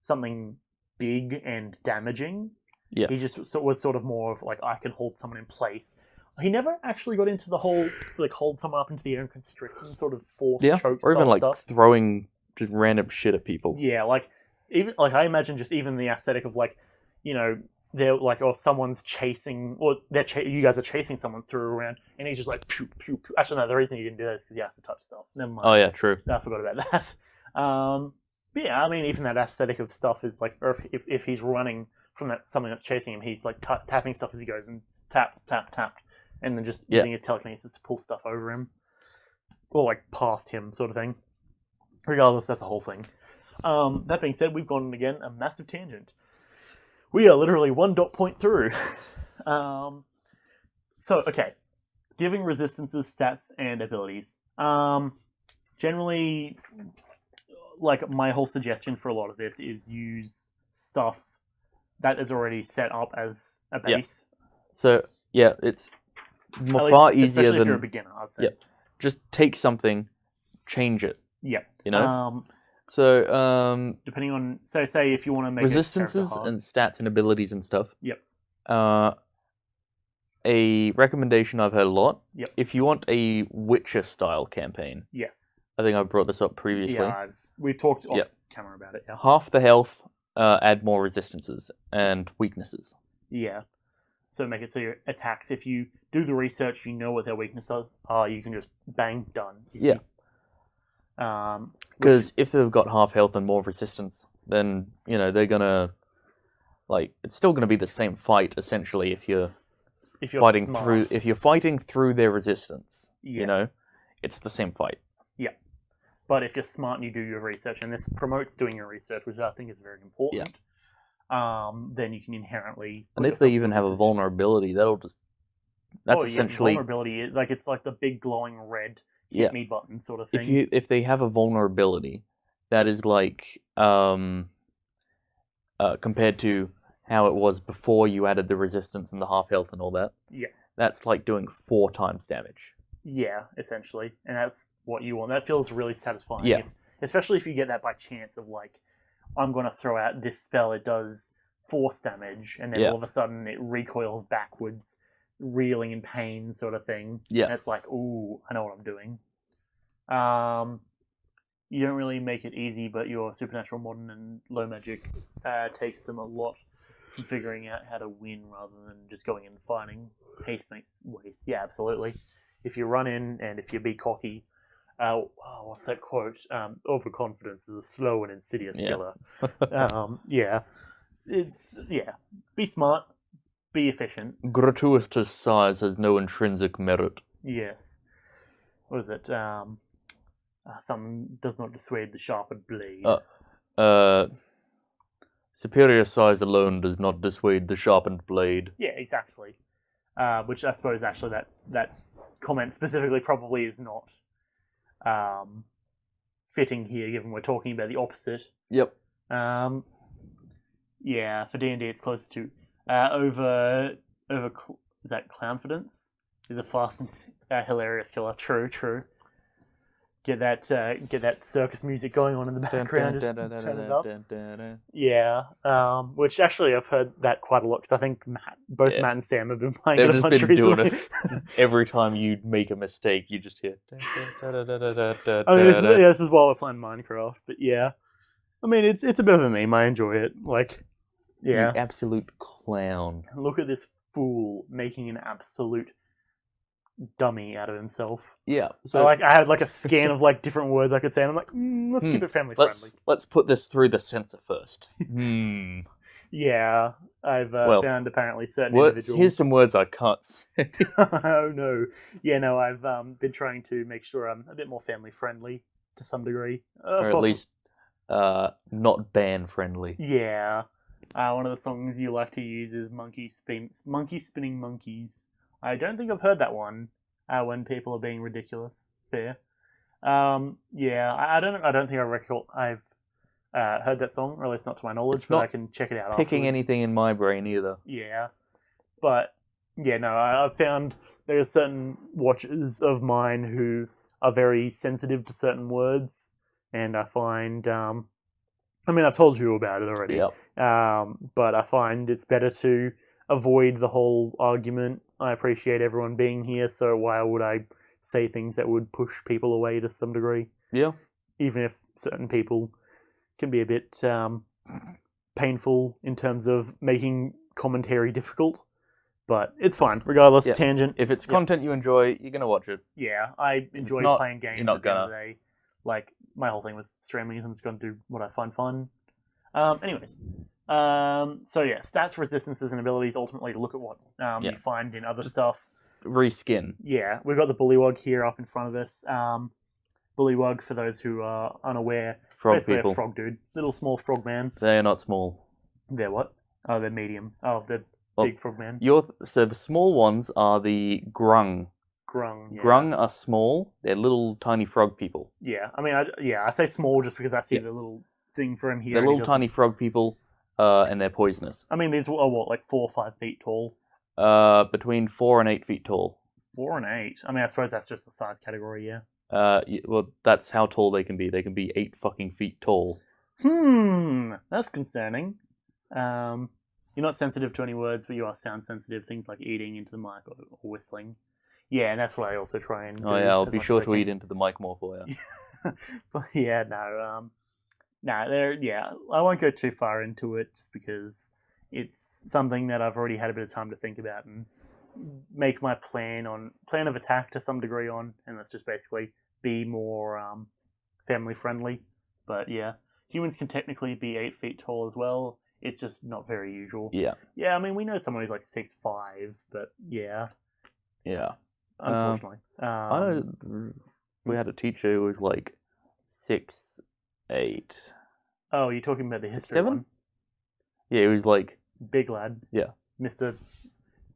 something big and damaging. Yeah. He just was sort of more of, like, I can hold someone in place. He never actually got into the whole, like, hold someone up into the air and constrict them, sort of force choke or even like stuff. throwing just random shit at people. Yeah, like, even, like, I imagine just even the aesthetic of, like, they're like, or someone's chasing, or you guys are chasing someone through around, and he's just like, pew, pew, pew. Actually, no, the reason he didn't do that is because he has to touch stuff. Never mind. Oh yeah, true. I forgot about that. But yeah, I mean, even that aesthetic of stuff is like, or if he's running from something that's chasing him, he's like tapping stuff as he goes, and tap, tap, tap, and then just using his telekinesis to pull stuff over him, or like past him, sort of thing. Regardless, that's a whole thing. That being said, we've gone again a massive tangent. We are literally one dot point through. So, okay. Giving resistances, stats, and abilities. Generally, like, my whole suggestion for a lot of this is use stuff that is already set up as a base. So, yeah, it's far easier especially than... if you're a beginner, I'd say. Yeah. Just take something, change it. Yeah. So, depending on, say if you want to make resistances and stats and abilities and stuff. Yep. A recommendation I've heard a lot. Yep. If you want a Witcher-style campaign. Yes. I think I brought this up previously. Yeah, we've talked off camera about it. Yeah. Half the health, add more resistances and weaknesses. Yeah. So make it so your attacks, if you do the research, you know what their weaknesses are, you can just bang, done. Yeah. Because if they've got half health and more resistance, then, they're gonna, like, it's still gonna be the same fight, essentially, if you're fighting smart. if you're fighting through their resistance, it's the same fight. Yeah. But if you're smart and you do your research, and this promotes doing your research, which I think is very important, then you can inherently... And if they even have a vulnerability, that's essentially... vulnerability, like, it's like the big glowing red hit me button sort of thing. If they have a vulnerability, that is like, compared to how it was before you added the resistance and the half health and all that. Yeah. That's like doing 4 times damage. Yeah, essentially. And that's what you want. That feels really satisfying. Yeah. Especially if you get that by chance of, like, I'm going to throw out this spell, it does force damage, and then all of a sudden it recoils backwards, reeling in pain sort of thing. Yeah. And it's like, ooh, I know what I'm doing. You don't really make it easy, but your supernatural, modern, and low magic takes them a lot in figuring out how to win rather than just going in and fighting. Haste makes waste. Yeah, absolutely. If you run in and if you be cocky, what's that quote? Overconfidence is a slow and insidious killer. Be smart, be efficient. Gratuitous size has no intrinsic merit. Yes. What is it? Some does not dissuade the sharpened blade. Superior size alone does not dissuade the sharpened blade. Yeah, exactly. Which I suppose actually that comment specifically probably is not fitting here, given we're talking about the opposite. Yep. For D&D it's closer to over is that Clownfidence? Is a fast and hilarious killer. True. get that circus music going on in the background. Just turn it up. Yeah, which actually I've heard that quite a lot because I think both Matt and Sam have been playing They've it a just bunch been recently. doing it. Every time you make a mistake, you just hear. I mean, this is while we're playing Minecraft, but yeah, I mean, it's a bit of a meme. I enjoy it. Like, yeah, You absolute clown. look at this fool making an absolute dummy out of himself. Yeah. So I had like a scan of like different words I could say, and I'm like, let's keep it family friendly. Let's put this through the censor first. Yeah, I've found apparently certain individuals. Here's some words I can't say. Oh no, yeah, no, I've been trying to make sure I'm a bit more family friendly to some degree, Or at least not ban friendly. Yeah, one of the songs you like to use is Monkey Spinning Monkeys. I don't think I've heard that one when people are being ridiculous. Fair. Yeah, I don't think I've heard that song, or at least not to my knowledge, It's but not I can check it out Picking afterwards. anything in my brain either. Yeah, but yeah, no, I've found there are certain watchers of mine who are very sensitive to certain words, and I find, I mean, I've told you about it already. Yep. But I find it's better to avoid the whole argument. I appreciate everyone being here, so why would I say things that would push people away to some degree? Yeah. Even if certain people can be a bit painful in terms of making commentary difficult. But it's fine, regardless. Yeah. Tangent. If it's content you enjoy, you're gonna watch it. Yeah, I enjoy playing games. You're not at the end of gonna. the day. Like, my whole thing with streaming is I'm just going to do what I find fun. Anyways. So yeah, stats, resistances, and abilities ultimately look at what you find in other stuff. Reskin. Yeah, we've got the Bullywug here up in front of us. Bullywug, for those who are unaware, Frog basically people. a frog dude. Little small frog man. They are not small. They're what? Oh, they're medium. Oh, they're big frog man. So the small ones are the grung. Grung. Yeah. Grung are small. They're little tiny frog people. Yeah, I mean, I say small just because I see the little thing for him here. They're little tiny frog people, and they're poisonous. I mean, these are what, like 4 or 5 feet tall? Between 4 and 8 feet tall. 4 and 8. I mean, I suppose that's just the size category, yeah. Well, that's how tall they can be. They can be 8 fucking feet tall. That's concerning. You're not sensitive to any words, but you are sound sensitive. Things like eating into the mic or whistling. Yeah, and that's what I also try and do. Oh yeah, I'll be sure to eat into the mic more for you. But yeah, no, I won't go too far into it just because it's something that I've already had a bit of time to think about and make my plan of attack to some degree on, and that's just basically be more family friendly. But yeah, humans can technically be 8 feet tall as well. It's just not very usual. Yeah. Yeah, I mean, we know someone who's like 6'5", but yeah. Yeah. Unfortunately. I know we had a teacher who was like 6'8". Oh, you're talking about the history 6'7"? one? Yeah, he was like... Big lad. Yeah. Mr.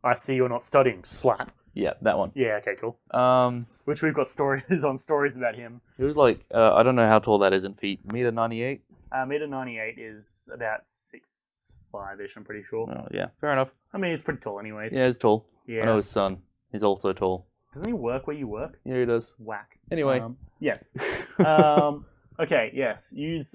I see you're not studying. Slap. Yeah, that one. Yeah, okay, cool. Which we've got stories about him. It was like, I don't know how tall that is in feet. 1.98 meters? 1.98 is about 6'5"-ish, I'm pretty sure. Oh, yeah, fair enough. I mean, he's pretty tall anyways. Yeah, he's tall. Yeah. I know his son. He's also tall. Doesn't he work where you work? Yeah, he does. Whack. Anyway. Yes. Okay, yes. Use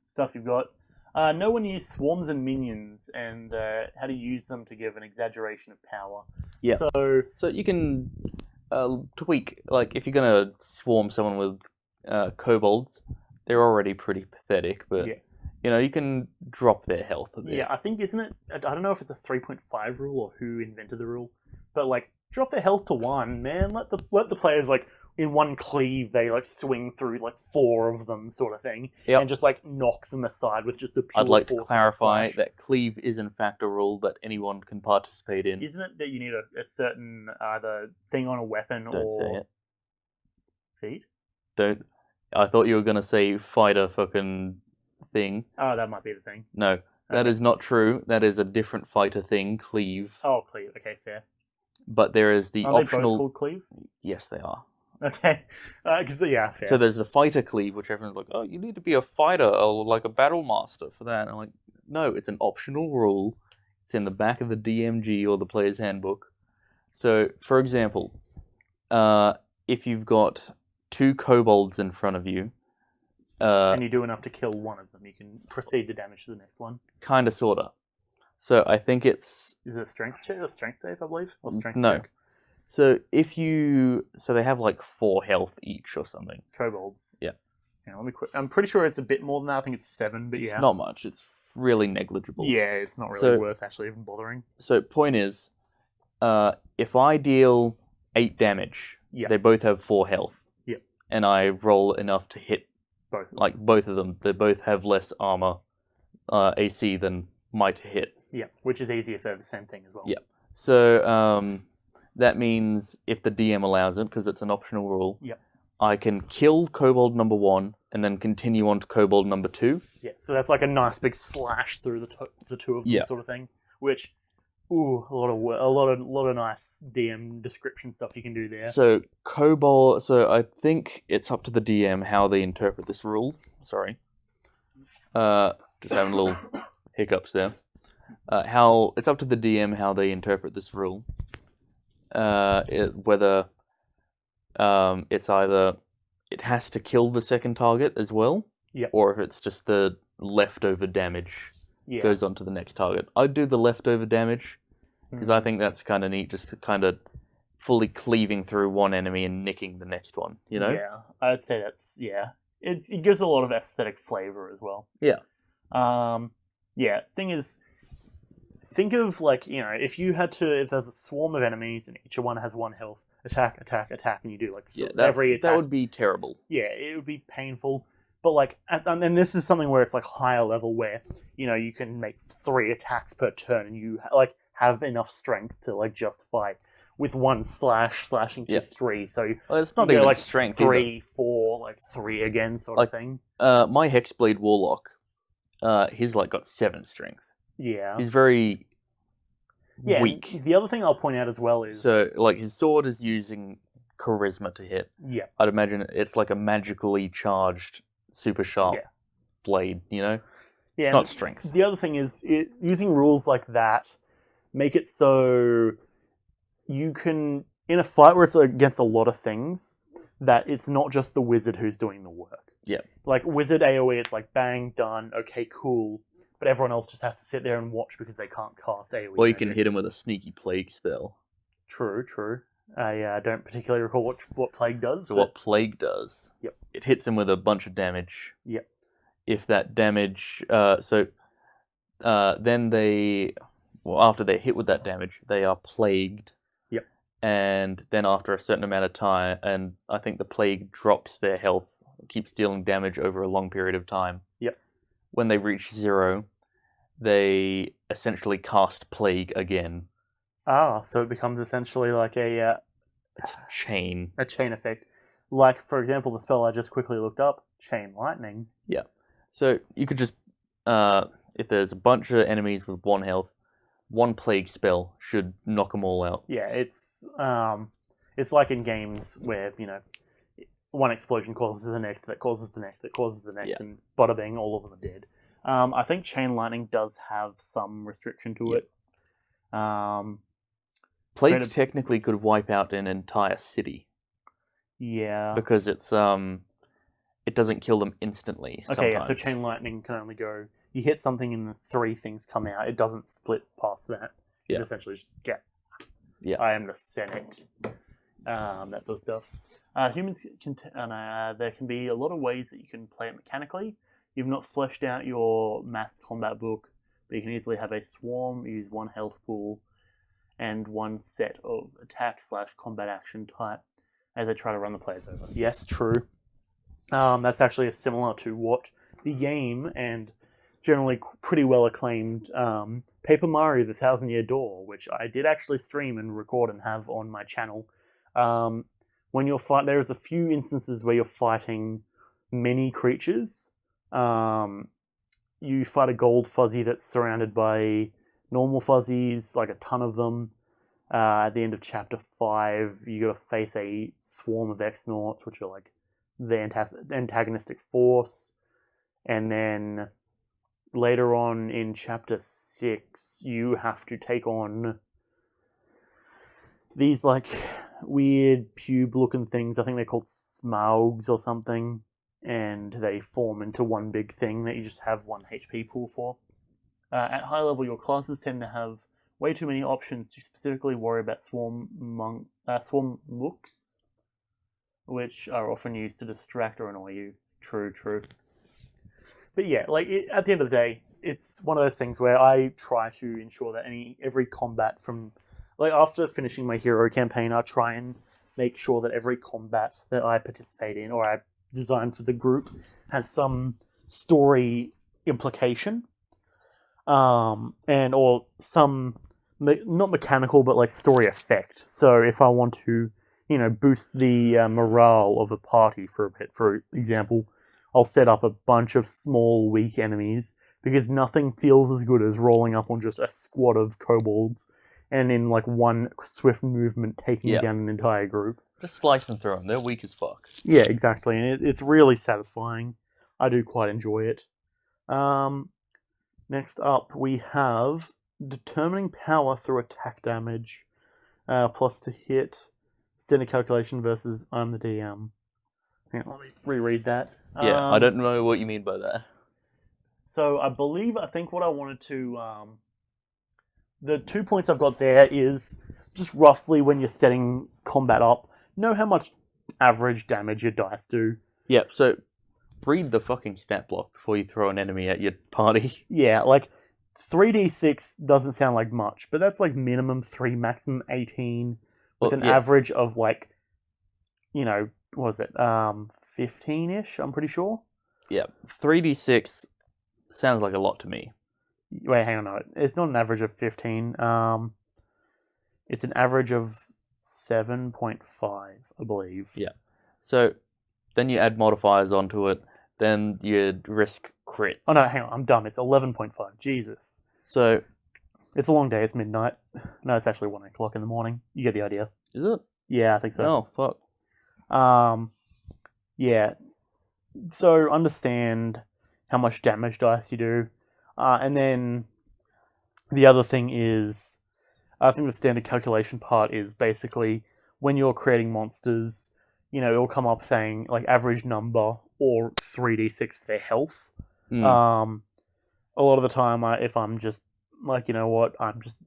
stuff you've got. Know when to use swarms and minions and how to use them to give an exaggeration of power. Yeah. So you can tweak, like, if you're going to swarm someone with kobolds, they're already pretty pathetic, but, you know, you can drop their health a bit. Yeah, I think, isn't it, I don't know if it's a 3.5 rule or who invented the rule, but, like, drop their health to 1, man. Let the players, like, in one cleave, they, like, swing through, like, 4 of them, sort of thing, and just, like, knock them aside with just a pure I'd like to force clarify that cleave is, in fact, a rule that anyone can participate in. Isn't it that you need a certain either thing on a weapon Don't say it. Feet? Don't. I thought you were going to say fighter fucking thing. Oh, that might be the thing. No, that is not true. That is a different fighter thing, cleave. Oh, cleave. Okay, fair. But there is the Are optional... they both called cleave? Yes, they are. Okay. Yeah, fair. So there's the fighter cleave, which everyone's like, oh, you need to be a fighter or like a battle master for that. And I'm like, no, it's an optional rule. It's in the back of the DMG or the player's handbook. So, for example, if you've got 2 kobolds in front of you. And you do enough to kill one of them, you can proceed the damage to the next one. Kinda, sorta. So I think it's... Is it a strength check? A strength save, I believe? Or strength No. check? So so they have like 4 health each or something. Kobolds. Yeah. Let me quit. I'm pretty sure it's a bit more than that. I think it's 7, but It's yeah. not much. It's really negligible. Yeah, it's not really worth actually even bothering. So point is, if I deal 8 damage, they both have 4 health. Yep. And I roll enough to hit both of them. They both have less armor AC than my to hit. Yeah, which is easy if they're the same thing as well. Yeah. So that means if the DM allows it, because it's an optional rule, I can kill Kobold number 1 and then continue on to Kobold number 2. Yeah, so that's like a nice big slash through the two of them, sort of thing. Which, a lot of nice DM description stuff you can do there. So Kobold. So I think it's up to the DM how they interpret this rule. Sorry, just having little hiccups there. How it's up to the DM how they interpret this rule. Whether it's either it has to kill the second target as well, or if it's just the leftover damage goes on to the next target. I'd do the leftover damage because I think that's kind of neat, just to kind of fully cleaving through one enemy and nicking the next one. You know? Yeah, I'd say that's It gives a lot of aesthetic flavor as well. Yeah. Thing is, think of if there's a swarm of enemies and each one has 1 health, attack, and you do every attack. That would be terrible. Yeah, it would be painful. But and this is something where it's higher level, where you can make 3 attacks per turn, and you have enough strength to justify with 1 slashing to 3. So it's not even strength. 3, 4, 3 again, sort of thing. My Hexblade Warlock, he's got 7 strength. Yeah, he's very weak. The other thing I'll point out as well is his sword is using charisma to hit. Yeah, I'd imagine it's like a magically charged, super sharp blade. Yeah, it's not strength. The other thing is using rules like that make it so you can, in a fight where it's against a lot of things, that it's not just the wizard who's doing the work. Yeah, wizard AoE, it's bang, done, okay, cool. But everyone else just has to sit there and watch because they can't cast AoE. Or you can hit him with a sneaky plague spell. True. I don't particularly recall what plague does. So what plague does? Yep. It hits him with a bunch of damage. Yep. If that damage, then after they're hit with that damage, they are plagued. Yep. And then after a certain amount of time, and I think the plague drops their health, keeps dealing damage over a long period of time. Yep. When they reach 0, they essentially cast plague again. So it becomes essentially it's a chain. A chain effect. For example, the spell I just quickly looked up, Chain Lightning. Yeah. So you could just, if there's a bunch of enemies with 1 health, 1 plague spell should knock them all out. Yeah, it's like in games where, 1 explosion causes the next, that causes the next, that causes the next, and bada bing, all of them are dead. I think Chain Lightning does have some restriction to it. Plague technically could wipe out an entire city. Yeah. Because it's it doesn't kill them instantly. Okay, sometimes. So Chain Lightning can only go, you hit something and 3 things come out. It doesn't split past that. Yeah. It's essentially just get. Yeah. I am the Senate. That sort of stuff. Humans there can be a lot of ways that you can play it mechanically. You've not fleshed out your mass combat book, but you can easily have a swarm, use 1 health pool, and 1 set of attack/combat action type as they try to run the players over. Yes, true. That's actually similar to what the game and generally pretty well acclaimed Paper Mario: The Thousand Year Door, which I did actually stream and record and have on my channel. When you're there's a few instances where you're fighting many creatures. You fight a gold fuzzy that's surrounded by normal fuzzies, like a ton of them. At the end of chapter 5, you got to face a swarm of X-Nauts, which are the antagonistic force. And then later on in chapter 6, you have to take on these weird pube-looking things. I think they're called Smalgs or something, and they form into one big thing that you just have 1 HP pool for. At high level, your classes tend to have way too many options to specifically worry about swarm looks, which are often used to distract or annoy you. True. But yeah, at the end of the day, it's one of those things where I try to ensure that every combat from, after finishing my hero campaign, I try and make sure that every combat that I participate in or I design for the group has some story implication, or some not mechanical but story effect. So if I want to, boost the morale of a party for a bit, for example, I'll set up a bunch of small, weak enemies because nothing feels as good as rolling up on just a squad of kobolds and in one swift movement taking down an entire group. Just slice them through them. They're weak as fuck. Yeah, exactly. And it's really satisfying. I do quite enjoy it. Next up, we have determining power through attack damage, plus to hit, standard calculation versus I'm the DM. Hang on, let me reread that. Yeah, I don't know what you mean by that. So I think what I wanted to... the 2 points I've got there is just roughly when you're setting combat up, know how much average damage your dice do. Yeah, so read the fucking stat block before you throw an enemy at your party. Yeah, 3d6 doesn't sound like much, but that's minimum 3, maximum 18, with an average of what was it, 15-ish, I'm pretty sure? Yeah, 3d6 sounds like a lot to me. Wait, hang on, no, it's not an average of 15, it's an average of 7.5, I believe. Yeah, so then you add modifiers onto it, then you'd risk crits. Oh no, hang on, I'm dumb, it's 11.5, Jesus. So... it's a long day, it's midnight. No, it's actually 1 o'clock in the morning. You get the idea. Is it? Yeah, I think so. Oh, fuck. Yeah. So understand how much damage dice you do. And then the other thing is, I think the standard calculation part is basically when you're creating monsters, it'll come up saying average number or 3d6 for their health. A lot of the time, if I'm just I'm just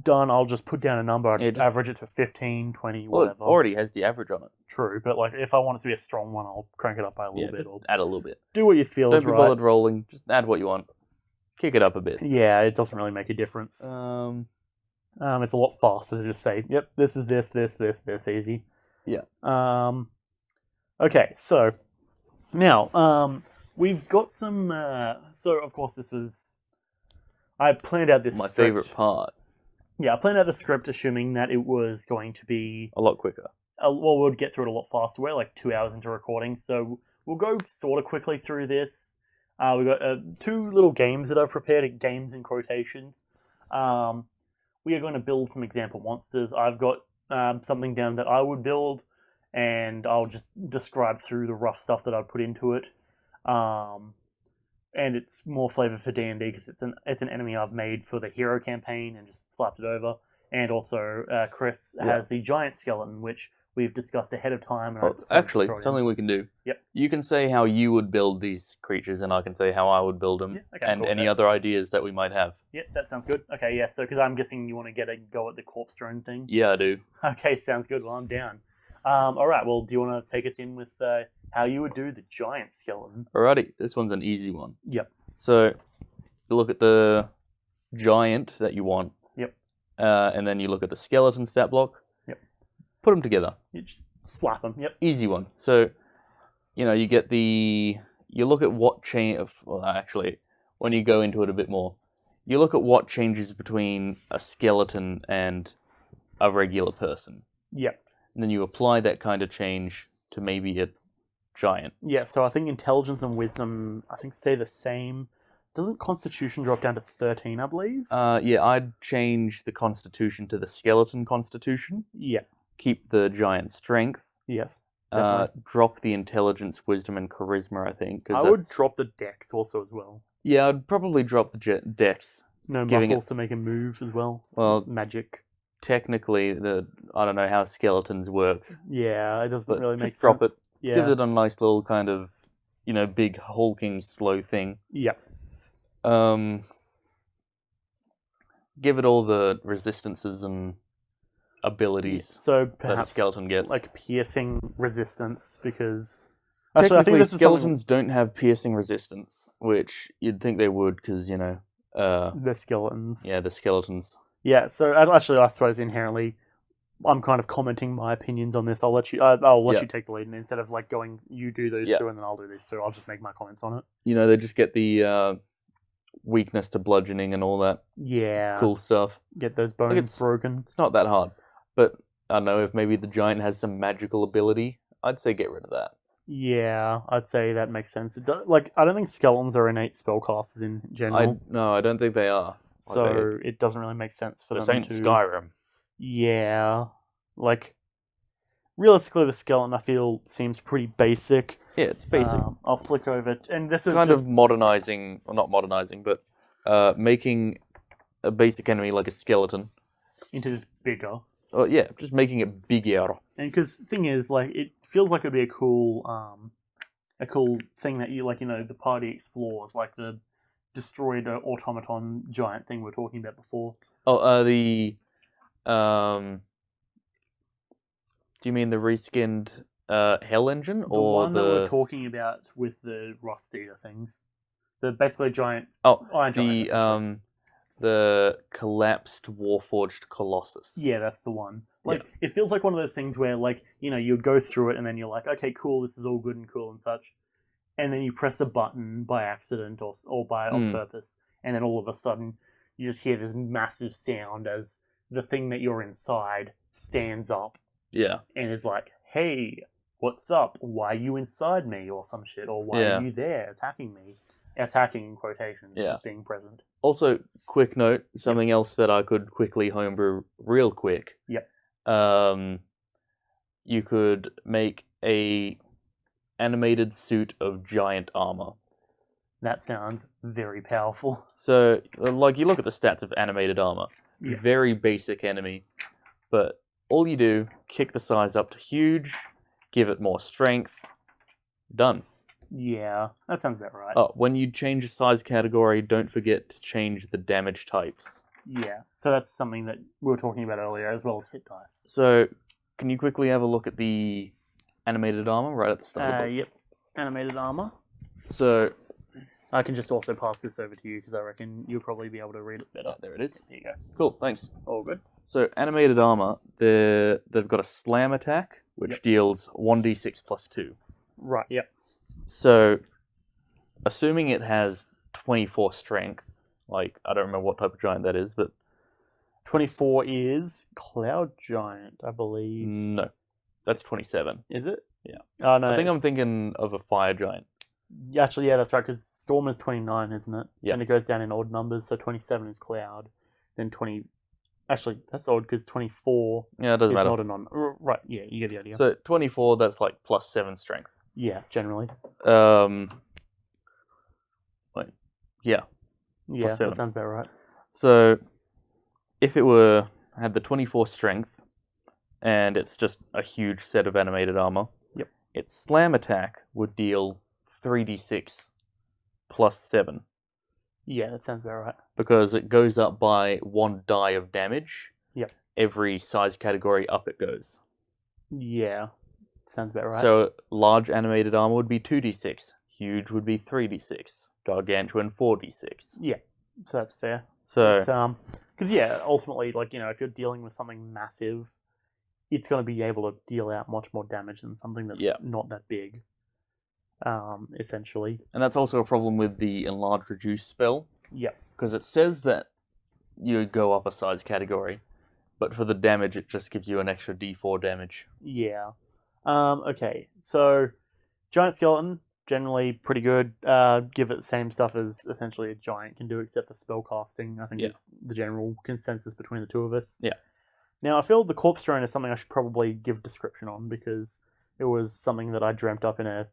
done, I'll just put down a number. I'll just average it to 15, 20, whatever. Well, it already has the average on it. True, but if I want it to be a strong one, I'll crank it up by a little bit. Or add a little bit. Do what you feel is right. Don't be bothered rolling. Just add what you want. Kick it up a bit. Yeah, it doesn't really make a difference. It's a lot faster to just say, yep, this is this, easy. Yeah. Okay, so now we've got some. So of course this was. I planned out this. My script. favorite part. Yeah, I planned out the script assuming that it was going to be a lot quicker. Well, we'd get through it a lot faster. We're 2 hours into recording, so we'll go sort of quickly through this. We've got 2 little games that I've prepared, games in quotations. We are going to build some example monsters. I've got something down that I would build, and I'll just describe through the rough stuff that I'd put into it. And it's more flavor for D&D because it's an enemy I've made for the hero campaign and just slapped it over. And also, Kris has the giant skeleton, which we've discussed ahead of time. And actually, something we can do. Yep. You can say how you would build these creatures, and I can say how I would build them, and any other ideas that we might have. Yeah, that sounds good. Okay, yeah, so because I'm guessing you want to get a go at the corpse drone thing? Yeah, I do. Okay, sounds good. Well, I'm down. All right, well, do you want to take us in with how you would do the giant skeleton? Alrighty, this one's an easy one. Yep. So, you look at the giant that you want. Yep. And then you look at the skeleton stat block. Yep. Put them together. You just slap them. Yep. Easy one. So, you look at what actually, when you go into it a bit more, you look at what changes between a skeleton and a regular person. Yep. And then you apply that kind of change to maybe a giant. Yeah, so I think intelligence and wisdom, stay the same. Doesn't constitution drop down to 13, I believe? Yeah, I'd change the constitution to the skeleton constitution. Yeah. Keep the giant strength. Yes, definitely. Drop the intelligence, wisdom, and charisma, I think. I would drop the dex also as well. Yeah, I'd probably drop the dex. No muscles to make a move as well. Well, magic. technically, I don't know how skeletons work, Yeah, it doesn't but really make just drop sense. it. Yeah. Give it a nice little kind of, big hulking slow thing. Yeah. Give it all the resistances and abilities So that a perhaps skeleton gets. like piercing resistance, because actually I think Technically, this is something skeletons don't have piercing resistance, which you'd think they would, because the skeletons. the skeletons. Yeah. So actually, I suppose inherently, I'm kind of commenting my opinions on this. I'll let you. I'll let Yeah. you take the lead, and instead of like going, you do those Yeah. two, and then I'll do these two. I'll just make my comments on it. They just get the weakness to bludgeoning and all that Yeah. cool stuff. Get those bones it's- broken. It's not that hard, but I don't know if maybe the giant has some magical ability. I'd say get rid of that. Yeah, I'd say that makes sense. I don't think skeletons are innate spellcasters in general, I don't think they are. so it doesn't really make sense for This them ain't to. Skyrim. Yeah, like realistically, the skeleton I feel seems pretty basic. Yeah, it's basic. I'll flick over, and this is kind just of modernizing, or not modernizing, but making a basic enemy like a skeleton. into just bigger. Oh yeah, just making it bigger. And because thing is, like, it feels like it'd be a cool thing that you the party explores, like the destroyed automaton giant thing we were talking about before. Oh, the do you mean the reskinned Hell engine, The or one that we're talking about with the rust eater things, the basically giant iron giant. essentially. the collapsed Warforged Colossus? Yeah, that's the one. Like, it feels like one of those things where, like, you go through it and then you're like, okay, cool, this is all good and cool and such. And then you press a button by accident or on purpose. And then all of a sudden, you just hear this massive sound as the thing that you're inside stands up. Yeah. And is like, hey, what's up? Why are you inside me? Or some shit. Or why are you there attacking me? Attacking in quotations, just being present. Also, quick note, something else that I could quickly homebrew real quick. Yep. You could make a animated suit of giant armor. That sounds very powerful. So, like, you look at the stats of animated armor. Yeah. Very basic enemy. But all you do, kick the size up to huge, give it more strength, done. Yeah, that sounds about right. Oh, when you change the size category, don't forget to change the damage types. Yeah, so that's something that we were talking about earlier, as well as hit dice. So, can you quickly have a look at the animated armor right at the start of the book? Yep, animated armor. So, I can just also pass this over to you, because I reckon you'll probably be able to read it better. there it is. There you go. Cool, thanks. All good. So, animated armor, they've got a slam attack, which deals 1d6 plus 2. Right, yep. So, assuming it has 24 strength, like, I don't remember what type of giant that is, but... 24 is Cloud Giant, I believe. No, that's 27. Is it? Yeah. Oh, no. I think I'm thinking of a fire giant. Actually, yeah, that's right, because Storm is 29, isn't it? Yeah. And it goes down in odd numbers, so 27 is Cloud. Then 20... Actually, that's odd, because 24 Yeah, it doesn't is matter. not a non... Right, yeah, you get the idea. So, 24, that's like plus 7 strength. Yeah, generally. Wait. Yeah. Yeah, Plus 7. that sounds about right. So, if it had the 24 strength, and it's just a huge set of animated armor, its slam attack would deal 3d6 plus 7. Yeah, that sounds about right. Because it goes up by 1 die of damage. Yep. Every size category up it goes. Yeah, sounds about right. So, large animated armor would be 2d6. Huge would be 3d6. Gargantuan 4d6. Yeah, so that's fair. So, because ultimately, like, if you're dealing with something massive, it's going to be able to deal out much more damage than something that's not that big. Essentially. And that's also a problem with the enlarge reduce spell. Yep. Because it says that you go up a size category, but for the damage, it just gives you an extra d4 damage. Yeah. Okay, so giant skeleton, generally pretty good. Give it the same stuff as essentially a giant can do, except for spell casting. I think is the general consensus between the two of us. Yeah. Now, I feel the corpse drone is something I should probably give description on, because it was something that I dreamt up in a,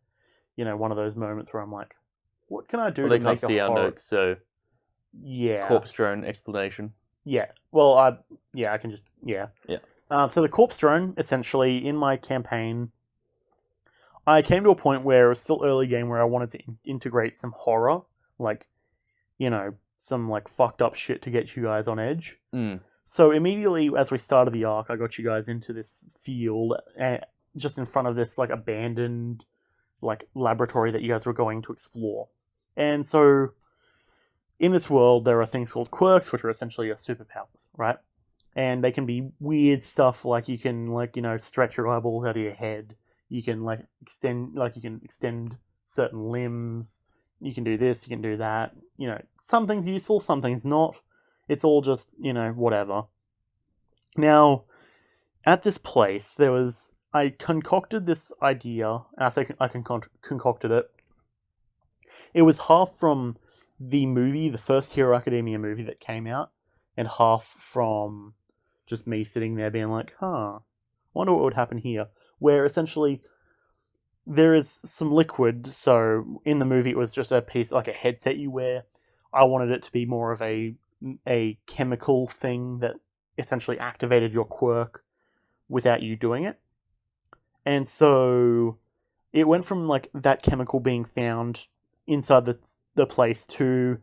one of those moments where I'm like, what can I do Well, to they can't make see a our horror... notes, so Yeah. corpse drone explanation. Yeah. Well, I can just... Yeah. Yeah. So the corpse drone, essentially, in my campaign, I came to a point where it was still early game where I wanted to integrate some horror, like, some like fucked up shit to get you guys on edge. Mm. So immediately as we started the arc, I got you guys into this field, just in front of this like abandoned like laboratory that you guys were going to explore. And so in this world, there are things called quirks, which are essentially your superpowers, right? And they can be weird stuff like you can stretch your eyeballs out of your head. You can extend certain limbs. You can do this, you can do that. Something's useful, something's not. It's all just, whatever. Now, at this place, I concocted this idea. I say I concocted it. It was half from the movie, the first Hero Academia movie that came out, and half from just me sitting there being like, I wonder what would happen here. Where essentially there is some liquid. So in the movie, it was just a piece, like a headset you wear. I wanted it to be more of a chemical thing that essentially activated your quirk without you doing it. And so it went from like that chemical being found inside the place to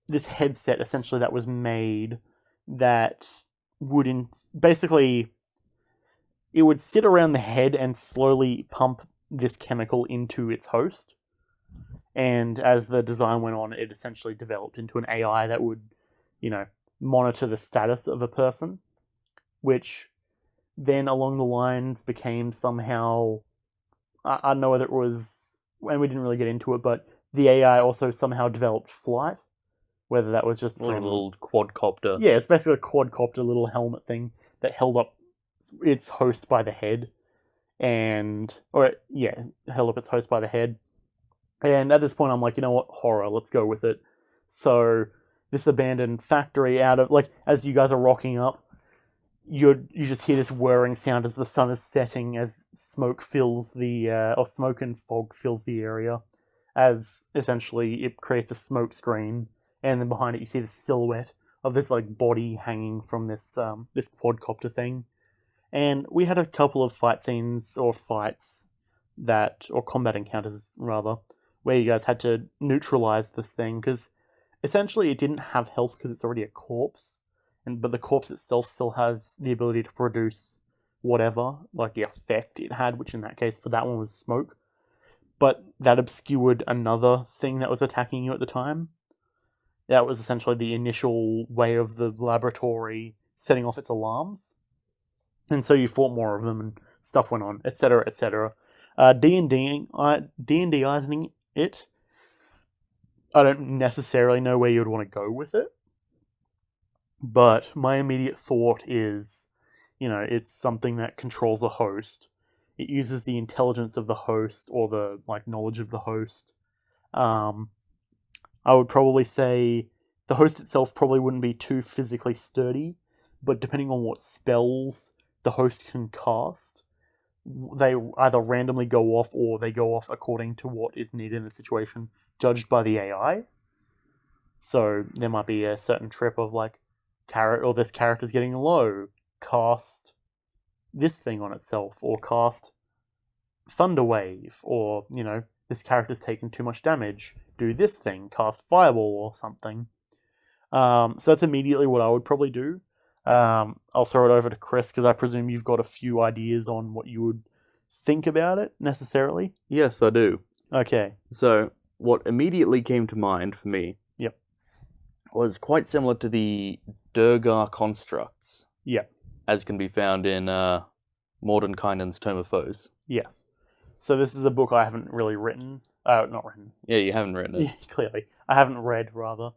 this headset essentially that was made that wouldn't basically it would sit around the head and slowly pump this chemical into its host. And as the design went on, it essentially developed into an AI that would, monitor the status of a person, which then along the lines became somehow, I don't know whether it was, and we didn't really get into it, but the AI also somehow developed flight, whether that was just from... a little quadcopter. Yeah, it's basically a quadcopter little helmet thing that held up its host by the head. Held up its host by the head. And at this point, I'm like, you know what? Horror, let's go with it. So this abandoned factory as you guys are rocking up, you just hear this whirring sound as the sun is setting, as smoke and fog fills the area, as essentially it creates a smoke screen, and then behind it you see the silhouette of this like body hanging from this quadcopter thing. And we had a couple of fights or combat encounters rather, where you guys had to neutralize this thing, because essentially it didn't have health because it's already a corpse, but the corpse itself still has the ability to produce whatever, like the effect it had, which in that case for that one was smoke. But that obscured another thing that was attacking you at the time. That was essentially the initial way of the laboratory setting off its alarms. And so you fought more of them and stuff went on, etc., etc. D&D-izing it, I don't necessarily know where you'd want to go with it. But my immediate thought is, it's something that controls a host. It uses the intelligence of the host or the knowledge of the host. I would probably say the host itself probably wouldn't be too physically sturdy, but depending on what spells the host can cast, they either randomly go off or they go off according to what is needed in the situation, judged by the AI. So there might be a certain trip of this character's getting low, cast this thing on itself, or cast Thunder Wave, or, this character's taken too much damage, do this thing, cast Fireball or something. So that's immediately what I would probably do. I'll throw it over to Kris, because I presume you've got a few ideas on what you would think about it, necessarily. Yes, I do. Okay. So, what immediately came to mind for me was quite similar to the Durgar constructs. Yeah. As can be found in Mordenkainen's Tome of Foes. Yes. So this is a book I haven't really written. Not written. Yeah, you haven't written it. Clearly. I haven't read, rather.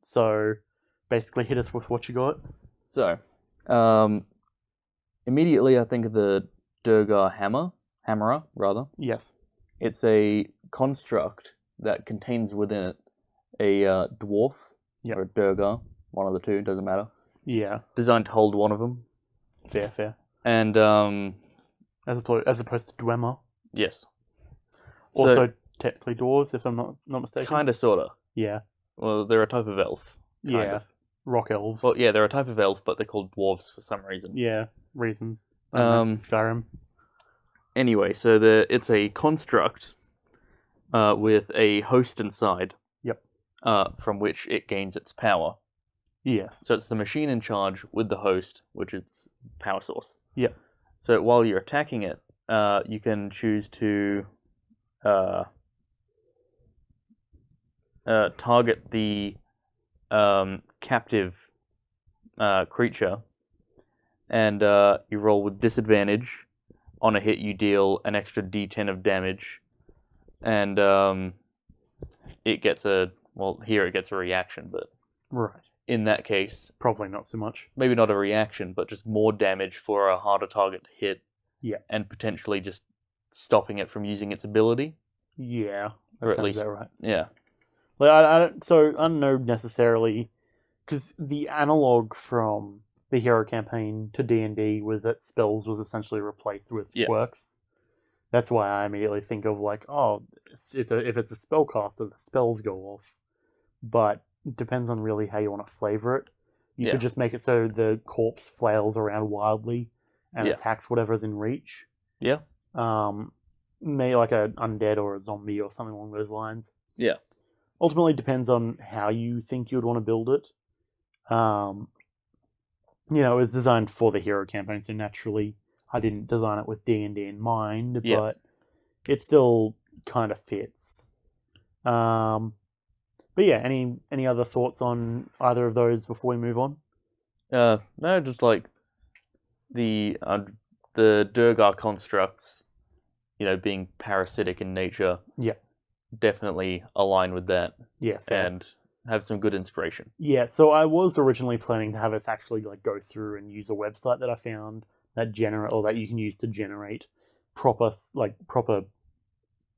So basically hit us with what you got. So, immediately I think of the Durgar Hammerer, rather. Yes. It's a construct that contains within it a dwarf, or a Durgar, one of the two, doesn't matter. Yeah. Designed to hold one of them. Fair. And, as opposed to Dwemer. Yes. Also, technically dwarves, if I'm not mistaken. Kinda, sorta. Yeah. Well, they're a type of elf. Kind of. rock elves. Well, yeah, they're a type of elf, but they're called dwarves for some reason. Yeah, reasons. Skyrim. Anyway, so it's a construct with a host inside. Yep. From which it gains its power. Yes. So it's the machine in charge with the host, which is power source. Yep. So while you're attacking it, you can choose to target the captive creature, and you roll with disadvantage. On a hit, you deal an extra d10 of damage, and it gets here it gets a reaction, but right. In that case, probably not so much. Maybe not a reaction, but just more damage for a harder target to hit. Yeah. And potentially just stopping it from using its ability. Yeah. Or at least, that right. Yeah. Like, I don't know necessarily, because the analog from the hero campaign to D&D was that spells was essentially replaced with quirks. That's why I immediately think of like, oh, if it's a spellcaster, the spells go off. But it depends on really how you want to flavor it. You could just make it so the corpse flails around wildly and attacks whatever's in reach. Yeah. Maybe like an undead or a zombie or something along those lines. Yeah. Ultimately, it depends on how you think you would want to build it. It was designed for the hero campaign, so naturally I didn't design it with D&D in mind, but it still kind of fits. But yeah, any other thoughts on either of those before we move on? No, just like the Durgar constructs, being parasitic in nature. Yeah. Definitely align with that. Yeah, fair. And have some good inspiration. Yeah, so I was originally planning to have us actually like go through and use a website that I found that you can use to generate proper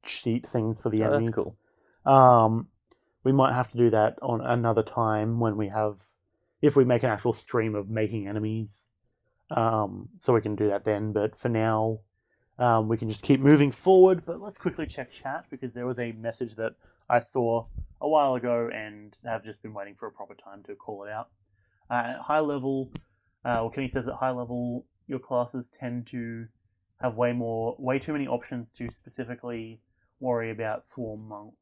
cheat things for the enemies. That's cool. We might have to do that on another time if we make an actual stream of making enemies. So we can do that then. But for now, we can just keep moving forward. But let's quickly check chat because there was a message that I saw a while ago and have just been waiting for a proper time to call it out. At high level, Kenny says at high level, your classes tend to have way too many options to specifically worry about swarm monk.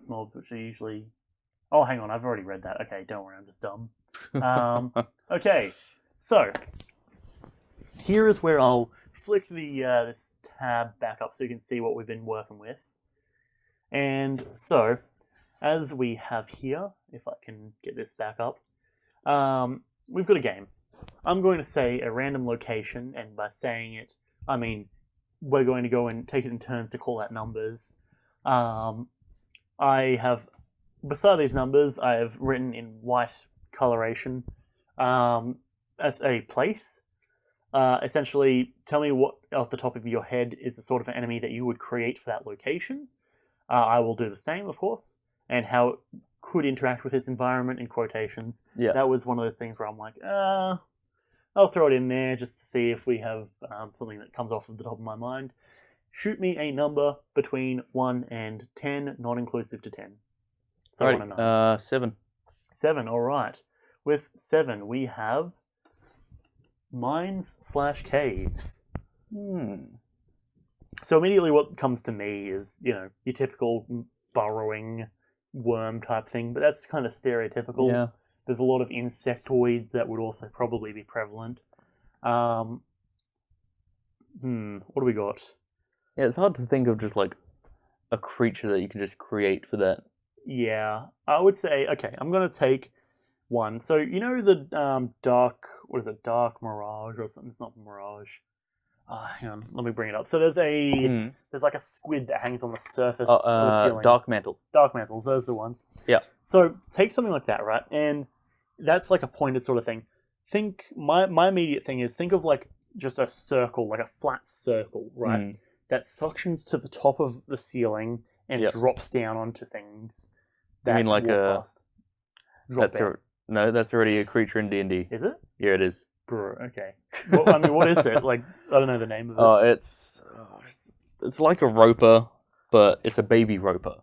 Mobs, which are usually... Oh, hang on, I've already read that. Okay, don't worry, I'm just dumb. Okay, so here is where I'll flick this tab back up so you can see what we've been working with. And so, as we have here, if I can get this back up, we've got a game. I'm going to say a random location, and by saying it, I mean we're going to go and take it in turns to call out numbers. Beside these numbers, I have written in white coloration as a place. Essentially, tell me what off the top of your head is the sort of enemy that you would create for that location. I will do the same, of course, and how it could interact with its environment in quotations. Yeah. That was one of those things where I'm like, I'll throw it in there just to see if we have something that comes off of the top of my mind. Shoot me a number between 1 and 10, not inclusive to 10. So right, 1 and 9. 7. 7, alright. With 7, we have mines/caves. So immediately what comes to me is, your typical burrowing worm type thing, but that's kind of stereotypical. Yeah. There's a lot of insectoids that would also probably be prevalent. What do we got? Yeah, it's hard to think of just like a creature that you can just create for that. Yeah, I would say, okay, I'm going to take one. So, the dark mirage or something? It's not mirage. Hang on, let me bring it up. So there's like a squid that hangs on the surface of the ceiling. Dark mantle. Dark mantles, those are the ones. Yeah. So take something like that, right? And that's like a pointed sort of thing. My immediate thing is think of like just a circle, like a flat circle, right? That suctions to the top of the ceiling and drops down onto things. I mean, like past. that's already a creature in D&D. Is it? Yeah, it is. Bro, okay. Well, what is it? Like, I don't know the name of it. It's like a roper, but it's a baby roper.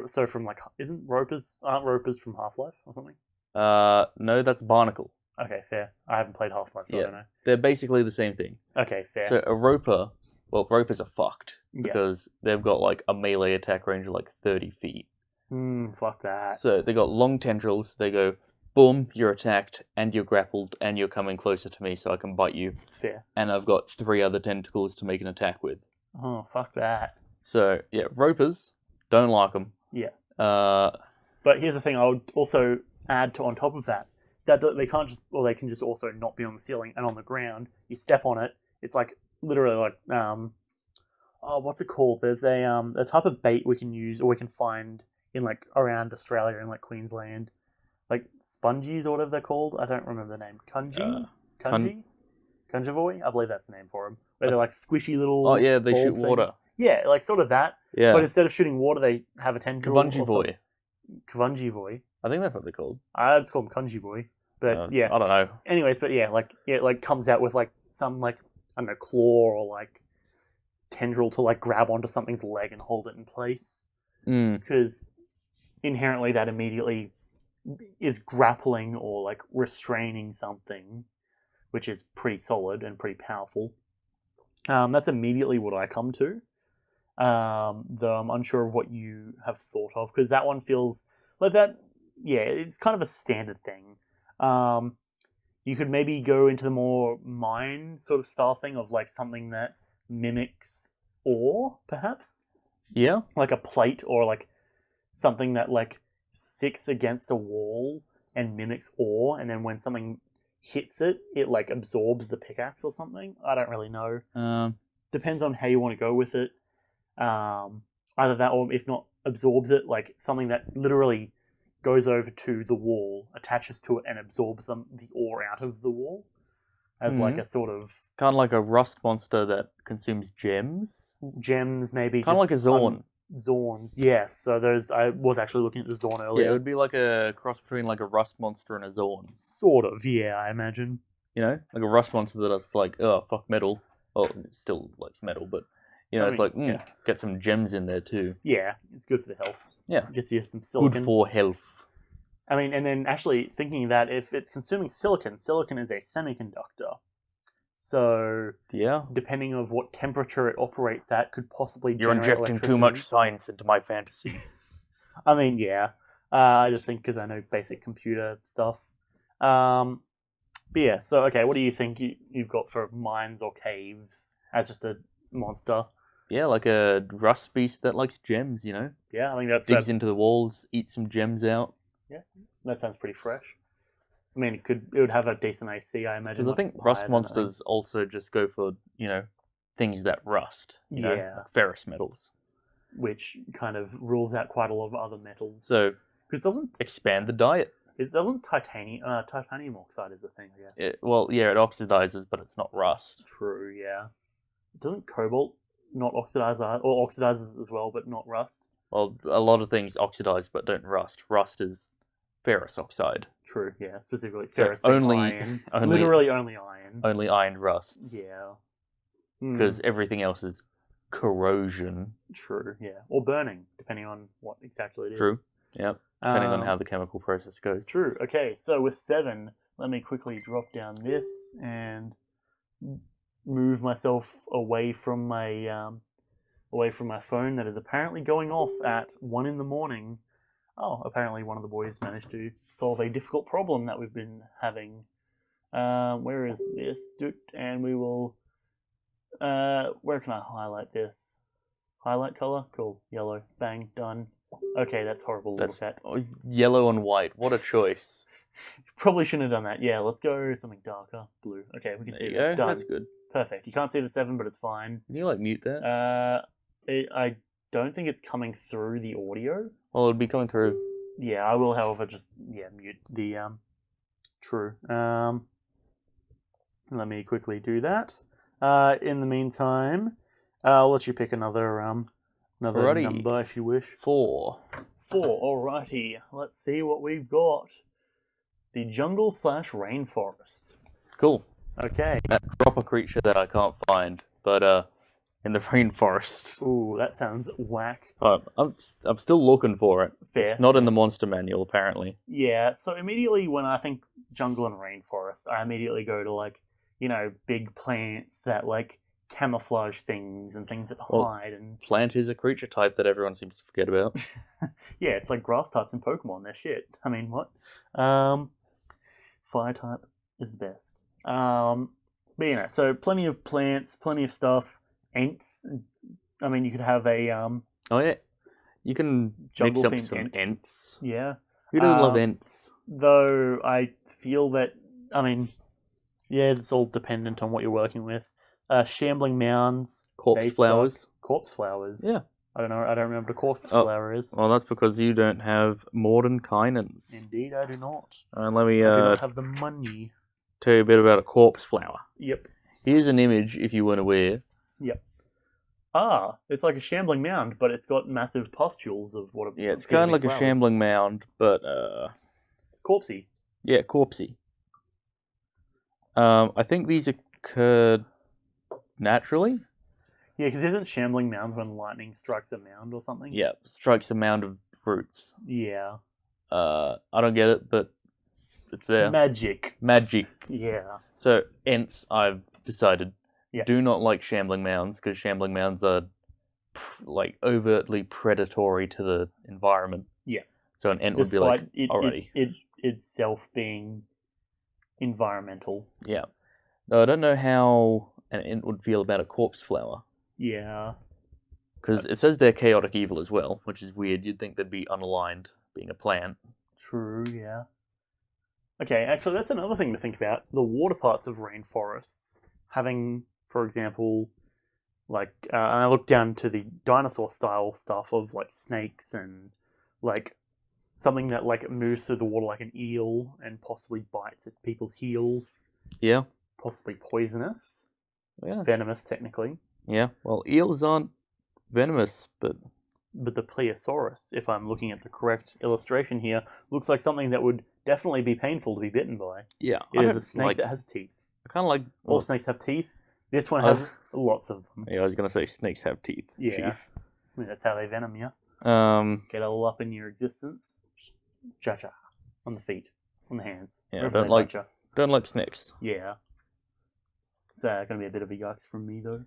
So from like, aren't ropers from Half-Life or something? No, that's barnacle. Okay, fair. I haven't played Half-Life, so I Yeah. don't know. They're basically the same thing. Okay, fair. So a roper, well, ropers are fucked Yeah. because they've got like a melee attack range of like 30 feet. Fuck that. So they got long tendrils. They go, boom, you're attacked, and you're grappled, and you're coming closer to me so I can bite you. Fair. And I've got 3 other tentacles to make an attack with. Oh, fuck that. So, yeah, ropers, don't like them. Yeah. But here's the thing, I would also add to on top of that, that they can't just, or they can just also not be on the ceiling and on the ground. You step on it, it's like, literally like, what's it called? There's a type of bait we can use, or we can find in like around Australia and like Queensland, like spongies or whatever they're called. I don't remember the name. Kunjivoy? I believe that's the name for them. Where they're like squishy little. Oh yeah, they ball shoot things. water. Yeah, like sort of that. Yeah. But instead of shooting water, they have a tentacle. Kavunjivoy. Kavunjivoy. I think that's what they're called. I just call them Kunjivoy. But yeah. I don't know. Anyways, but yeah, like comes out with like some like, I don't know, claw or like tendril to like grab onto something's leg and hold it in place. Because inherently that immediately is grappling or like restraining something, which is pretty solid and pretty powerful. That's immediately what I come to. Though I'm unsure of what you have thought of, because that one feels like that. Yeah, it's kind of a standard thing. You could maybe go into the more mine sort of style thing of like something that mimics ore, perhaps. Yeah. Like a plate, or like something that like sticks against a wall and mimics ore, and then when something hits it, it like absorbs the pickaxe or something. I don't really know. Depends on how you want to go with it. Either that, or if not absorbs it, like something that literally goes over to the wall, attaches to it, and absorbs the ore out of the wall as like a sort of kind of like a rust monster that consumes gems. Gems, maybe. Kind of like a Zorn. Zorns, yes. So those, I was actually looking at the Zorn earlier. Yeah, it would be like a cross between like a rust monster and a Zorn. Sort of, yeah, I imagine. You know, like a rust monster that's like, oh fuck metal. Well, it still likes metal, but you know, get some gems in there too. Yeah, it's good for the health. Yeah, gets you some silicon. Good for health. I mean, and then actually thinking that if it's consuming silicon, silicon is a semiconductor. So, yeah, depending on what temperature it operates at, could possibly You're generate injecting too much science into my fantasy. I mean, yeah. I just think because I know basic computer stuff. But yeah, so okay, what do you think you've got for mines or caves as just a monster? Yeah, like a rust beast that likes gems, you know? Yeah, I think that's... Digs into the walls, eats some gems out. Yeah, that sounds pretty fresh. I mean, it would have a decent AC, I imagine. Because I think rust monsters also just go for, you know, things that rust. You know, like ferrous metals. Which kind of rules out quite a lot of other metals. So, because doesn't... expand the diet. Doesn't titanium oxide is the thing, I guess. It oxidizes, but it's not rust. True, yeah. Doesn't cobalt not oxidize, or oxidizes as well, but not rust? Well, a lot of things oxidize but don't rust. Rust is ferrous oxide. True, yeah, specifically ferrous. So iron. Literally only iron. Only iron rusts. Yeah. Because everything else is corrosion. True, yeah. Or burning, depending on what exactly it is. True, yep. Depending on how the chemical process goes. True, okay, so with 7, let me quickly drop down this and move myself away from my phone that is apparently going off at 1 in the morning. Oh, apparently one of the boys managed to solve a difficult problem that we've been having. Where is this? And we will... where can I highlight this? Highlight color? Cool. Yellow. Bang. Done. Okay, that's horrible to look at. Yellow and white. What a choice. Probably shouldn't have done that. Yeah, let's go something darker. Blue. Okay, we can see it. Done. That's good. Perfect. You can't see the 7, but it's fine. Can you, mute that? I don't think it's coming through the audio. Well, it'll be coming through. Yeah, I will, however, just, mute the, True. Let me quickly do that. In the meantime, I'll let you pick another number if you wish. 4. 4, alrighty. Let's see what we've got. The jungle/rainforest. Cool. Okay. That proper creature that I can't find, but in the rainforest. Ooh, that sounds whack. But I'm still looking for it. Fair. It's not in the monster manual, apparently. Yeah, so immediately when I think jungle and rainforest, I immediately go to like, big plants that like camouflage things and things that Well, hide and Plant is a creature type that everyone seems to forget about. yeah, it's like grass types in Pokemon. They're shit. I mean, what? Fire type is the best. But so plenty of plants, plenty of stuff. Ents. I mean, you could have a Oh yeah, you can jungle mix up themed some ent. Ents. Yeah. Who doesn't love Ents? Though I feel that, I mean, yeah, it's all dependent on what you're working with. Shambling mounds, Corpse they flowers. suck. Corpse flowers. Yeah. I don't know. I don't remember what a corpse flower is. Well, that's because you don't have Mordenkainen's. Indeed, I do not. Let me I do not have the money. tell you a bit about a corpse flower. Yep. Here's an image if you weren't aware. Yep. It's like a shambling mound, but it's got massive pustules of what. Yeah, it's kind of like flowers. a shambling mound, but Corpsey. yeah, corpsey. I think these occurred naturally. Yeah, because isn't shambling mounds when lightning strikes a mound or something? Yeah, strikes a mound of roots. Yeah. I don't get it, but it's there. Magic. Yeah. So, Ents, I've decided, Yeah. do not like shambling mounds, because shambling mounds are like overtly predatory to the environment. Yeah. So an Ent would be like, Despite it itself being environmental. Yeah. Though I don't know how an Ent would feel about a corpse flower. Yeah. Because it says they're chaotic evil as well, which is weird. You'd think they'd be unaligned, being a plant. True, yeah. Okay, actually, that's another thing to think about. The water parts of rainforests having, for example, like, and I look down to the dinosaur-style stuff of, like, snakes and, like, something that, like, moves through the water like an eel and possibly bites at people's heels. Yeah. Possibly poisonous. Yeah. Venomous, technically. Yeah. Well, eels aren't venomous, but the Plesiosaurus, if I'm looking at the correct illustration here, looks like something that would definitely be painful to be bitten by. yeah. It is a snake that has teeth. I kind of like... All snakes have teeth. This one has lots of them. Yeah, I was going to say snakes have teeth. Yeah. Chief. I mean, that's how they venom you. Get all up in your existence. Cha-cha. On the feet. On the hands. Yeah, don't like snakes. Yeah. It's going to be a bit of a yikes from me, though.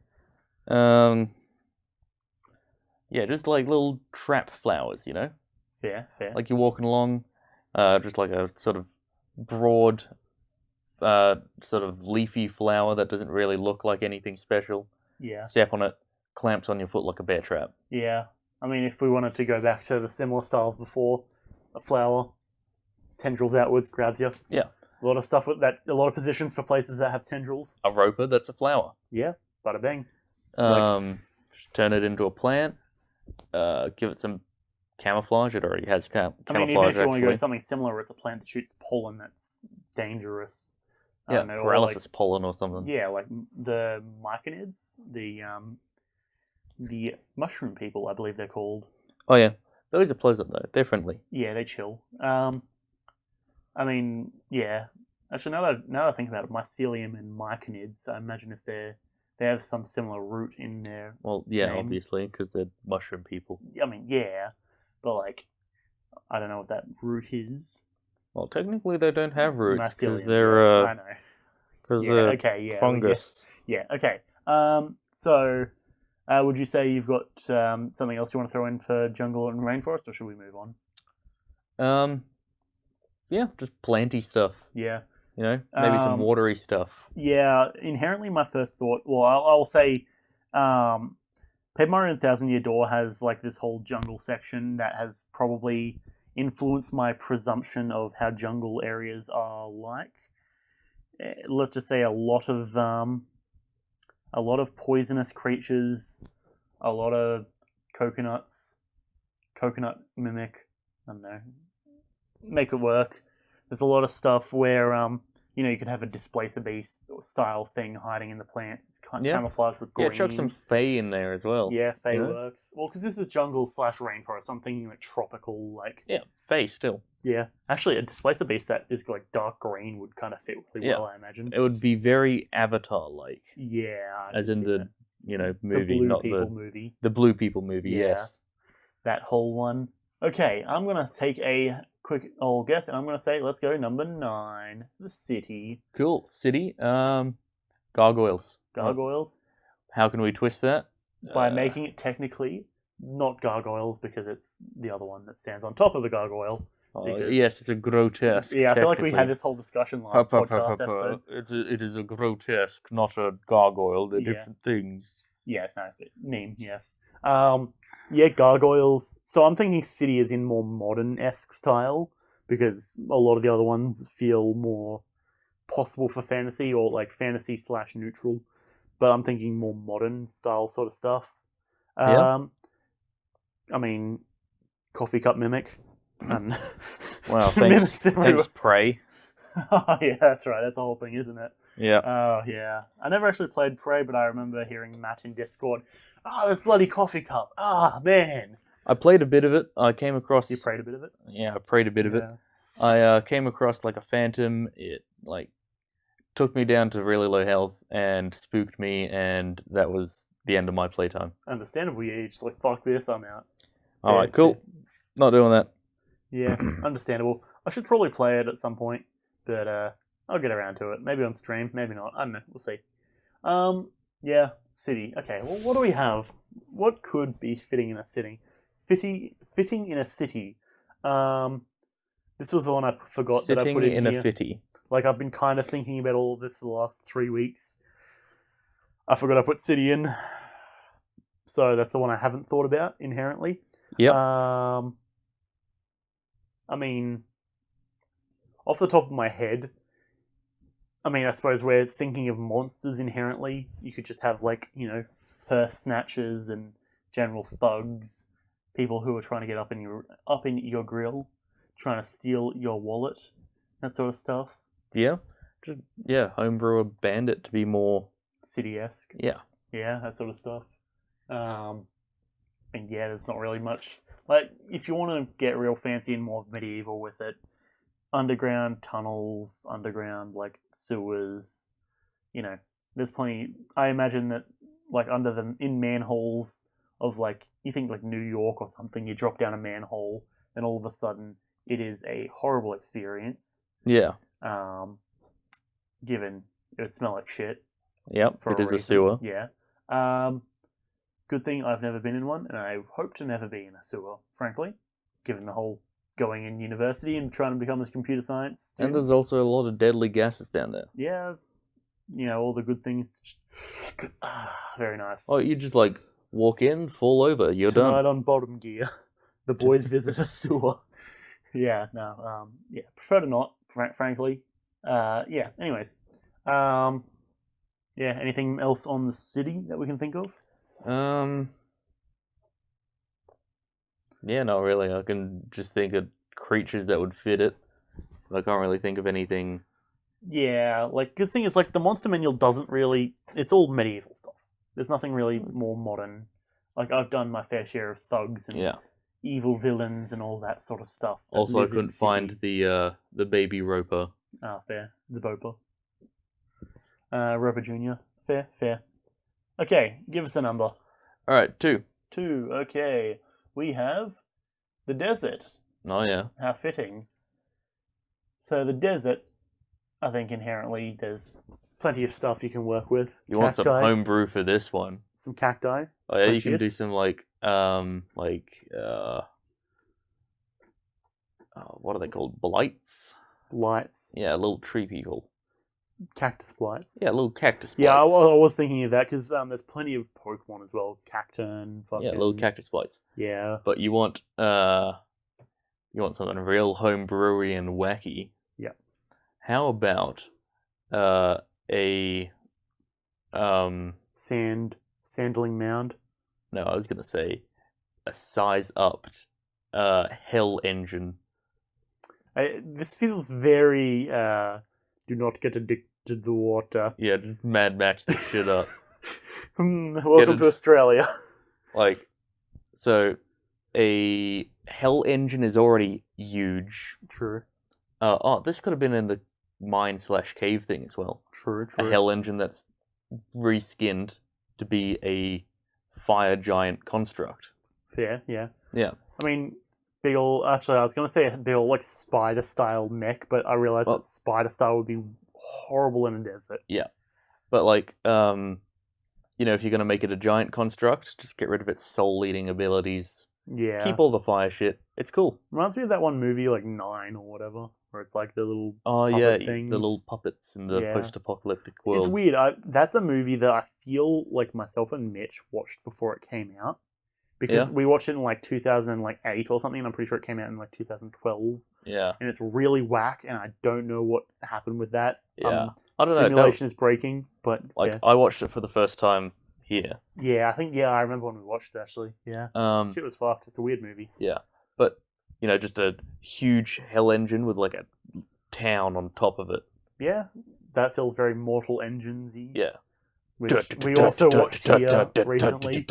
Yeah, just like little trap flowers, you know? Fair. Like you're walking along, just like a sort of broad, sort of leafy flower that doesn't really look like anything special. Yeah. Step on it, clamps on your foot like a bear trap. Yeah. I mean, if we wanted to go back to the similar styles before, a flower, tendrils outwards, grabs you. Yeah. A lot of stuff with that, a lot of positions for places that have tendrils. A roper, that's a flower. Yeah, bada bang. Turn it into a plant, give it some camouflage. It already has camouflage, I mean, even if you want to go actually. something similar, it's a plant that shoots pollen that's dangerous. Yeah, or paralysis like, pollen or something. Yeah, like the myconids, the mushroom people, I believe they're called. Oh yeah, those are pleasant though. They're friendly. Yeah, they chill. I mean, yeah. Actually, now that I think about it, mycelium and myconids, I imagine if they have some similar root in their Well, yeah, name. obviously, because they're mushroom people. I mean, yeah, but like, I don't know what that root is. Well, technically, they don't have roots because Mycelium, they're yes, I know. because Yeah, they're okay, yeah, fungus. Yeah, okay. So, would you say you've got something else you want to throw in for jungle and rainforest, or should we move on? Yeah, just planty stuff. Yeah. You know, maybe some watery stuff. Yeah, inherently my first thought, well, I'll say, Paper Mario and Thousand Year Door has like this whole jungle section that has probably influenced my presumption of how jungle areas are like. Let's just say a lot of poisonous creatures, a lot of coconut mimic, I don't know, make it work. There's a lot of stuff where you could have a Displacer Beast style thing hiding in the plants. It's camouflaged with green. Yeah, chuck some Fae in there as well. Yeah, Fae works. Well, because this is jungle / rainforest, something tropical, like... Yeah, Fae still. Yeah. Actually, a Displacer Beast that is like dark green would kind of fit really well, I imagine. It would be very Avatar-like. Yeah. As in the movie, Blue not People movie. the Blue People movie. Yeah. Yes. That whole one. Okay, I'm gonna take a quick old guess, and I'm gonna say let's go number 9, the city. Cool. City. Gargoyles. Gargoyles. How can we twist that? By making it technically not gargoyles, because it's the other one that stands on top of the gargoyle. Yes, it's a grotesque. Yeah, I feel like we had this whole discussion last podcast episode. It is a grotesque, not a gargoyle. They're Yeah. different things. Yeah, no, name, yes. Yeah, gargoyles. So I'm thinking city is in more modern-esque style, because a lot of the other ones feel more possible for fantasy, or like fantasy/neutral. But I'm thinking more modern style sort of stuff. Yeah. I mean, coffee cup mimic. And Wow, mimics everywhere. thanks, Prey. Oh, yeah, that's right. That's the whole thing, isn't it? Yeah. Oh, yeah. I never actually played Prey, but I remember hearing Matt in Discord, this bloody coffee cup. Man. I played a bit of it. I came across... You prayed a bit of it? Yeah, I prayed a bit of it. I came across like a phantom. It took me down to really low health and spooked me, and that was the end of my playtime. Understandable, yeah. You're just like, fuck this, I'm out. Alright, cool. Not doing that. Yeah, understandable. I should probably play it at some point, but I'll get around to it. Maybe on stream, maybe not. I don't know. We'll see. Yeah, city. Okay, well, what do we have? What could be fitting in a city? Fitting in a city. This was the one I forgot that I put in here. A fitty. Like, I've been kind of thinking about all of this for the last 3 weeks. I forgot I put city in. So that's the one I haven't thought about inherently. Yep. I mean, off the top of my head, I suppose we're thinking of monsters inherently. You could just have, purse snatchers and general thugs, people who are trying to get up in your grill, trying to steal your wallet, that sort of stuff. Yeah. Homebrew a bandit to be more city-esque. Yeah. Yeah, that sort of stuff. And yeah, there's not really much. Like, if you want to get real fancy and more medieval with it, underground tunnels, underground, sewers, there's plenty. I imagine that, under them, in manholes of, you think, New York or something, you drop down a manhole, and all of a sudden, it is a horrible experience. Yeah. Given it would smell like shit. Yep, it is a sewer. Yeah. Good thing I've never been in one, and I hope to never be in a sewer, frankly, given the whole going in university and trying to become a computer science student. And there's also a lot of deadly gases down there. Yeah. All the good things. Very nice. Oh, you just, walk in, fall over, you're done. Tonight on Bottom Gear, the boys visit a sewer. Yeah, no, prefer to not, frankly. Anyways. Anything else on the city that we can think of? Yeah, not really. I can just think of creatures that would fit it. I can't really think of anything. Yeah, good thing is, the monster manual doesn't really... It's all medieval stuff. There's nothing really more modern. I've done my fair share of thugs and evil villains and all that sort of stuff. Also, I couldn't find the baby Roper. Ah, fair. The Boper. Roper Jr. Fair. Okay, give us a number. Alright, 2. 2, okay. We have the desert. Oh, yeah. How fitting. So the desert, I think inherently there's plenty of stuff you can work with. You want some homebrew for this one. Some cacti. Oh, yeah, you can do some, what are they called? Blights? Blights. Yeah, little tree people. Cactus blights. Yeah, little cactus blights. Yeah, I was thinking of that because there's plenty of Pokemon as well. Cacturn, fucking... Yeah, little cactus blights. Yeah. But you want something real homebrewy and wacky. Yeah. How about a sandling mound? No, I was gonna say a size-upped hell engine. This feels very do not get addicted to the water. Yeah, just Mad Max this shit up. Welcome to Australia. So a hell engine is already huge. True. This could have been in the mine/cave thing as well. True. A hell engine that's reskinned. to be a fire giant construct. Fair, yeah. Yeah. I mean, big ol'... Actually, I was going to say a big ol', like, spider-style mech, but I realised that spider-style would be horrible in a desert. Yeah. But, like, you know, if you're going to make it a giant construct, just get rid of its soul-eating abilities. Yeah. Keep all the fire shit. It's cool. Reminds me of that one movie, like, 9 or whatever, where it's, like, the little things. The little puppets in the post-apocalyptic world. It's weird. That's a movie that I feel like myself and Mitch watched before it came out. Because we watched it in like 2008 or something, and I'm pretty sure it came out in like 2012. Yeah. And it's really whack, and I don't know what happened with that. Yeah. I don't know. Simulation is breaking, but... Like, I watched it for the first time here. Yeah, I remember when we watched it, actually. Yeah. Shit was fucked. It's a weird movie. Yeah. But, you know, just a huge hell engine with like a town on top of it. Yeah. That feels very Mortal Engines-y. Yeah. Which we also watched here recently.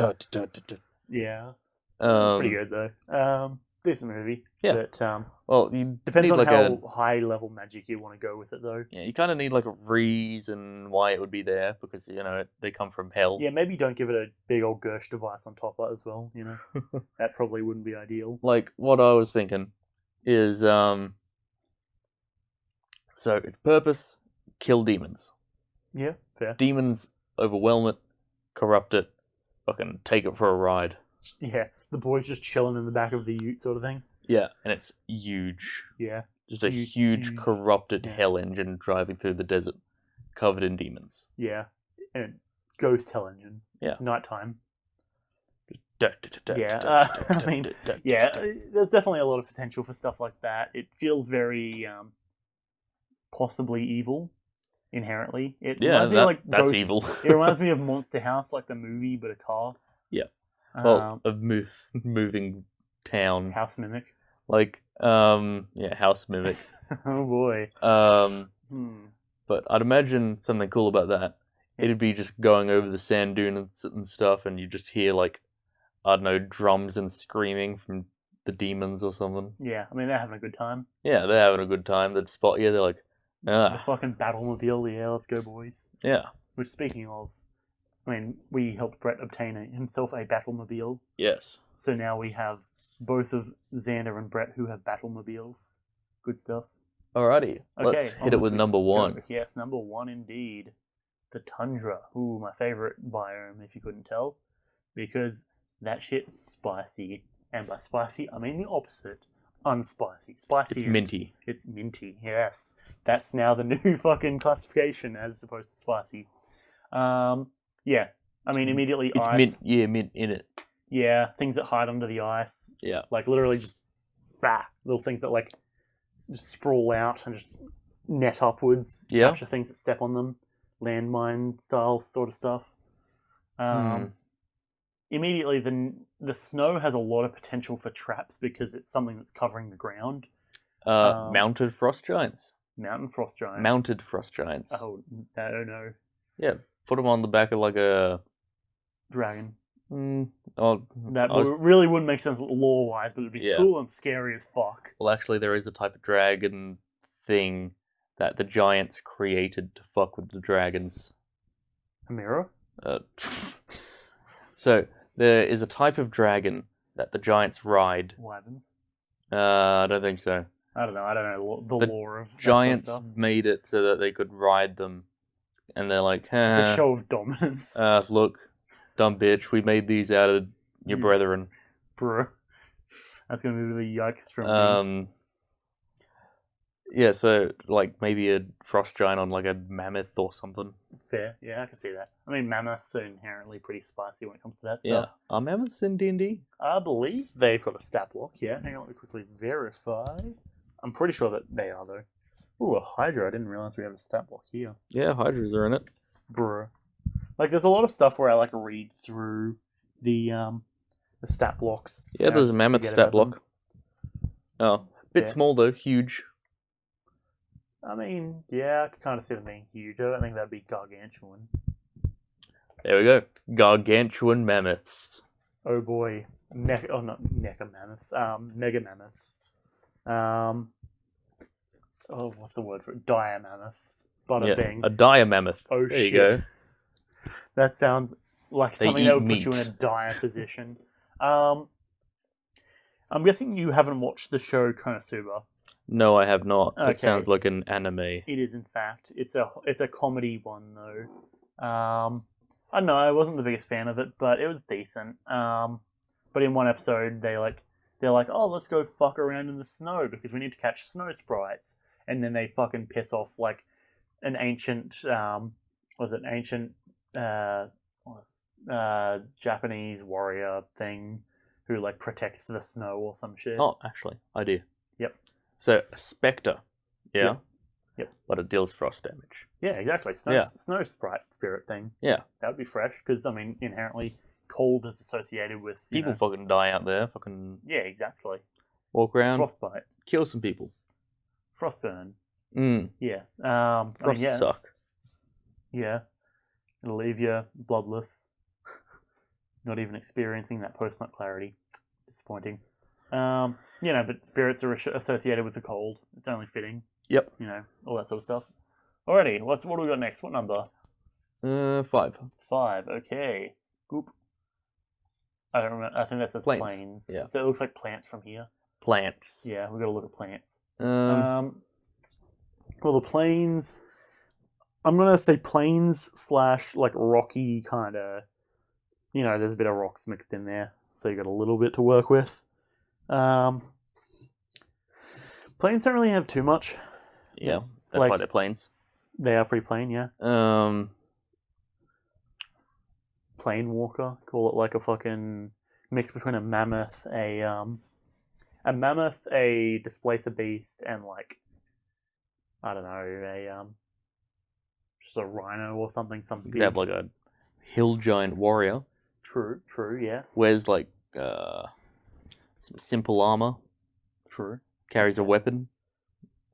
Yeah. It's pretty good, though. Decent movie. Yeah. But, well, you depends on like how high-level magic you want to go with it, though. Yeah, you kind of need, like, a reason why it would be there, because, you know, they come from hell. Yeah, maybe don't give it a big old Gersh device on top of it as well, you know? That probably wouldn't be ideal. Like, what I was thinking is, so its purpose, kill demons. Yeah, fair. Demons overwhelm it, corrupt it, fucking take it for a ride. Yeah, the boy's just chilling in the back of the ute sort of thing. Yeah, and it's huge. Yeah. Just a huge corrupted hell engine driving through the desert, covered in demons. Yeah, and ghost hell engine. Yeah. Nighttime. Yeah, I mean, yeah, there's definitely a lot of potential for stuff like that. It feels very possibly evil inherently. It reminds me of, like, that's evil. It reminds me of Monster House, like the movie, but a car. Yeah. Well, a moving town. House Mimic. Like, House Mimic. Oh boy. But I'd imagine something cool about that. It'd be just going over the sand dunes and stuff, and you just hear, like, I don't know, drums and screaming from the demons or something. Yeah, I mean, they're having a good time. Yeah, they're having a good time. They'd spot you, they're like, The fucking Battlemobile, yeah, let's go, boys. Yeah. Which, speaking of, I mean, we helped Brett obtain himself a Battlemobile. Yes. So now we have both of Xander and Brett who have Battlemobiles. Good stuff. Alrighty, let's hit it with number one. Yes, number one indeed. The Tundra. Ooh, my favorite biome, if you couldn't tell. Because that shit's spicy. And by spicy, I mean the opposite. Unspicy. Spicy. It's minty. It's minty, yes. That's now the new fucking classification as opposed to spicy. Yeah. I mean, immediately it's ice. Mint, yeah, mint in it. Yeah, things that hide under the ice. Yeah. Like, literally just, little things that, like, just sprawl out and just net upwards. Yeah. Capture things that step on them. Landmine style sort of stuff. Immediately, the snow has a lot of potential for traps because it's something that's covering the ground. Mounted frost giants. Mountain frost giants. Mounted frost giants. Oh, I don't know. Yeah, put them on the back of like a dragon. That really wouldn't make sense lore-wise, but it'd be cool and scary as fuck. Well, actually, there is a type of dragon thing that the giants created to fuck with the dragons. A mirror? So, there is a type of dragon that the giants ride. Wyverns? I don't think so. I don't know the lore of that giants sort of stuff. Made it so that they could ride them. And they're like, It's a show of dominance. Look, dumb bitch, we made these out of your brethren. Bruh. That's going to be the yikes from me. Yeah, so, like, maybe a frost giant on, like, a mammoth or something. Fair, yeah, I can see that. I mean, mammoths are inherently pretty spicy when it comes to that stuff. Yeah. Are mammoths in D&D? I believe they've got a stat block, yeah. Hang on, let me quickly verify. I'm pretty sure that they are, though. Ooh, a Hydra. I didn't realize we have a stat block here. Yeah, Hydras are in it. Bruh. Like, there's a lot of stuff where I, like, read through the stat blocks. Yeah, there's a mammoth stat block. Oh, bit small, though. Huge. I mean, yeah, I can kind of see them being huge. I don't think that'd be gargantuan. There we go. Gargantuan mammoths. Oh boy. Not mecha mammoths. Mega mammoths. What's the word for it? Dire mammoths. Bada bing. A dire mammoth. Oh, there shit. You go. That sounds Like They something eat that would put you in a meat. dire position. I'm guessing you haven't watched the show Konosuba. No, I have not. It Okay. sounds like an anime. It is, in fact. It's a comedy one though. I don't know. I wasn't the biggest fan of it, but it was decent. But in one episode, they're like, oh, let's go fuck around in the snow because we need to catch snow sprites, and then they fucking piss off like an ancient, Japanese warrior thing who like protects the snow or some shit. Oh, actually, I do. Yep. So, a spectre. Yeah? Yep. But it deals frost damage. Yeah, exactly. Snow sprite spirit thing. Yeah. That would be fresh because I mean, inherently, cold is associated with People fucking die out there. Fucking Yeah, exactly. walk around, Frostbite, kill some people. frostburn. Mm. Yeah. Frosts yeah. suck. Yeah. It'll leave you bloodless. Not even experiencing that post-nut clarity. Disappointing. But spirits are associated with the cold. It's only fitting. Yep. All that sort of stuff. Alrighty, what do we got next? What number? 5. 5. Okay. Goop. I don't remember. I think that says Plains. plains. Yeah. So it looks like plants from here. Plants. Yeah, we've got to look at plants. Um, Well, the plains. I'm gonna say plains / like rocky kind of. There's a bit of rocks mixed in there, so you got a little bit to work with. Plains don't really have too much. yeah, that's why like- they're plains. They are pretty plain, yeah. Plain walker. Call it like a fucking mix between a mammoth, a displacer beast, and like I don't know, just a rhino or something. You could have like a hill giant warrior. True, yeah. Wears like some simple armor. True. Carries a weapon.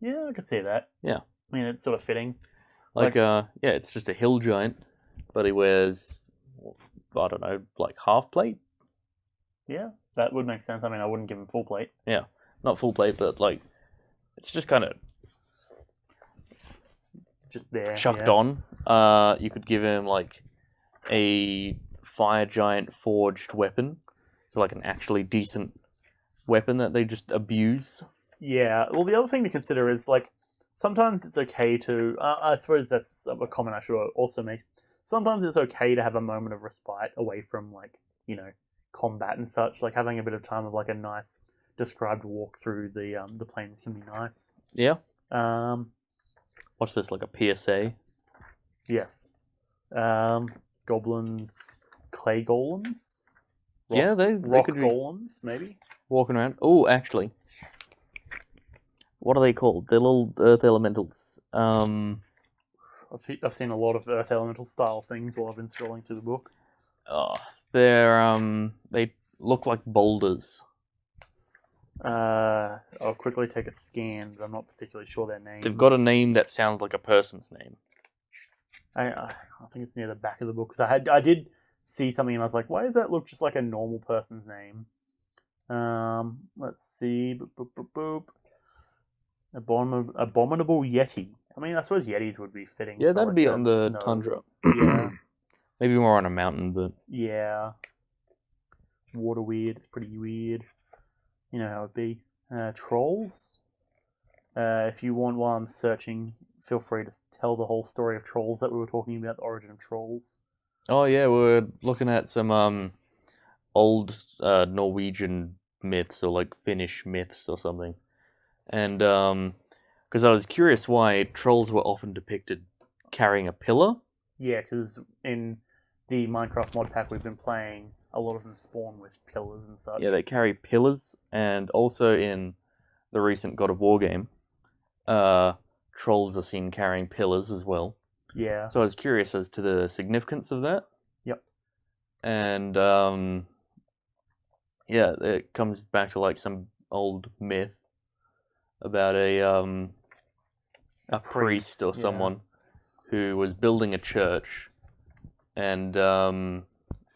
Yeah, I could see that. Yeah. I mean, it's sort of fitting. It's just a hill giant, but he wears, I don't know, like half plate. Yeah, that would make sense. I mean, I wouldn't give him full plate. Not full plate, but like it's just kind of Just there. chucked yeah. on. You could give him like a fire giant forged weapon, so like an actually decent weapon that they just abuse. Yeah. Well, the other thing to consider is like sometimes it's okay to. I suppose that's a comment I should also make. Sometimes it's okay to have a moment of respite away from like combat and such. Like having a bit of time of like a nice described walk through the plains can be nice. Yeah. Um. What's this, like a PSA? Yes. Goblins, clay golems. Yeah, they Rock could be golems, maybe. walking around. Oh, actually, what are they called? They're little earth elementals. I've seen a lot of earth elemental style things while I've been scrolling through the book. They look like boulders. I'll quickly take a scan, but I'm not particularly sure their name. They've got a name that sounds like a person's name. I think it's near the back of the book because I did see something and I was like, why does that look just like a normal person's name? Let's see. Boop. Abominable Yeti. I mean, I suppose Yetis would be fitting. Yeah, for, that'd like, be on the snow. tundra. Yeah, Maybe more on a mountain, but yeah. Water weird. It's pretty weird. You know how it'd be. Trolls. If you want, while I'm searching, feel free to tell the whole story of trolls that we were talking about, the origin of trolls. oh yeah, we're looking at some old Norwegian myths or like Finnish myths or something, and because I was curious why trolls were often depicted carrying a pillar. Yeah, because in the Minecraft mod pack we've been playing, a lot of them spawn with pillars and such. Yeah, they carry pillars, and also in the recent God of War game, trolls are seen carrying pillars as well. Yeah. So I was curious as to the significance of that. Yep. And yeah, it comes back to like some old myth about a priest or yeah. someone who was building a church, and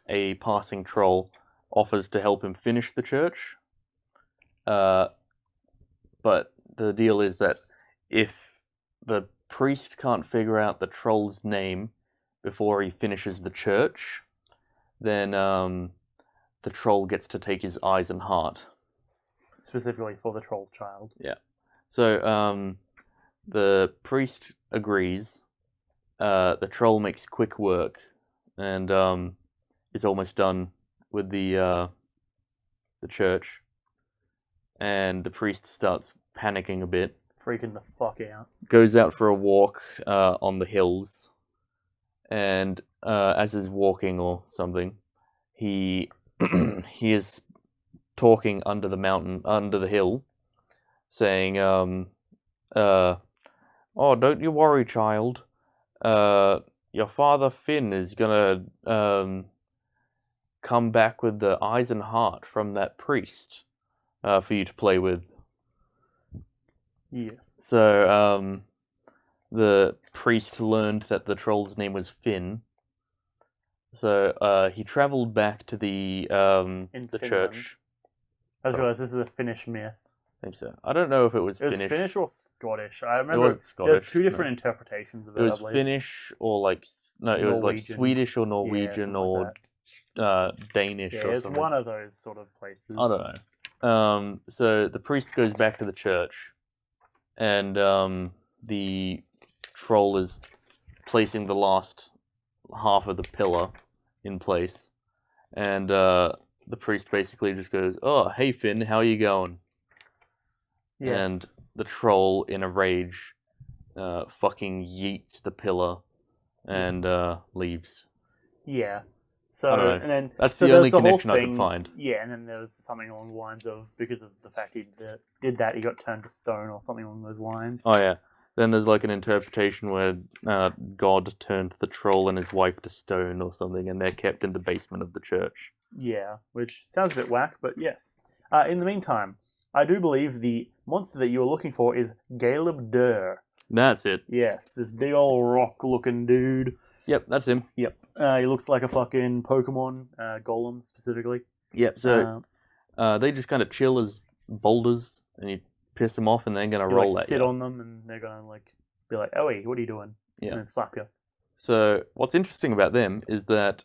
a passing troll offers to help him finish the church. But the deal is that if the priest can't figure out the troll's name before he finishes the church, then the troll gets to take his eyes and heart. Specifically for the troll's child. So the priest agrees. The troll makes quick work, and is almost done with the church. And the priest starts panicking a bit. Freaking the fuck out. Goes out for a walk on the hills, and as he's walking or something, he he is talking under the hill, saying, "Oh, don't you worry, child. Your father Finn is gonna come back with the eyes and heart from that priest for you to play with." Yes. So the priest learned that the troll's name was Finn. So he travelled back to the In the Finland. church. I just realised this is a Finnish myth. I think so. I don't know if it was It was Finnish. Finnish or Scottish. I It remember was Scottish. there's two different interpretations of It it. was I believe. Finnish or like no, it was like Norwegian. Swedish or Yeah, Norwegian something or like that. Danish Yeah, or it's something. one of those sort of places. I don't know. So the priest goes back to the church, and the troll is placing the last half of the pillar in place, and the priest basically just goes, "Oh, hey Finn, how are you going?" Yeah. And the troll, in a rage, fucking yeets the pillar and leaves. Yeah. So I don't know. and then That's so the there's only the whole connection I thing, could find. Yeah, and then there was something along the lines of because of the fact he did that, he got turned to stone or something along those lines. Oh yeah. Then there's like an interpretation where God turned the troll and his wife to stone or something, and they're kept in the basement of the church. Yeah, which sounds a bit whack, but yes. In the meantime, I do believe the monster that you were looking for is Galeb Dur. That's it. Yes, this big old rock-looking dude. Yep, that's him. Yep. He looks like a fucking Pokemon, Golem specifically. Yep. So they just kind of chill as boulders, and you piss them off, and they're gonna You roll like at sit you. on them, and they're gonna like be like, "Oi, what are you doing?" Yeah. And then slap you. So what's interesting about them is that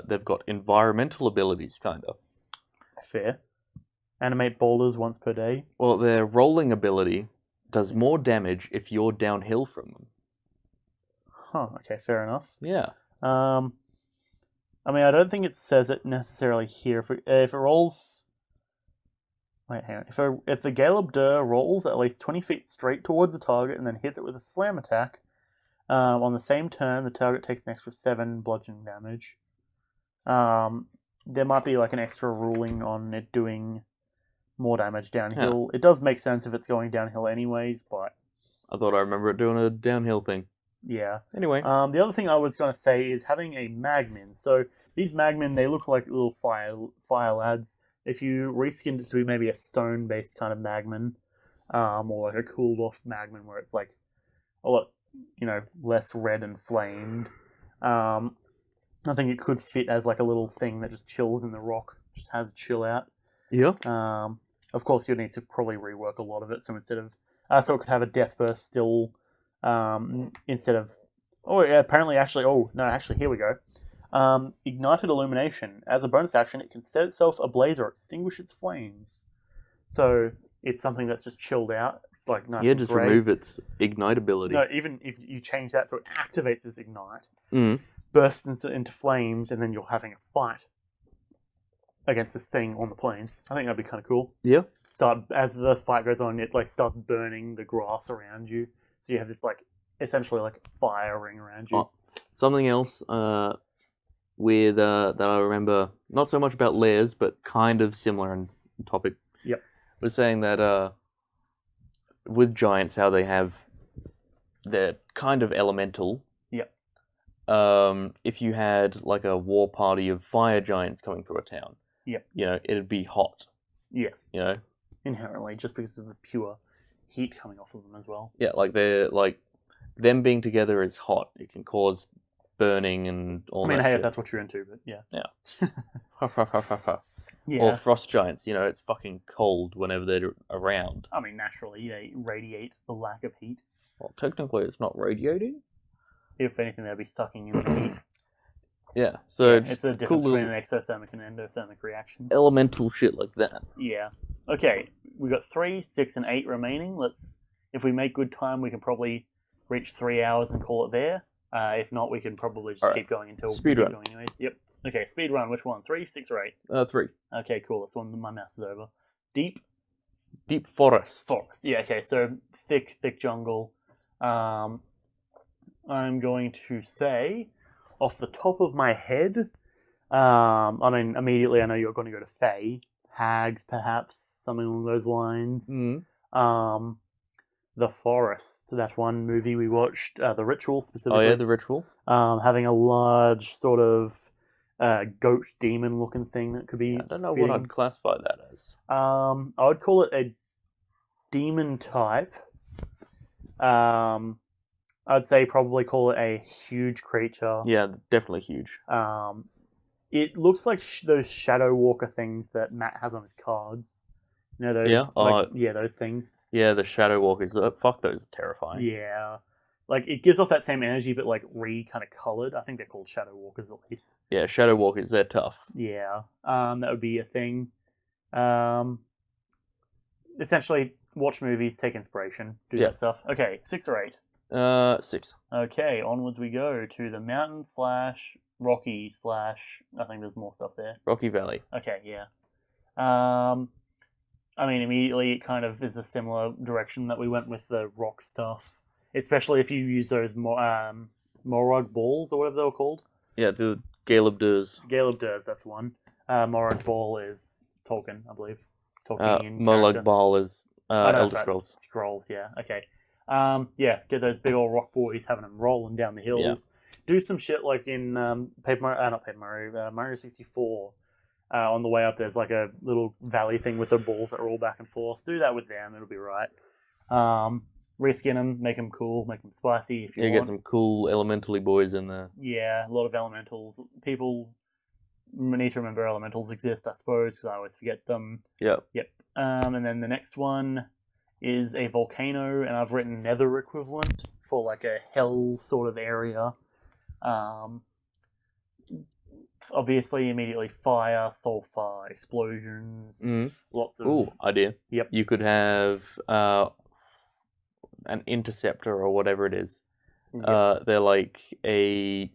they've got environmental abilities, kind of. Fair. Animate boulders once per day. Well, their rolling ability does more damage if you're downhill from them. Huh. Okay. Fair enough. Yeah. I mean, I don't think it says it necessarily here. If it rolls, wait, hang on. If the Galeb Dur rolls at least 20 feet straight towards the target and then hits it with a slam attack, on the same turn, the target takes an extra 7 bludgeoning damage. There might be like an extra ruling on it doing more damage downhill. It does make sense if it's going downhill anyways, but I thought I remember it doing a downhill thing. yeah. Anyway. The other thing I was going to say is having a Magmin. So these Magmin, they look like little fire lads. If you reskinned it to be maybe a stone-based kind of Magmin, or like a cooled-off Magmin where it's like a lot, less red and flamed, I think it could fit as like a little thing that just chills in the rock, just has a chill out. Yeah. Of course, you'll need to probably rework a lot of it. So instead of, so it could have a death burst still, instead of, apparently, here we go. Ignited illumination. As a bonus action, it can set itself ablaze or extinguish its flames. So it's something that's just chilled out. It's like nice. Yeah, and just grey. remove its ignite ability. No, even if you change that so it activates this ignite, Mm. bursts into flames, and then you're having a fight against this thing on the plains. I think that'd be kind of cool. Yeah. As the fight goes on, it like starts burning the grass around you, so you have this like essentially like fire ring around you. Oh, something else weird that I remember, not so much about layers, but kind of similar in topic. Yep. Was saying that with giants, how they're kind of elemental. Yep. If you had like a war party of fire giants coming through a town, Yep. It'd be hot. Yes. Inherently, just because of the pure heat coming off of them as well. Yeah, like they're like them being together is hot. It can cause burning and all that. I mean, hey, shit. if that's what you're into, but yeah. Yeah. Yeah. Or frost giants, it's fucking cold whenever they're around. I mean, naturally, they radiate the lack of heat. Well, technically, it's not radiating. If anything, they'd be sucking in the heat. Yeah, so Yeah, just it's the cool difference between little an exothermic and endothermic reaction. elemental shit like that. Yeah. Okay, we got 3, 6, and 8 remaining. If we make good time, we can probably reach 3 hours and call it there. If not, we can probably just Alright. keep going until Speed we run. keep going anyways. Yep. Okay, speed run. Which one? 3, 6, or 8? 3. Okay, cool. That's one my mouse is over. Deep Deep forest. forest. Yeah. Okay. So thick jungle. I'm going to say, off the top of my head, I mean, immediately I know you're going to go to Fae, hags, perhaps something along those lines. The Forest, that one movie we watched, The Ritual specifically. Oh yeah, The Ritual. Having a large sort of goat demon looking thing that could be. I don't know fitting. what I'd classify that as. I would call it a demon type. I'd say probably call it a huge creature. Yeah, definitely huge. It looks like those Shadow Walker things that Matt has on his cards. You know those? Yeah? Those things. Yeah, the Shadow Walkers. Fuck, those are terrifying. Yeah. Like, it gives off that same energy, but, like, kind of coloured. I think they're called Shadow Walkers, at least. Yeah, Shadow Walkers, they're tough. Yeah. That would be a thing. Essentially, watch movies, take inspiration, do that stuff. Okay, 6 or 8? 6. Okay, onwards we go to the mountain / rocky / I think there's more stuff there. Rocky Valley. Okay, yeah. I mean, immediately it kind of is a similar direction that we went with the rock stuff. Especially if you use those Morag balls, or whatever they were called. Yeah, the Gale of Durs. Gale of Durs, that's one. Morag ball is Tolkien, I believe. Tolkienian Molag character. Bal is Elder Scrolls. Scrolls, yeah, okay. Yeah, get those big old rock boys, having them rolling down the hills. Yeah. Do some shit like in Mario 64. On the way up, there's like a little valley thing with the balls that roll back and forth. Do that with them; it'll be right. Reskin them, make them cool, make them spicy if you want. Get some cool elementally boys in there. Yeah, a lot of elementals. People need to remember elementals exist, I suppose, because I always forget them. Yep. And then the next one is a volcano, and I've written nether equivalent for like a hell sort of area. Obviously, immediately fire, sulfur, explosions, lots of... Ooh, idea. Yep. You could have an interceptor or whatever it is. Yep. They're like a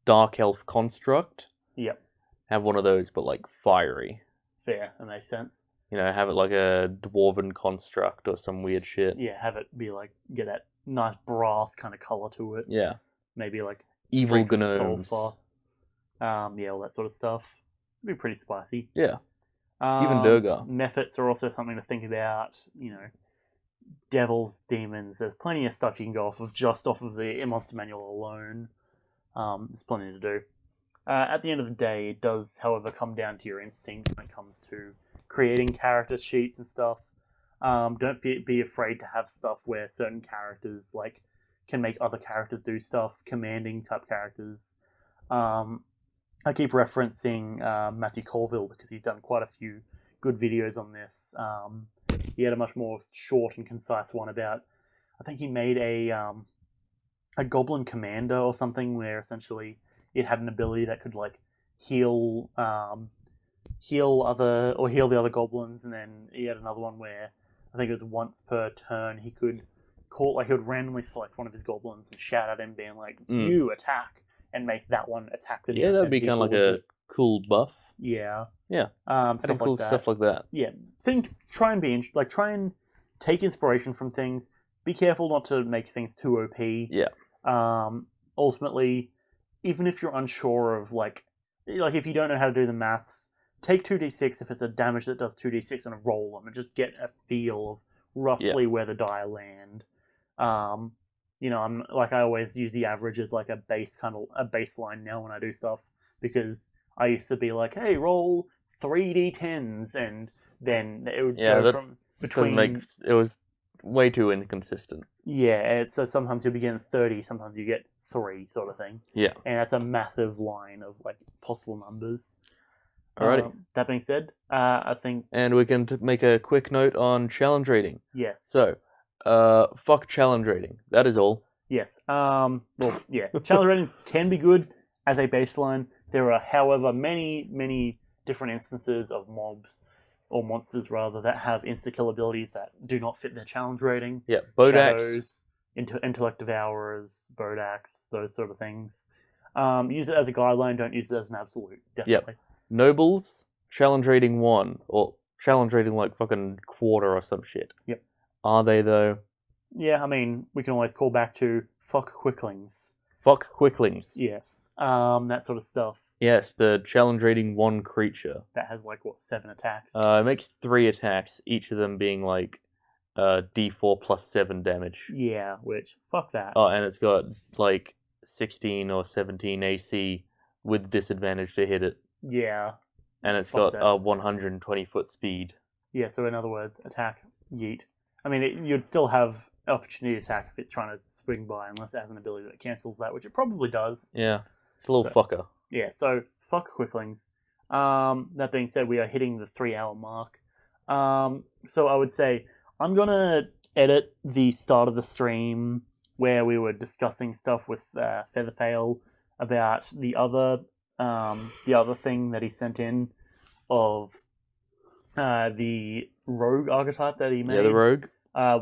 dark elf construct. Yep. Have one of those, but like fiery. Fair, that makes sense. You know, have it like a dwarven construct or some weird shit. Yeah, have it be like, get that nice brass kind of color to it. Yeah. Maybe like evil gnomes. Sulfur. Yeah, all that sort of stuff. It'd be pretty spicy. Yeah. Even Durgar. Methods are also something to think about. You know, devils, demons. There's plenty of stuff you can go off of just off of the monster manual alone. There's plenty to do. At the end of the day, it does, however, come down to your instinct when it comes to creating character sheets and stuff. Don't be afraid to have stuff where certain characters like can make other characters do stuff, commanding type characters. I keep referencing Matthew Colville because he's done quite a few good videos on this. He had a much more short and concise one about, I think he made a goblin commander or something where essentially it had an ability that could like heal the other goblins, and then he had another one where I think it was once per turn he could randomly select one of his goblins and shout at him being like, "You attack," and make that one attack. Yeah, that'd be kind of like a cool buff. Yeah. Yeah. Stuff cool like that. Stuff like that. Yeah. Try and take inspiration from things. Be careful not to make things too OP. Yeah. Ultimately, even if you're unsure of like if you don't know how to do the maths, take 2d6 if it's a damage that does 2d6 and roll them and just get a feel of roughly where the die land. You know, I always use the average as like a baseline now when I do stuff, because I used to be like, hey, roll 3d10s, and then it would go from between. It was way too inconsistent. Yeah, so sometimes you'll be getting 30, sometimes you get 3, sort of thing. Yeah. And that's a massive line of like possible numbers. Alrighty. That being said, I think... And we can make a quick note on challenge rating. Yes. So, fuck challenge rating. That is all. Yes. Well, yeah. Challenge ratings can be good. as a baseline, there are, however, many different instances of mobs, or monsters rather, that have insta-kill abilities that do not fit their challenge rating. Yeah, Bodax. Shadows, Intellect Devourers, Bodax, those sort of things. Use it as a guideline, don't use it as an absolute, definitely. Nobles, challenge rating 1, or challenge rating like fucking quarter or some shit. Yep. Are they though? Yeah, I mean, we can always call back to fuck quicklings. Fuck quicklings. Yes. That sort of stuff. Yes, the challenge rating 1 creature. That has, 7 attacks? It makes 3 attacks, each of them being D4 plus 7 damage. Yeah, which, fuck that. Oh, and it's got 16 or 17 AC with disadvantage to hit it. Yeah. And it's got a 120 foot speed. Yeah, so in other words, attack, yeet. I mean, you'd still have opportunity attack if it's trying to swing by, unless it has an ability that cancels that, which it probably does. Yeah, it's a little fucker. Yeah, so fuck quicklings. That being said, we are hitting the 3-hour mark. So I would say I'm gonna edit the start of the stream where we were discussing stuff with Featherfail about the other thing that he sent in of the rogue archetype that he made. Yeah, the rogue.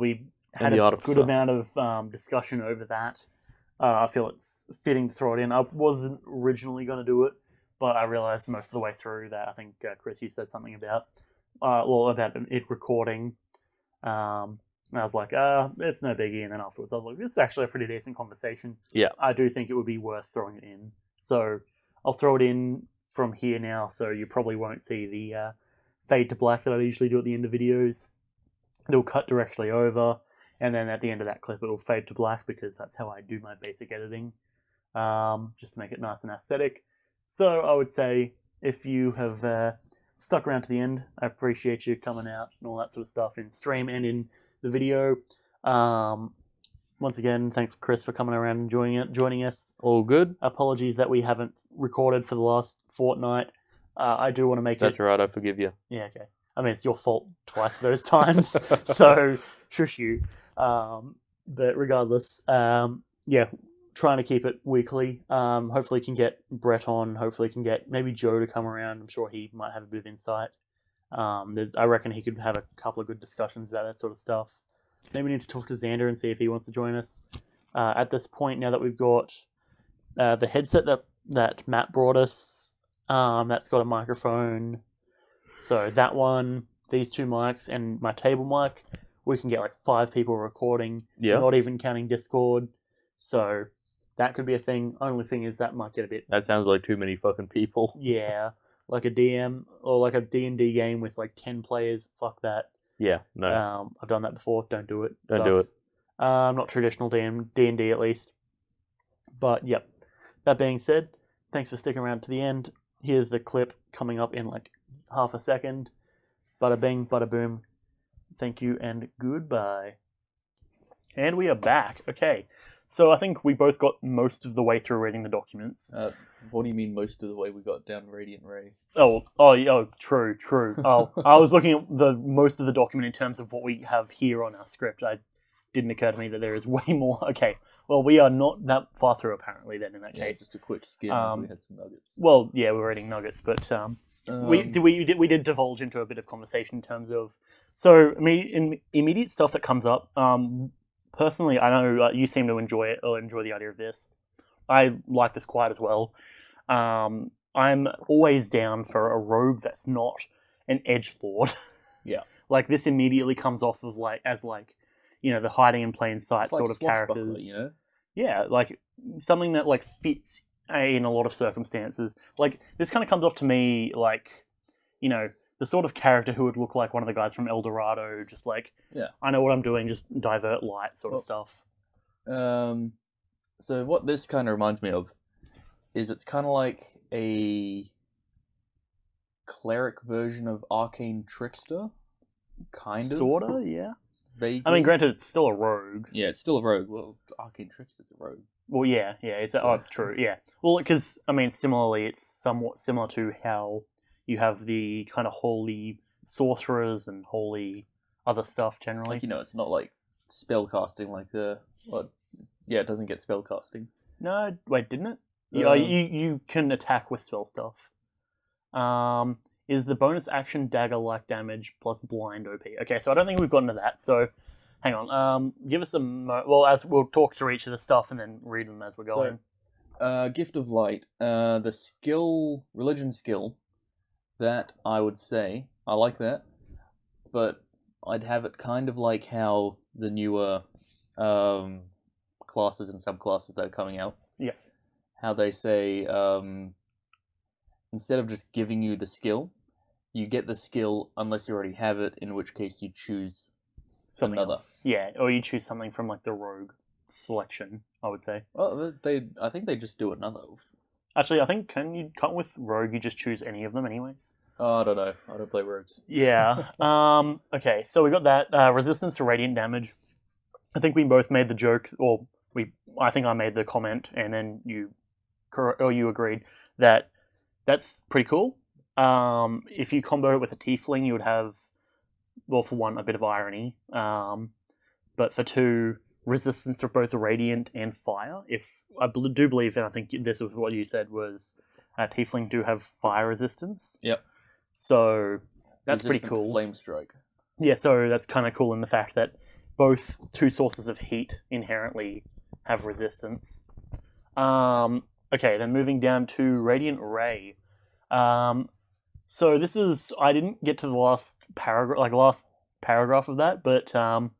We had a good amount of discussion over that. I feel it's fitting to throw it in. I wasn't originally going to do it, but I realized most of the way through that I think Kris, you said something about about it recording. And I was like, it's no biggie. And then afterwards I was like, this is actually a pretty decent conversation. Yeah. I do think it would be worth throwing it in. So I'll throw it in from here now, so you probably won't see the fade to black that I usually do at the end of videos. It'll cut directly over, and then at the end of that clip it'll fade to black because that's how I do my basic editing, just to make it nice and aesthetic. So I would say if you have stuck around to the end, I appreciate you coming out and all that sort of stuff in stream and in the video. Once again, thanks Kris for coming around and joining us. All good. Apologies that we haven't recorded for the last fortnight. I do want to make That's right, I forgive you. Yeah, okay. I mean, it's your fault twice those times, so shush you. But regardless, yeah, trying to keep it weekly. Hopefully can get Brett on. Hopefully can get maybe Joe to come around. I'm sure he might have a bit of insight. I reckon he could have a couple of good discussions about that sort of stuff. Maybe we need to talk to Xander and see if he wants to join us. At this point, now that we've got the headset that Matt brought us, that's got a microphone. So that one, these 2 mics, and my table mic, we can get 5 people recording. Yeah. Not even counting Discord. So that could be a thing. Only thing is that might get a bit... That sounds like too many fucking people. Yeah. Like a DM or like a D&D game with 10 players. Fuck that. Yeah, no. I've done that before. Don't do it. Don't do it. Not traditional D&D at least. But yep. That being said, thanks for sticking around to the end. Here's the clip coming up in half a second. Bada bing, bada boom. Thank you and goodbye. And we are back. Okay. So I think we both got most of the way through reading the documents. What do you mean most of the way we got down Radiant Ray? Oh, true. Oh, I was looking at the most of the document in terms of what we have here on our script. It didn't occur to me that there is way more. Okay, well, we are not that far through apparently then in that case. Just a quick skim. We had some nuggets. Well, yeah, we were eating nuggets, but we did divulge into a bit of conversation in terms of immediate stuff that comes up. Personally, I know you seem to enjoy it or enjoy the idea of this. I like this quite as well. I'm always down for a rogue that's not an edgelord. Yeah. This immediately comes off of the hiding in plain sight sort of characters. You know? Yeah, something that fits in a lot of circumstances. This kind of comes off to me the sort of character who would look like one of the guys from El Dorado, just I know what I'm doing, just divert light sort of stuff. So what this kind of reminds me of is it's kind of like a cleric version of Arcane Trickster, kind of. Sorta, yeah. Vaguely. I mean, granted, it's still a rogue. Yeah, it's still a rogue. Well, Arcane Trickster's a rogue. Well, yeah, it's true, yeah. Well, because similarly, it's somewhat similar to how you have the kind of holy sorcerers and holy other stuff generally. It's not like spell casting it doesn't get spell casting. No, wait, didn't it? You can attack with spell stuff. Is the bonus action dagger-like damage plus blind OP? Okay, so I don't think we've gotten to that. So, hang on. Give us as we'll talk through each of the stuff and then read them as we're going. Gift of Light. The skill, religion skill, that I would say I like that, but I'd have it kind of like how the newer classes and subclasses that are coming out. Yeah. How they say instead of just giving you the skill, you get the skill unless you already have it, in which case you choose Something another. else. Yeah, or you choose something from like the rogue selection, I would say. Well, I think they just do another. Actually, I think can't with rogue you just choose any of them anyways? Oh, I don't know. I don't play rogues. Yeah. Okay, so we got that resistance to radiant damage. I think we both made the joke, or I think I made the comment, and then you agreed that that's pretty cool. If you combo it with a tiefling, you would have, well, for one, a bit of irony, but for two, resistance to both radiant and fire. If I do believe, and I think this was what you said, was tiefling do have fire resistance. Yep. So that's Resistant pretty cool. Flame strike. Yeah, so that's kind of cool in the fact that both two sources of heat inherently have resistance. Okay, then moving down to Radiant Ray. So this is, I didn't get to the last paragraph of that, but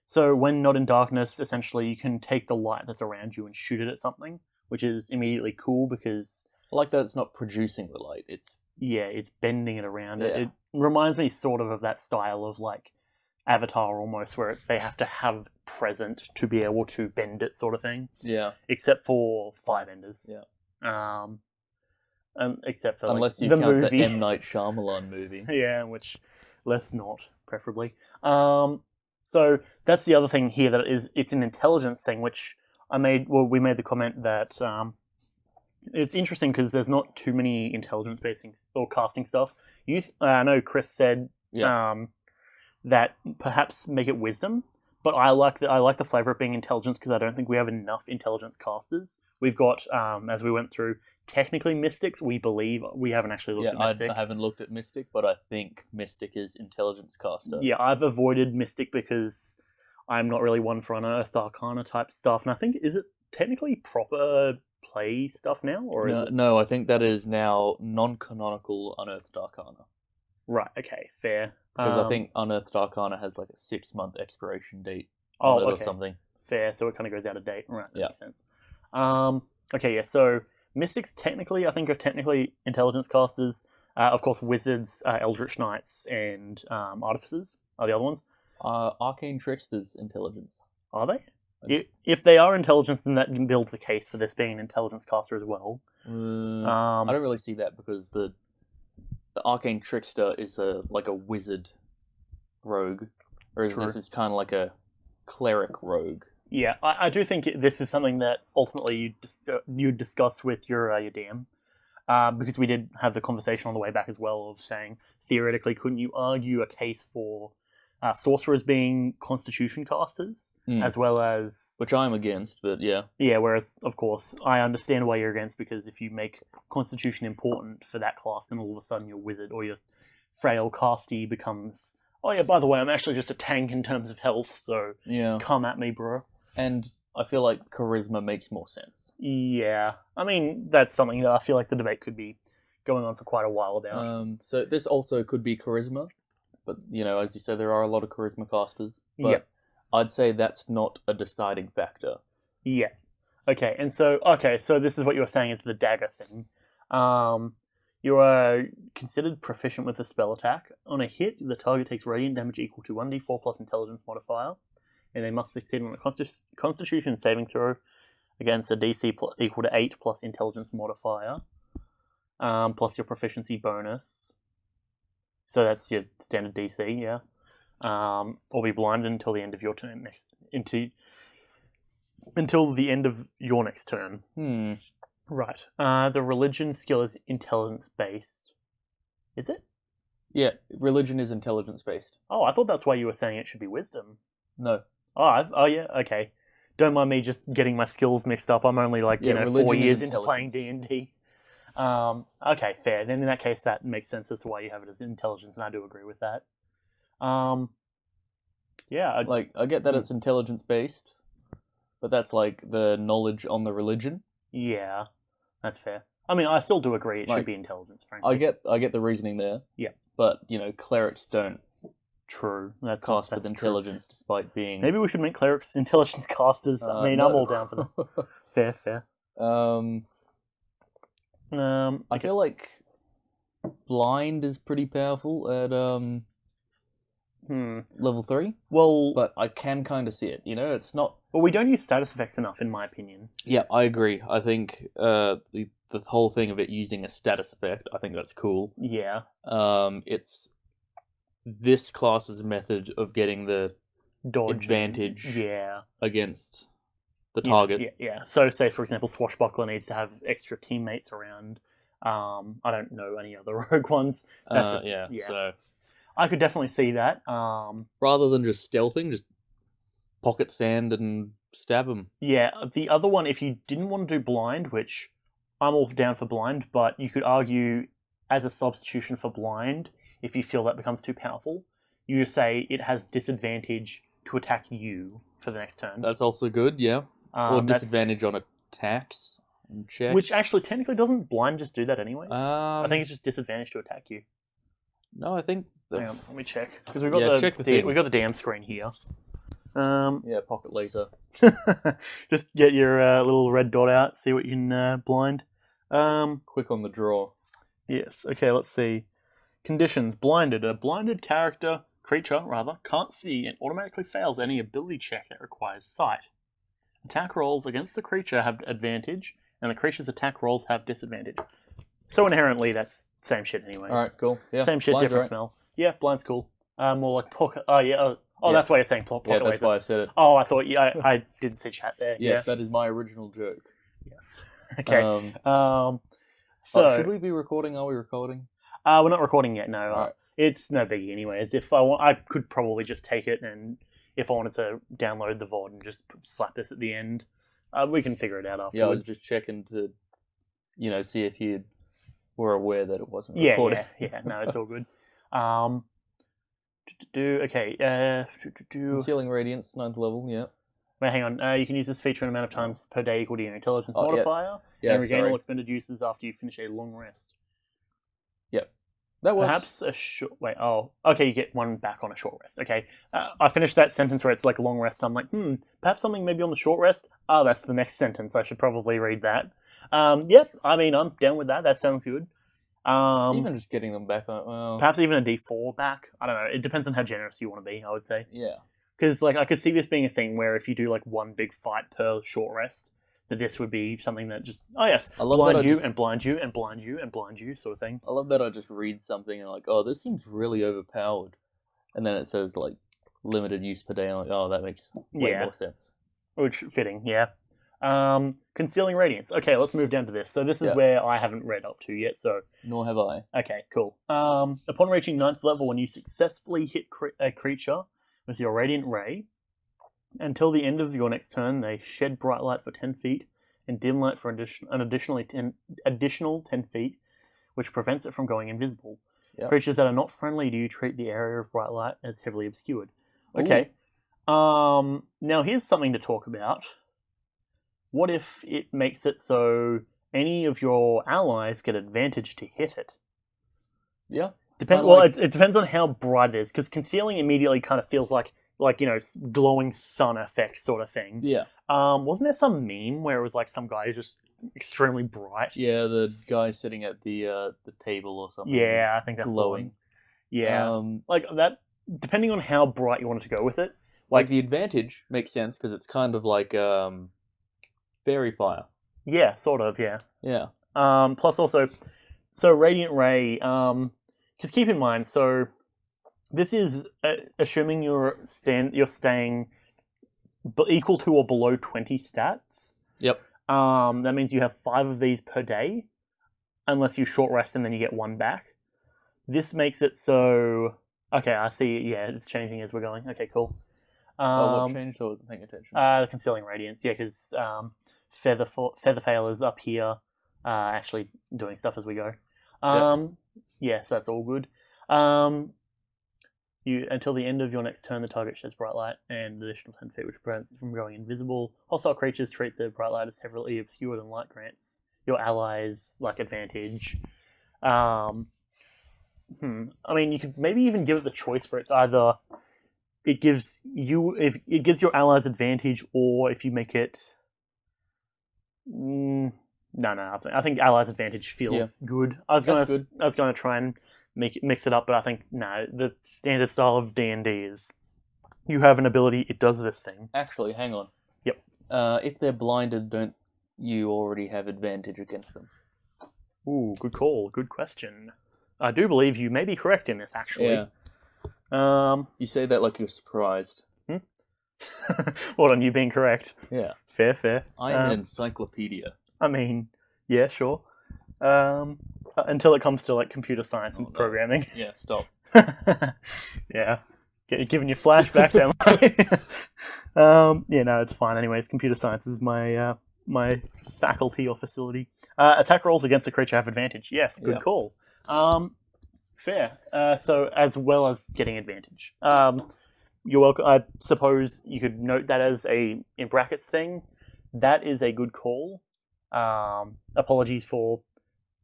so when not in darkness, essentially you can take the light that's around you and shoot it at something, which is immediately cool because I like that it's not producing the light. It's bending it around. Yeah. It reminds me sort of that style of like Avatar almost, where they have to have present to be able to bend it, sort of thing. Yeah. Except for Five Enders. Yeah. Except for unless you the count movie. the M. Night Shyamalan movie. Yeah, which let's not, preferably. So that's the other thing here, that it's an intelligence thing, which we made the comment that it's interesting because there's not too many intelligence basing or casting stuff. I know Kris said that perhaps make it wisdom, but I like the flavor of being intelligence because I don't think we have enough intelligence casters. We've got, as we went through, technically mystics. We believe we haven't actually looked at mystic. I haven't looked at mystic, but I think mystic is intelligence caster. Yeah, I've avoided mystic because I'm not really one for unearthed arcana type stuff, and I think, is it technically proper play stuff now, or is it? No, I think that is now non-canonical unearthed arcana. Right. Okay. Fair. Because I think unearthed arcana has like a 6-month expiration date. Oh, or okay. something. Fair. So it kind of goes out of date. Right. That Yeah. makes sense. Okay. Yeah. So mystics are technically intelligence casters. Of course, wizards, eldritch knights, and artificers are the other ones. Arcane tricksters intelligence. Are they? If they are intelligence, then that builds a case for this being an intelligence caster as well. I don't really see that because the arcane trickster is a wizard rogue, whereas True. this is kind of like a cleric rogue. Yeah, I do think this is something that ultimately you discuss with your DM, because we did have the conversation on the way back as well of saying, theoretically, couldn't you argue a case for sorcerers being constitution casters, as well as... Which I'm against, but yeah. Yeah, whereas, of course, I understand why you're against, because if you make constitution important for that class, then all of a sudden your wizard or your frail casty becomes, oh yeah, by the way, I'm actually just a tank in terms of health, so come at me, bro. And I feel like charisma makes more sense. Yeah. I mean, that's something that I feel like the debate could be going on for quite a while about. So this also could be charisma. But, as you said, there are a lot of charisma casters. But I'd say that's not a deciding factor. Yeah. Okay, so this is what you were saying is the dagger thing. You are considered proficient with the spell attack. On a hit, the target takes radiant damage equal to 1d4 plus intelligence modifier, and they must succeed on a constitution saving throw against a DC equal to 8 plus intelligence modifier, plus your proficiency bonus. So that's your standard DC, yeah. Or be blinded until the end of your turn until the end of your next turn. Right. The religion skill is intelligence based. Is it? Yeah, religion is intelligence based. Oh, I thought that's why you were saying it should be wisdom. No. Oh yeah. Okay. Don't mind me just getting my skills mixed up. I'm only like, Yeah, 4 religion is years into playing intelligence. D&D. Okay, fair. Then in that case, that makes sense as to why you have it as intelligence, and I do agree with that. Yeah, Like, I get that it's intelligence based, but that's like the knowledge on the religion. yeah, that's fair. I mean, I still do agree it should Like, be intelligence, frankly. I get the reasoning there. Yeah. But clerics don't True. That's cast with true. intelligence, despite being. Maybe we should make clerics intelligence casters. I mean, I'm all down for that. Fair. I feel like blind is pretty powerful at level 3. Well, But I can kind of see it. It's not. Well, we don't use status effects enough, in my opinion. Yeah, I agree. I think the whole thing of it using a status effect, I think that's cool. Yeah. It's this class's method of getting the Dodge advantage yeah. against the target. Yeah. So, say, for example, Swashbuckler needs to have extra teammates around. I don't know any other rogue ones. That's just, So I could definitely see that. Rather than just stealthing, just pocket sand and stab them. Yeah, the other one, if you didn't want to do blind, which I'm all down for blind, but you could argue as a substitution for blind, if you feel that becomes too powerful, you just say it has disadvantage to attack you for the next turn. That's also good, yeah. Or disadvantage on attacks and checks. Which actually technically doesn't blind just do that anyways? I think it's just disadvantage to attack you. No, I think. Hang on, let me check because we've got we got the DM screen here. Pocket laser. Just get your little red dot out, see what you can blind. Quick on the draw. Yes. Okay. Let's see. Conditions: blinded. A blinded creature can't see and automatically fails any ability check that requires sight. Attack rolls against the creature have advantage, and the creature's attack rolls have disadvantage. So inherently, that's same shit anyway. All right, cool. Yeah, same shit, blind's different right. smell. Yeah, blind's cool. More like pocket. Oh yeah. Oh, that's why you're saying pocket laser. Yeah, that's why I said it. Oh, I thought I didn't see chat there. Yes, that is my original joke. Yes. Okay. So should we be recording? Are we recording? We're not recording yet. No. Right. It's no biggie. Anyways, if I could probably just take it, and if I wanted to download the VOD and just slap this at the end, we can figure it out afterwards. Yeah, I was just checking to, see if you were aware that it wasn't recording. Yeah. No, it's all good. Okay. Concealing Radiance, 9th level, yeah. Wait, hang on. You can use this feature an amount of times per day equal to your intelligence Oh, modifier, Yeah, and regain sorry. all expended uses after you finish a long rest. Yep. That works. Perhaps a short... Wait, okay, you get one back on a short rest. Okay. I finished that sentence where it's like long rest. I'm like, perhaps something maybe on the short rest? Oh, that's the next sentence. I should probably read that. Yep, I mean, I'm down with that. That sounds good. Even just getting them back on... Well, perhaps even a D4 back. I don't know. It depends on how generous you want to be, I would say. yeah. Because I could see this being a thing where if you do one big fight per short rest, that this would be something that just blind you and blind you and blind you and blind you sort of thing. I love that I just read something and this seems really overpowered, and then it says limited use per day. I'm like, that makes way more sense. Which fitting, yeah. Concealing Radiance. Okay, let's move down to this. So this is where I haven't read up to yet. So nor have I. Okay, cool. Upon reaching 9th level, when you successfully hit a creature with your Radiant Ray, until the end of your next turn, they shed bright light for 10 feet and dim light for an additional 10 feet, which prevents it from going invisible. Yep. Creatures that are not friendly to you treat the area of bright light as heavily obscured. Okay. Now here's something to talk about. What if it makes it so any of your allies get advantage to hit it? Yeah. It depends on how bright it is, because concealing immediately kind of feels like glowing sun effect sort of thing. Yeah. Wasn't there some meme where it was some guy who's just extremely bright? Yeah, the guy sitting at the table or something. Yeah, I think that's glowing. Yeah, that. Depending on how bright you wanted to go with it, the advantage makes sense because it's kind of like fairy fire. Yeah, sort of. Yeah. Yeah. Plus also, so Radiant Ray. Because keep in mind, so this is assuming you're staying equal to or below 20 stats. Yep. That means you have 5 of these per day, unless you short rest and then you get 1 back. This makes it so... Okay, I see. Yeah, it's changing as we're going. Okay, cool. What changed? I wasn't paying attention. The Concealing Radiance, yeah, because Featherfail is up here, actually doing stuff as we go. Yeah, so that's all good. You until the end of your next turn, the target sheds bright light and additional 10 feet, which prevents it from going invisible. Hostile creatures treat the bright light as heavily obscured, and light grants your allies like advantage. I mean, you could maybe even give it the choice where it's either it gives your allies advantage, or if you make it. No. I think allies advantage feels good. I was going to try and mix it up, but I think no. The standard style of D&D is you have an ability, it does this thing. Actually, hang on. Yep. If they're blinded, don't you already have advantage against them? Ooh, good call. Good question. I do believe you may be correct in this, actually. Yeah. You say that like you're surprised. What, on you being correct? Yeah. Fair. I am an encyclopedia. I mean, yeah, sure. Until it comes to like computer science and programming. Yeah, stop. Yeah. Giving you flashbacks, am I? Yeah, no, it's fine. Anyways, computer science is my my faculty or facility. Attack rolls against the creature have advantage. Yes, good call. Fair. So as well as getting advantage. You're welcome. I suppose you could note that as a in brackets thing. That is a good call. Apologies for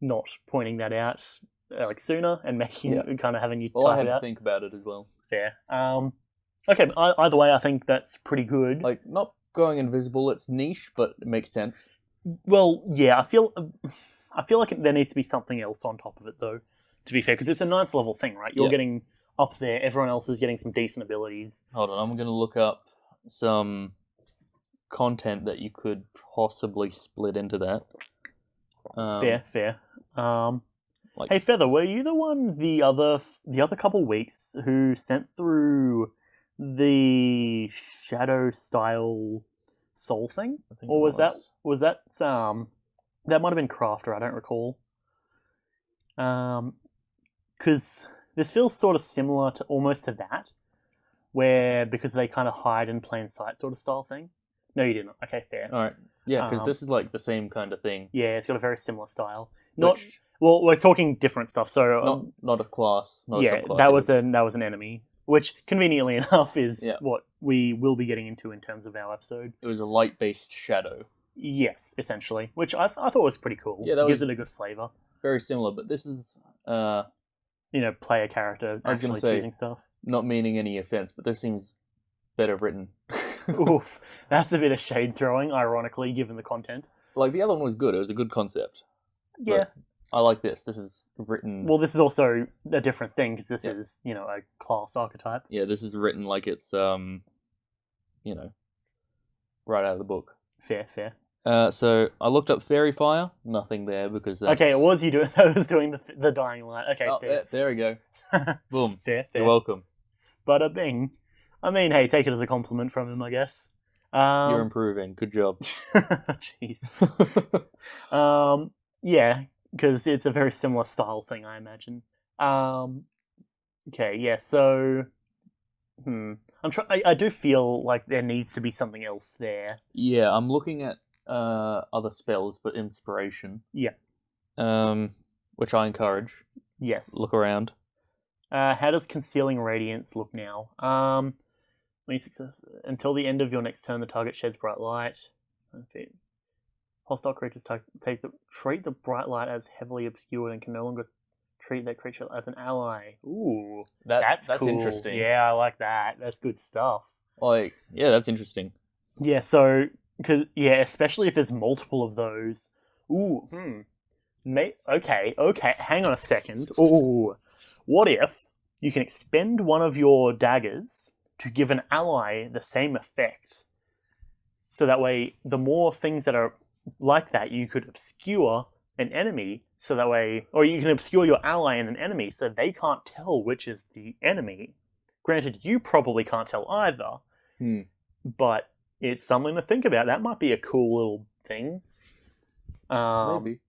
not pointing that out like sooner and making kind of having you. Well, I had to think about it as well. Fair. Okay. Either way, I think that's pretty good. Like not going invisible. It's niche, but it makes sense. Well, yeah. I feel like there needs to be something else on top of it, though. To be fair, because it's a 9th level thing, right? You're getting up there. Everyone else is getting some decent abilities. Hold on, I'm going to look up some content that you could possibly split into that. Fair. Hey, Feather, were you the one the other couple weeks who sent through the shadow style soul thing, or was that that might have been Crafter? I don't recall. Because this feels sort of similar to almost to that, where because they kind of hide in plain sight sort of style thing. No, you didn't. Okay, fair. All right. Yeah, because this is like the same kind of thing. Yeah, it's got a very similar style. Well, we're talking different stuff. So not a class. Not a subclass. that was an enemy, which conveniently enough is what we will be getting into in terms of our episode. It was a light-based shadow. Yes, essentially, which I thought was pretty cool. Yeah, gives it a good flavor. Very similar, but this is player character. I was going to say choosing stuff. Not meaning any offense, but this seems better written. Oof, that's a bit of shade throwing, ironically, given the content. Like the other one was good. It was a good concept. Yeah. I like this. This is written... Well, this is also a different thing, because this is, a class archetype. Yeah, this is written like it's, right out of the book. Fair. So, I looked up Fairy Fire. Nothing there, because that's... Okay, it was you doing... I was doing the Dying Light. Okay, fair. There we go. Boom. Fair. You're welcome. Bada bing. I mean, hey, take it as a compliment from him, I guess. You're improving. Good job. Jeez. Yeah, because it's a very similar style thing, I imagine. Okay, yeah, so... I do feel like there needs to be something else there. Yeah, I'm looking at other spells for inspiration. Yeah. Which I encourage. Yes. Look around. How does Concealing Radiance look now? Until the end of your next turn, the target sheds bright light. Okay. Hostile creatures treat the bright light as heavily obscured and can no longer treat that creature as an ally. Ooh, that's cool. Interesting. Yeah, I like that. That's good stuff. That's interesting. Yeah, so especially if there's multiple of those. Ooh, Okay. Hang on a second. Ooh, what if you can expend one of your daggers to give an ally the same effect? So that way, the more things that are like that, you could obscure an enemy. So that way, or you can obscure your ally and an enemy, so they can't tell which is the enemy. Granted, you probably can't tell either, but it's something to think about. That might be a cool little thing. Maybe.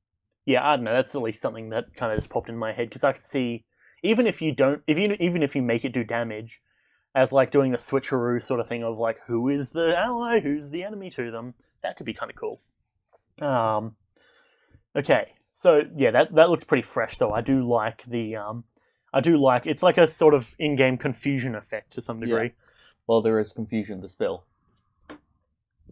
Yeah, I don't know. That's at least something that kind of just popped in my head, because I can see even if you don't, even if you make it do damage, as like doing the switcheroo sort of thing of like who is the ally, who's the enemy to them. That could be kind of cool. Okay, so yeah, that looks pretty fresh though. I do like it's like a sort of in-game confusion effect to some degree. Yeah. Well, there is confusion. The spell.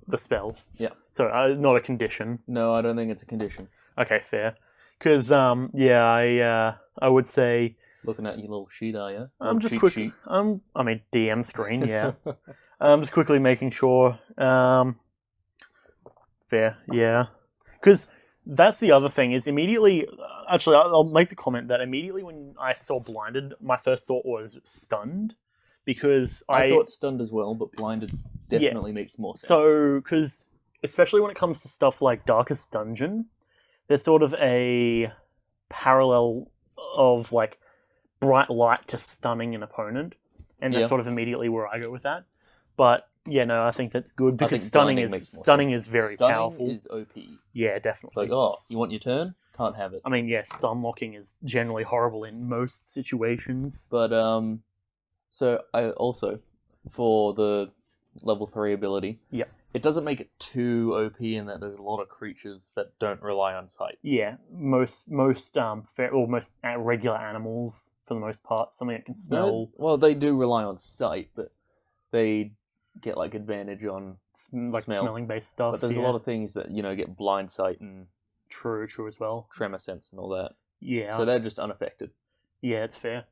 The spell. Yeah. So not a condition. No, I don't think it's a condition. Okay, fair. Because I would say Looking at your little sheet, are you? I'm just cheat quick. sheet. I mean DM screen. Yeah. I'm just quickly making sure. Fair. Yeah. Because that's the other thing is immediately. Actually, I'll make the comment that immediately when I saw blinded, my first thought was stunned, because I thought stunned as well, but blinded definitely makes more sense. So, because especially when it comes to stuff like Darkest Dungeon, there's sort of a parallel of like bright light to stunning an opponent, and that's sort of immediately where I go with that. But yeah, no, I think that's good because stunning is very powerful. Is OP. Yeah, definitely. It's like, oh, you want your turn? Can't have it. I mean, yeah, stun locking is generally horrible in most situations. But so I also for the level 3 ability. Yeah. It doesn't make it too OP in that there's a lot of creatures that don't rely on sight. Yeah, most regular animals for the most part, something that can smell. No, well, they do rely on sight, but they get like advantage on like smell. Smelling based stuff. But there's a lot of things that get blind sight and true as well. Tremor sense and all that. Yeah. So they're just unaffected. Yeah, it's fair.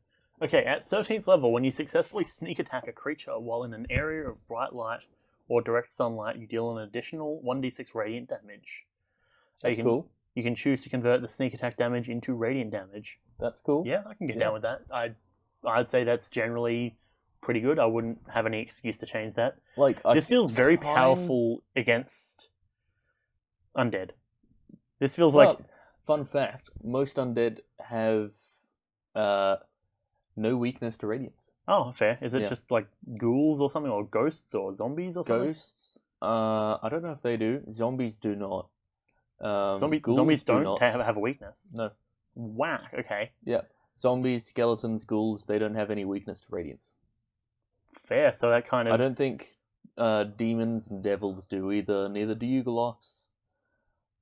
Okay, at 13th level, when you successfully sneak attack a creature while in an area of bright light or direct sunlight, you deal an additional 1d6 radiant damage. That's cool. You can choose to convert the sneak attack damage into radiant damage. That's cool. Yeah, I can get down with that. I'd say that's generally pretty good. I wouldn't have any excuse to change that. This feels very powerful against undead. This feels like... Fun fact, most undead have no weakness to radiance. Oh, fair. Is it just like ghouls or something, or ghosts or zombies or something? Ghosts? I don't know if they do. Zombies do not. Zombies don't have a weakness? No. Whack, okay. Yeah. Zombies, skeletons, ghouls, they don't have any weakness to radiance. Fair, so that kind of... I don't think demons and devils do either. Neither do Yugoloths.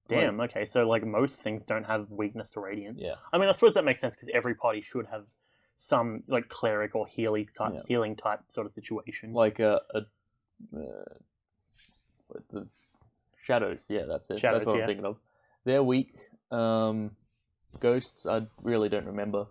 Damn, okay, so like most things don't have weakness to radiance. Yeah. I mean, I suppose that makes sense because every party should have some like cleric or healing type sort of situation. Like the shadows, yeah, that's it. Shadows, that's what I'm thinking of. They're weak. Ghosts, I really don't remember.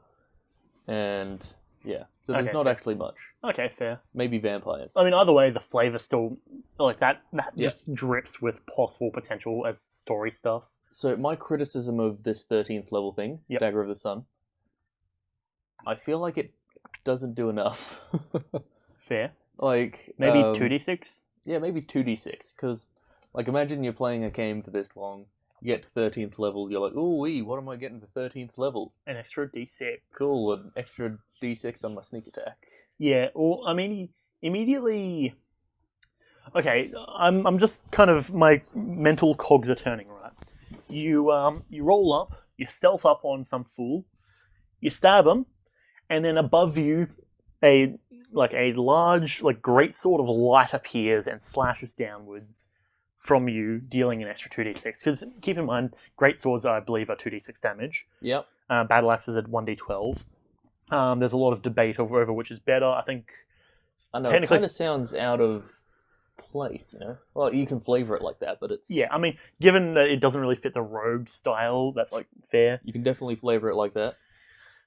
And yeah, so there's not actually much. Okay, fair. Maybe vampires. I mean, either way, the flavor still like that just drips with possible potential as story stuff. So my criticism of this 13th level thing, Dagger of the Sun, I feel like it doesn't do enough. Fair. Like maybe 2d6. Yeah, maybe 2d6. Because like imagine you're playing a game for this long. You get to 13th level, you're like, ooh, what am I getting for 13th level? An extra d6. Cool, an extra d6 on my sneak attack. Yeah, or, I mean, immediately... Okay, I'm just kind of... My mental cogs are turning, right? You roll up, you stealth up on some fool, you stab him, and then above you, a large, great sword of light appears and slashes downwards from you, dealing an extra 2d6. Because keep in mind, great swords, I believe, are 2d6 damage. Yep. Battle axes at 1d12. There's a lot of debate over which is better. I think... I know, it kind of sounds out of place, Well, you can flavor it like that, but it's... Yeah, I mean, given that it doesn't really fit the rogue style, that's fair. You can definitely flavor it like that.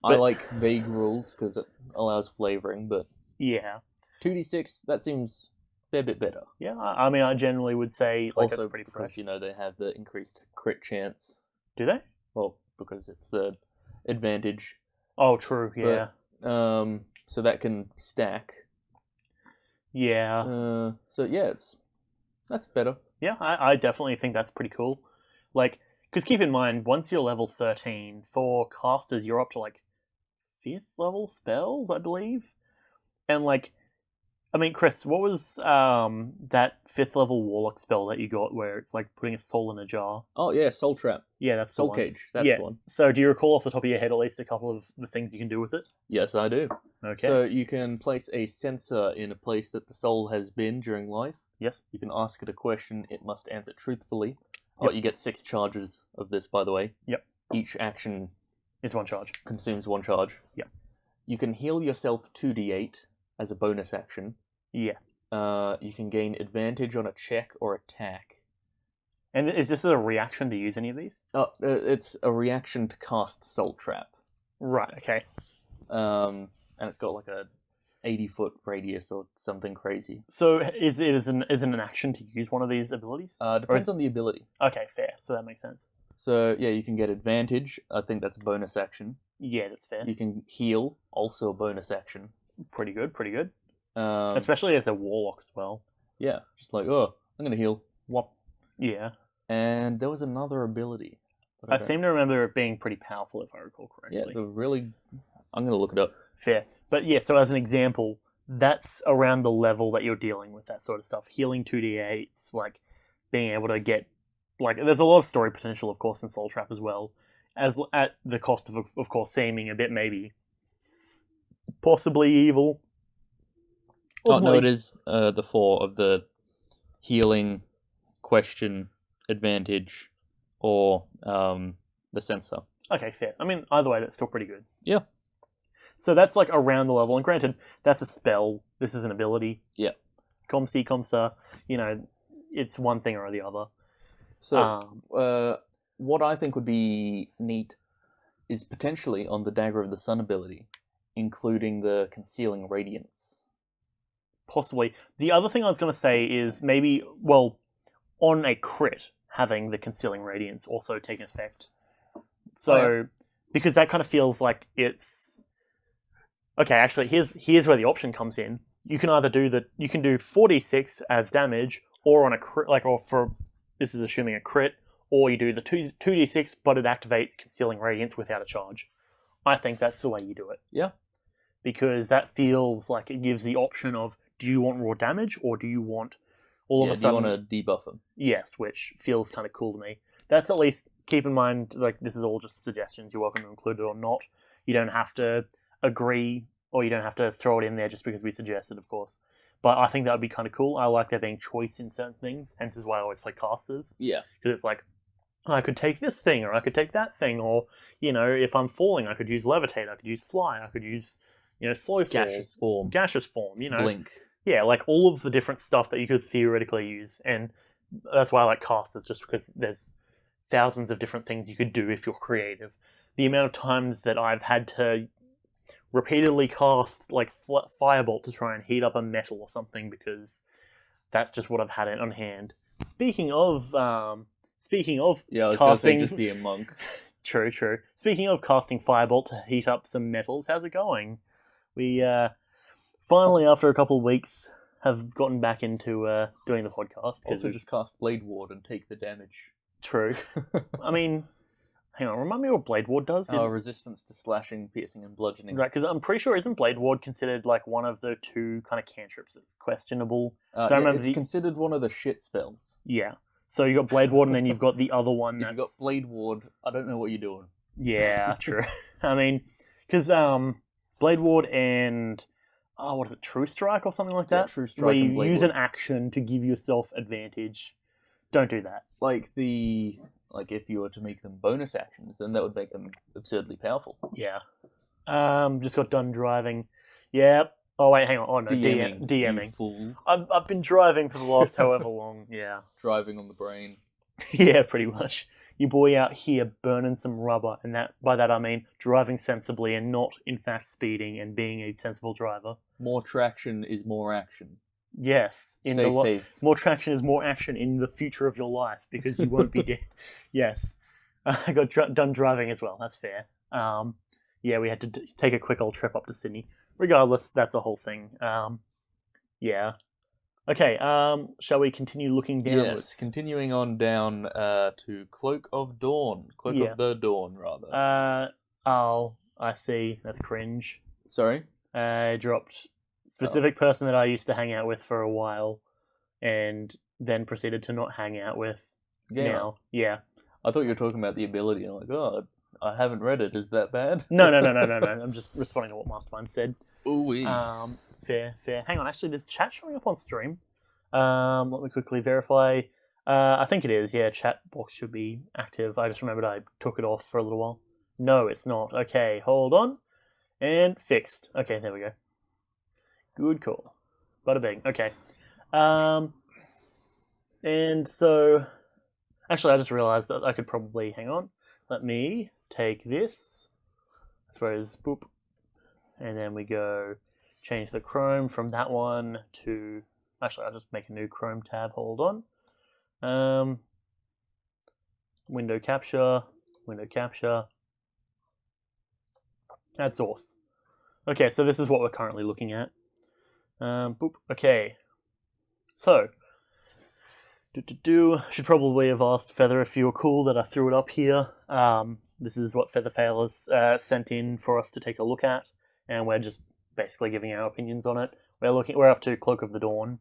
But I like vague rules, because it allows flavoring, but... Yeah. 2d6, that seems... a bit better. Yeah, I mean, I generally would say also it's pretty fresh. Because, they have the increased crit chance. Do they? Well, because it's the advantage. Oh, true, yeah. But, so that can stack. Yeah. So, yeah, that's better. Yeah, I definitely think that's pretty cool. Because keep in mind, once you're level 13, for casters, you're up to, 5th level spells, I believe. And, I mean, Chris, what was that 5th level warlock spell that you got where it's like putting a soul in a jar? Oh yeah, Soul Trap, Yeah, that's the Soul one. Cage. That's Yeah. the one. So, do you recall off the top of your head at least a couple of the things you can do with it? Yes, I do. Okay. So you can place a sensor in a place that the soul has been during life. Yes. You can ask it a question. It must answer truthfully. Oh, Yep. you get 6 charges of this, by the way. Yep. Each action It's 1 charge. consumes 1 charge. Yep. You can heal yourself 2d8 as a bonus action. Yeah. You can gain advantage on a check or attack. And is this a reaction to use any of these? It's a reaction to cast Soul Trap. Right. Okay. And it's got like a 80-foot radius or something crazy. So, is it an action to use one of these abilities? Depends on the ability. Okay, fair. So that makes sense. So yeah, you can get advantage. I think that's a bonus action. Yeah, that's fair. You can heal, also a bonus action. Pretty good. Pretty good. Um, Especially as a warlock as well. yeah, just like, oh, I'm gonna heal. What? Yeah. And there was another ability. but I don't- seem to remember it being pretty powerful, if I recall correctly. Yeah, it's a really. I'm gonna look it up. Fair. But yeah, so as an example, that's around the level that you're dealing with that sort of stuff. Healing 2d8s, like being able to get, like, there's a lot of story potential, of course, in Soul Trap as well, as at the cost of course, seeming a bit maybe possibly evil. Oh no, Ultimately- it is the 4 of the healing, question, advantage, or the sensor. Okay, fair. I mean, either way, that's still pretty good. Yeah. So that's like around the level, and granted, that's a spell. This is an ability. Yeah. Comsi, Comsa, it's one thing or the other. So what I think would be neat is potentially on the Dagger of the Sun ability, including the Concealing Radiance. Possibly. The other thing I was going to say is maybe, well, on a crit, having the Concealing Radiance also take effect. So, Oh, yeah. because that kind of feels like it's... Okay, actually, here's where the option comes in. You can either do 4d6 as damage, or on a crit, this is assuming a crit, or you do the 2d6, but it activates Concealing Radiance without a charge. I think that's the way you do it. Yeah. Because that feels like it gives the option of, do you want raw damage, or do you want all of a Do you sudden... want to debuff them? Yes, which feels kind of cool to me. That's at least, keep in mind, like, this is all just suggestions. You're welcome to include it or not. You don't have to agree, or you don't have to throw it in there just because we suggest it, of course. But I think that would be kind of cool. I like there being choice in certain things, hence is why I always play casters. Yeah. Because it's like, I could take this thing, or I could take that thing, or, if I'm falling, I could use levitate, I could use fly, I could use, slow fall. Gaseous form, Blink. Yeah, like all of the different stuff that you could theoretically use. And that's why I like casters, just because there's thousands of different things you could do if you're creative. The amount of times that I've had to repeatedly cast like Firebolt to try and heat up a metal or something, because that's just what I've had on hand. Speaking of Yeah, I was going to say casting, just be a monk. True. Speaking of casting Firebolt to heat up some metals, how's it going? We finally, after a couple of weeks, have gotten back into doing the podcast. Also, just cast Blade Ward and take the damage. True. I mean, hang on, remind me what Blade Ward does? Resistance to slashing, piercing, and bludgeoning. Right, because I'm pretty sure isn't Blade Ward considered like one of the 2 kind of cantrips that's questionable? I remember it's considered one of the shit spells. Yeah. So you got Blade Ward, and then you've got the other one. If you got Blade Ward, I don't know what you're doing. Yeah, true. I mean, because Blade Ward and what is it, True Strike or something like that? Yeah, True Strike where and you Blade use Ward. an action to give yourself advantage. Don't do that. Like if you were to make them bonus actions, then that would make them absurdly powerful. Yeah. Just got done driving. Yep. Oh wait, hang on. Oh no, DMing. DMing. You fool. I've been driving for the last however long. Yeah. Driving on the brain. Yeah, pretty much. Your boy out here burning some rubber, and by that I mean driving sensibly and not, in fact, speeding and being a sensible driver. More traction is more action. Yes. Stay safe. More traction is more action in the future of your life, because you won't be dead. Yes. I got done driving as well. That's fair. Yeah, we had to take a quick old trip up to Sydney. Regardless, that's a whole thing. Yeah. Okay, shall we continue looking downwards? Yes, continuing on down to Cloak of Dawn. Cloak Yes. of the Dawn, rather. Oh, I see. That's cringe. Sorry? Dropped specific person that I used to hang out with for a while, and then proceeded to not hang out with now. Yeah. I thought you were talking about the ability, and I'm like, oh, I haven't read it. Is that bad? No. I'm just responding to what Mastermind said. Ooh, Fair. Hang on, actually, there's chat showing up on stream. Let me quickly verify. I think it is. Yeah, chat box should be active. I just remembered I took it off for a little while. No, it's not. Okay, hold on. And fixed. Okay, there we go. Good call. Bada bing. Okay. And so, actually, I just realized that I could probably, hang on. Let me take this. I suppose, boop. And then we go change the Chrome from that one to, actually, I'll just make a new Chrome tab. Hold on. Window capture. Add source. Okay, so this is what we're currently looking at. Boop. Okay. So, should probably have asked Feather if you were cool that I threw it up here. This is what Featherfail has sent in for us to take a look at, and we're just basically giving our opinions on it. We're up to Cloak of the Dawn,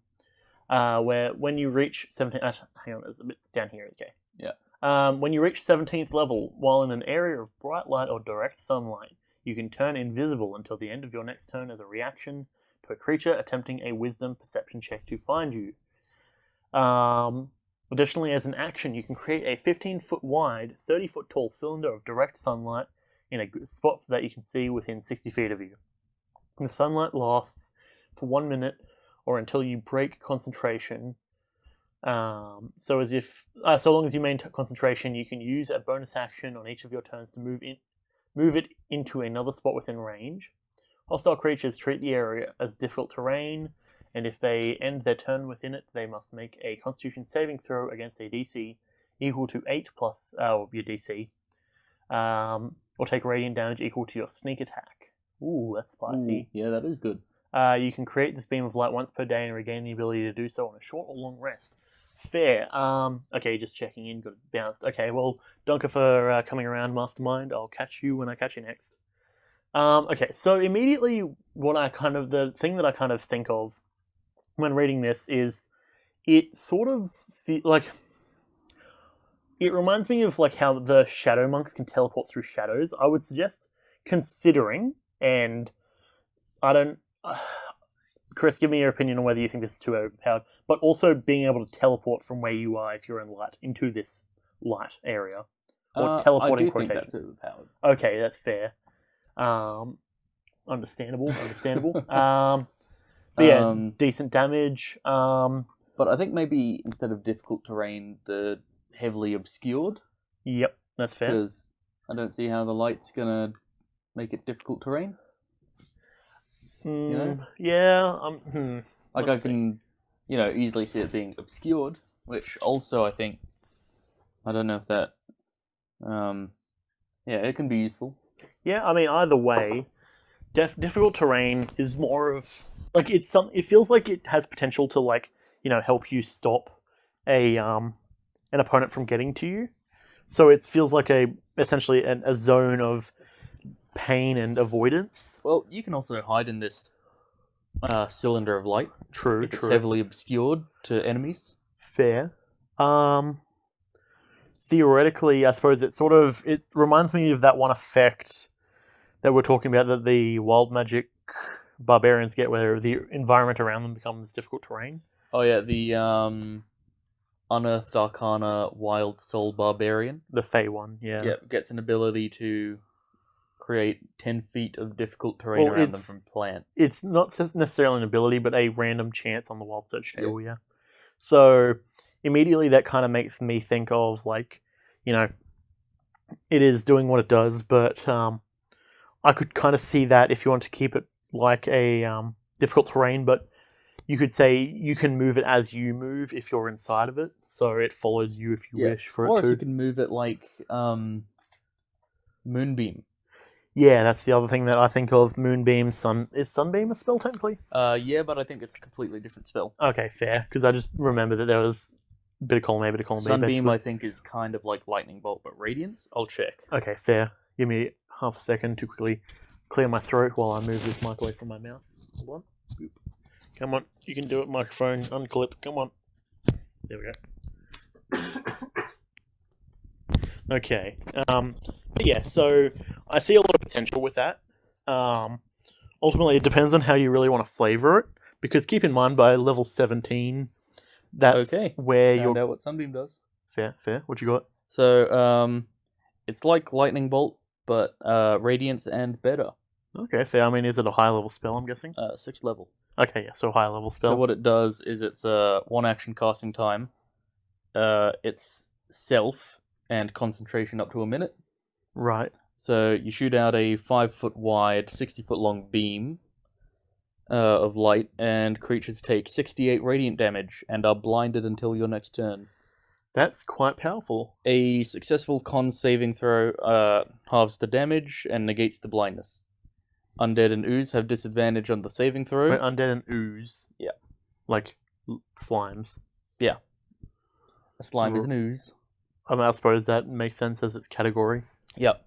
where when you reach 17, hang on, there's a bit down here. Okay. Yeah. When you reach 17th level, while in an area of bright light or direct sunlight, you can turn invisible until the end of your next turn as a reaction to a creature attempting a Wisdom Perception check to find you. Additionally, as an action, you can create a 15-foot wide, 30-foot tall cylinder of direct sunlight in a spot that you can see within 60 feet of you. The sunlight lasts for 1 minute or until you break concentration. So long as you maintain concentration, you can use a bonus action on each of your turns to move it into another spot within range. Hostile creatures treat the area as difficult terrain, and if they end their turn within it, they must make a Constitution saving throw against a DC equal to 8 plus your DC, or take radiant damage equal to your sneak attack. Ooh, that's spicy. Ooh, yeah, that is good. You can create this beam of light once per day and regain the ability to do so on a short or long rest. Fair. Okay, just checking in. Got it bounced. Okay, well, Donka for coming around, Mastermind. I'll catch you when I catch you next. Okay, so immediately, the thing that I kind of think of when reading this is, it sort of it reminds me of like how the Shadow Monks can teleport through shadows. I would suggest considering, and I don't. Kris, give me your opinion on whether you think this is too overpowered, but also being able to teleport from where you are if you're in light into this light area, or teleporting. I do think that's overpowered. Okay, that's fair. Understandable. But yeah, decent damage. But I think maybe instead of difficult terrain, the heavily obscured. Yep, that's fair. Because I don't see how the light's gonna make it difficult terrain. You know? Yeah. Like I can, easily see it being obscured, which also I think, I don't know if that, it can be useful. Yeah, I mean, either way, difficult terrain is more of it feels like it has potential to help you stop an opponent from getting to you. So it feels like essentially a zone of pain and avoidance. Well, you can also hide in this cylinder of light. True. It's heavily obscured to enemies. Fair. Theoretically, I suppose it reminds me of that one effect that we're talking about that the wild magic barbarians get, where the environment around them becomes difficult terrain. Oh yeah, the Unearthed Arcana Wild Soul Barbarian. The Fey one, yeah. Yep, gets an ability to create 10 feet of difficult terrain around them from plants. It's not necessarily an ability, but a random chance on the wild search table, yeah. So immediately that kind of makes me think of it is doing what it does, but I could kind of see that if you want to keep it like a difficult terrain, but you could say you can move it as you move if you're inside of it, so it follows you if you wish for it to. Or if you can move it like Moonbeam. Yeah, that's the other thing that I think of. Moonbeam, is Sunbeam a spell technically? Yeah, but I think it's a completely different spell. Okay, fair, because I just remember that there was a bit of column A, bit of column B. Sunbeam, I think, is kind of like Lightning Bolt, but Radiance. I'll check. Okay, fair. Give me half a second to quickly clear my throat while I move this mic away from my mouth. Hold on. Boop. Come on, you can do it. Microphone, unclip. Come on. There we go. Okay. But yeah, so I see a lot of potential with that. Ultimately, it depends on how you really want to flavor it. Because keep in mind, by level 17, that's where Found you're... out what Sunbeam does. Fair. What you got? So, it's like Lightning Bolt, but Radiance and better. Okay, fair. I mean, is it a high level spell, I'm guessing? 6th level. Okay, yeah, so high level spell. So what it does is it's 1 action casting time. It's self and concentration up to a minute. Right. So you shoot out a 5-foot wide, 60-foot long beam of light, and creatures take 68 radiant damage and are blinded until your next turn. That's quite powerful. A successful con saving throw halves the damage and negates the blindness. Undead and ooze have disadvantage on the saving throw. Wait, undead and ooze? Yeah. Like slimes? Yeah. A slime is an ooze. I suppose that makes sense as its category. Yep.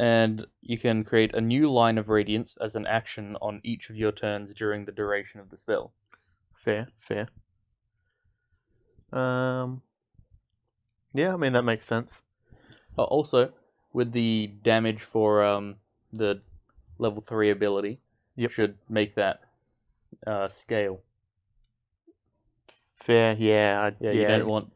And you can create a new line of radiance as an action on each of your turns during the duration of the spell. Fair. Yeah, I mean, that makes sense. Also, with the damage for the level 3 ability, should make that scale. Fair, yeah. You don't want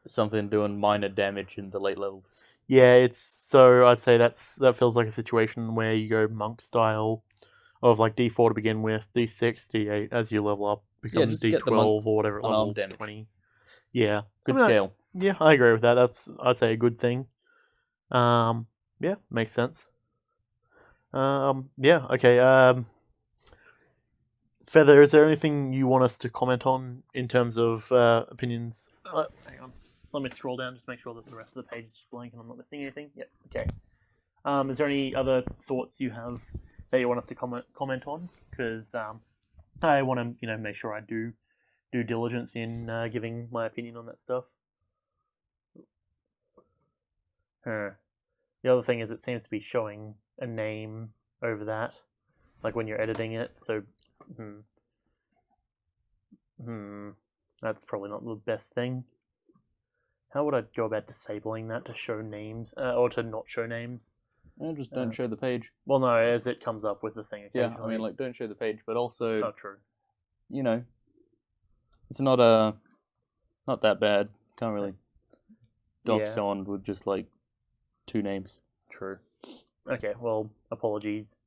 something doing minor damage in the late levels. Yeah, so I'd say that feels like a situation where you go monk style of like D4 to begin with, D6, D8 as you level up, becomes D12 or whatever, level damage. 20. Yeah. Good scale. Yeah, I agree with that. That's, I'd say, a good thing. Yeah, makes sense. Yeah, okay. Feather, is there anything you want us to comment on in terms of opinions? Hang on. Let me scroll down just to make sure that the rest of the page is just blank and I'm not missing anything. Yep, okay. Is there any other thoughts you have that you want us to comment on? Because I want to, make sure I do due diligence in giving my opinion on that stuff. The other thing is it seems to be showing a name over that, like when you're editing it. So, that's probably not the best thing. How would I go about disabling that to show names, or to not show names? Just don't show the page. Well, no, as it comes up with the thing occasionally. Yeah, I mean, like, don't show the page, but also... Oh, true. It's not that bad. Can't really dock someone with just, like, 2 names. True. Okay, well, apologies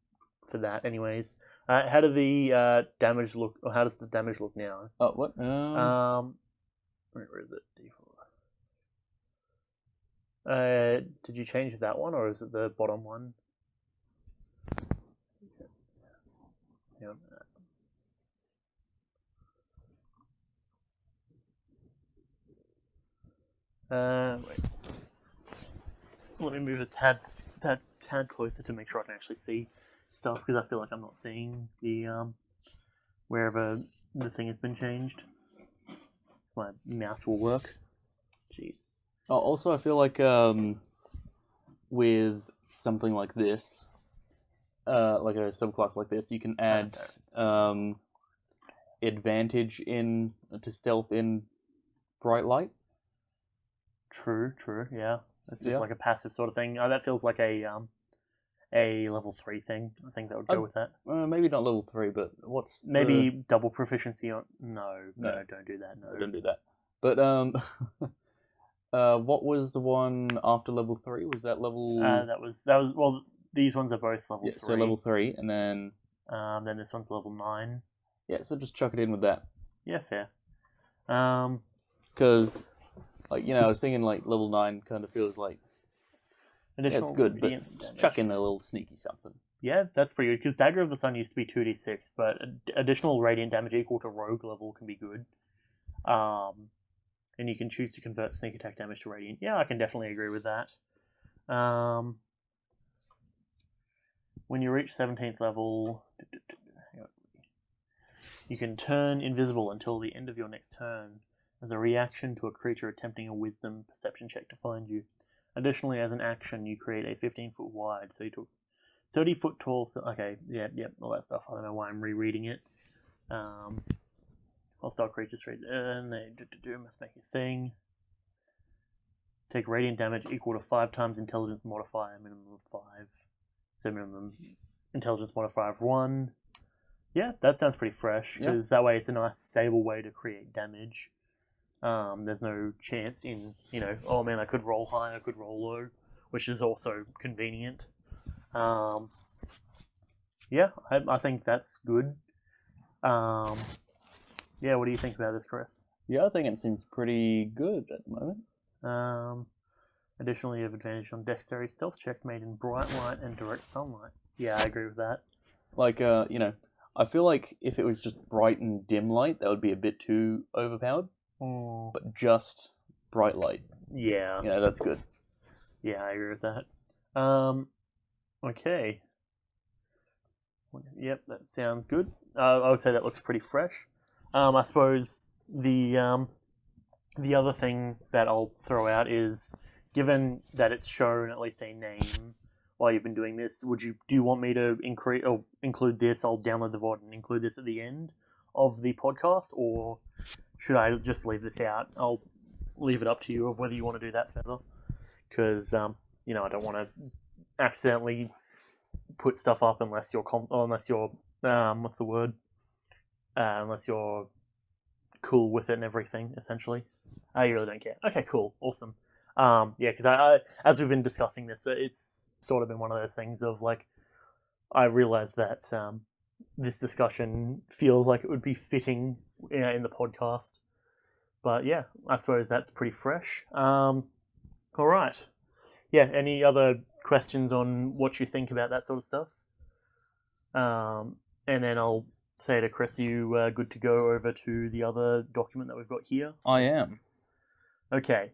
for that anyways. How do the damage look, or how does the damage look now? Oh, what? Where is it? Did you change that one, or is it the bottom one? Wait. Let me move a tad closer to make sure I can actually see stuff, because I feel like I'm not seeing the wherever the thing has been changed. My mouse will work. Jeez. Oh, also, I feel like with something like this, like a subclass like this, you can add advantage to stealth in bright light. True, yeah. It's just like a passive sort of thing. That feels like a level 3 thing. I think that would go with that. Maybe not level 3, but what's maybe double proficiency on? No, don't do that. No, don't do that. But what was the one after level 3? Was that level? That was well. These ones are both level 3. So level 3, and then this one's level 9. Yeah, so just chuck it in with that. Yeah, fair. Because, like, I was thinking like level 9 kind of feels like it's good, but chuck in a little sneaky something. Yeah, that's pretty good, because Dagger of the Sun used to be 2d6, but additional radiant damage equal to rogue level can be good. And you can choose to convert sneak attack damage to radiant. Yeah, I can definitely agree with that. When you reach 17th level, you can turn invisible until the end of your next turn as a reaction to a creature attempting a wisdom perception check to find you. Additionally, as an action, you create a 15-foot wide, 30 foot tall. Okay, yeah, all that stuff. I don't know why I'm rereading it. Hostile creatures, and they must make a thing. Take radiant damage equal to 5 times intelligence modifier, minimum of 5. So minimum intelligence modifier of 1. Yeah, that sounds pretty fresh, because that way it's a nice stable way to create damage. There's no chance in, oh man, I could roll high, I could roll low, which is also convenient. Yeah, I think that's good. Yeah, what do you think about this, Kris? Yeah, I think it seems pretty good at the moment. Additionally, you have advantage on dexterity stealth checks made in bright light and direct sunlight. Yeah, I agree with that. Like, I feel like if it was just bright and dim light, that would be a bit too overpowered. But just bright light. Yeah. That's good. Yeah, I agree with that. Okay. Yep, that sounds good. I would say that looks pretty fresh. I suppose the other thing that I'll throw out is, given that it's shown at least a name while you've been doing this, do you want me to include this? I'll download the VOD and include this at the end of the podcast, or should I just leave this out? I'll leave it up to you of whether you want to do that further, because I don't want to accidentally put stuff up unless you're what's the word? Unless you're cool with it and everything, essentially. You really don't care. Okay, cool, awesome. Yeah, because I as we've been discussing this, it's sort of been one of those things of like, I realized that this discussion feels like it would be fitting in the podcast. But yeah, I suppose that's pretty fresh. All right. Yeah, any other questions on what you think about that sort of stuff? And then I'll say to Kris, you good to go over to the other document that we've got here? I am. Okay,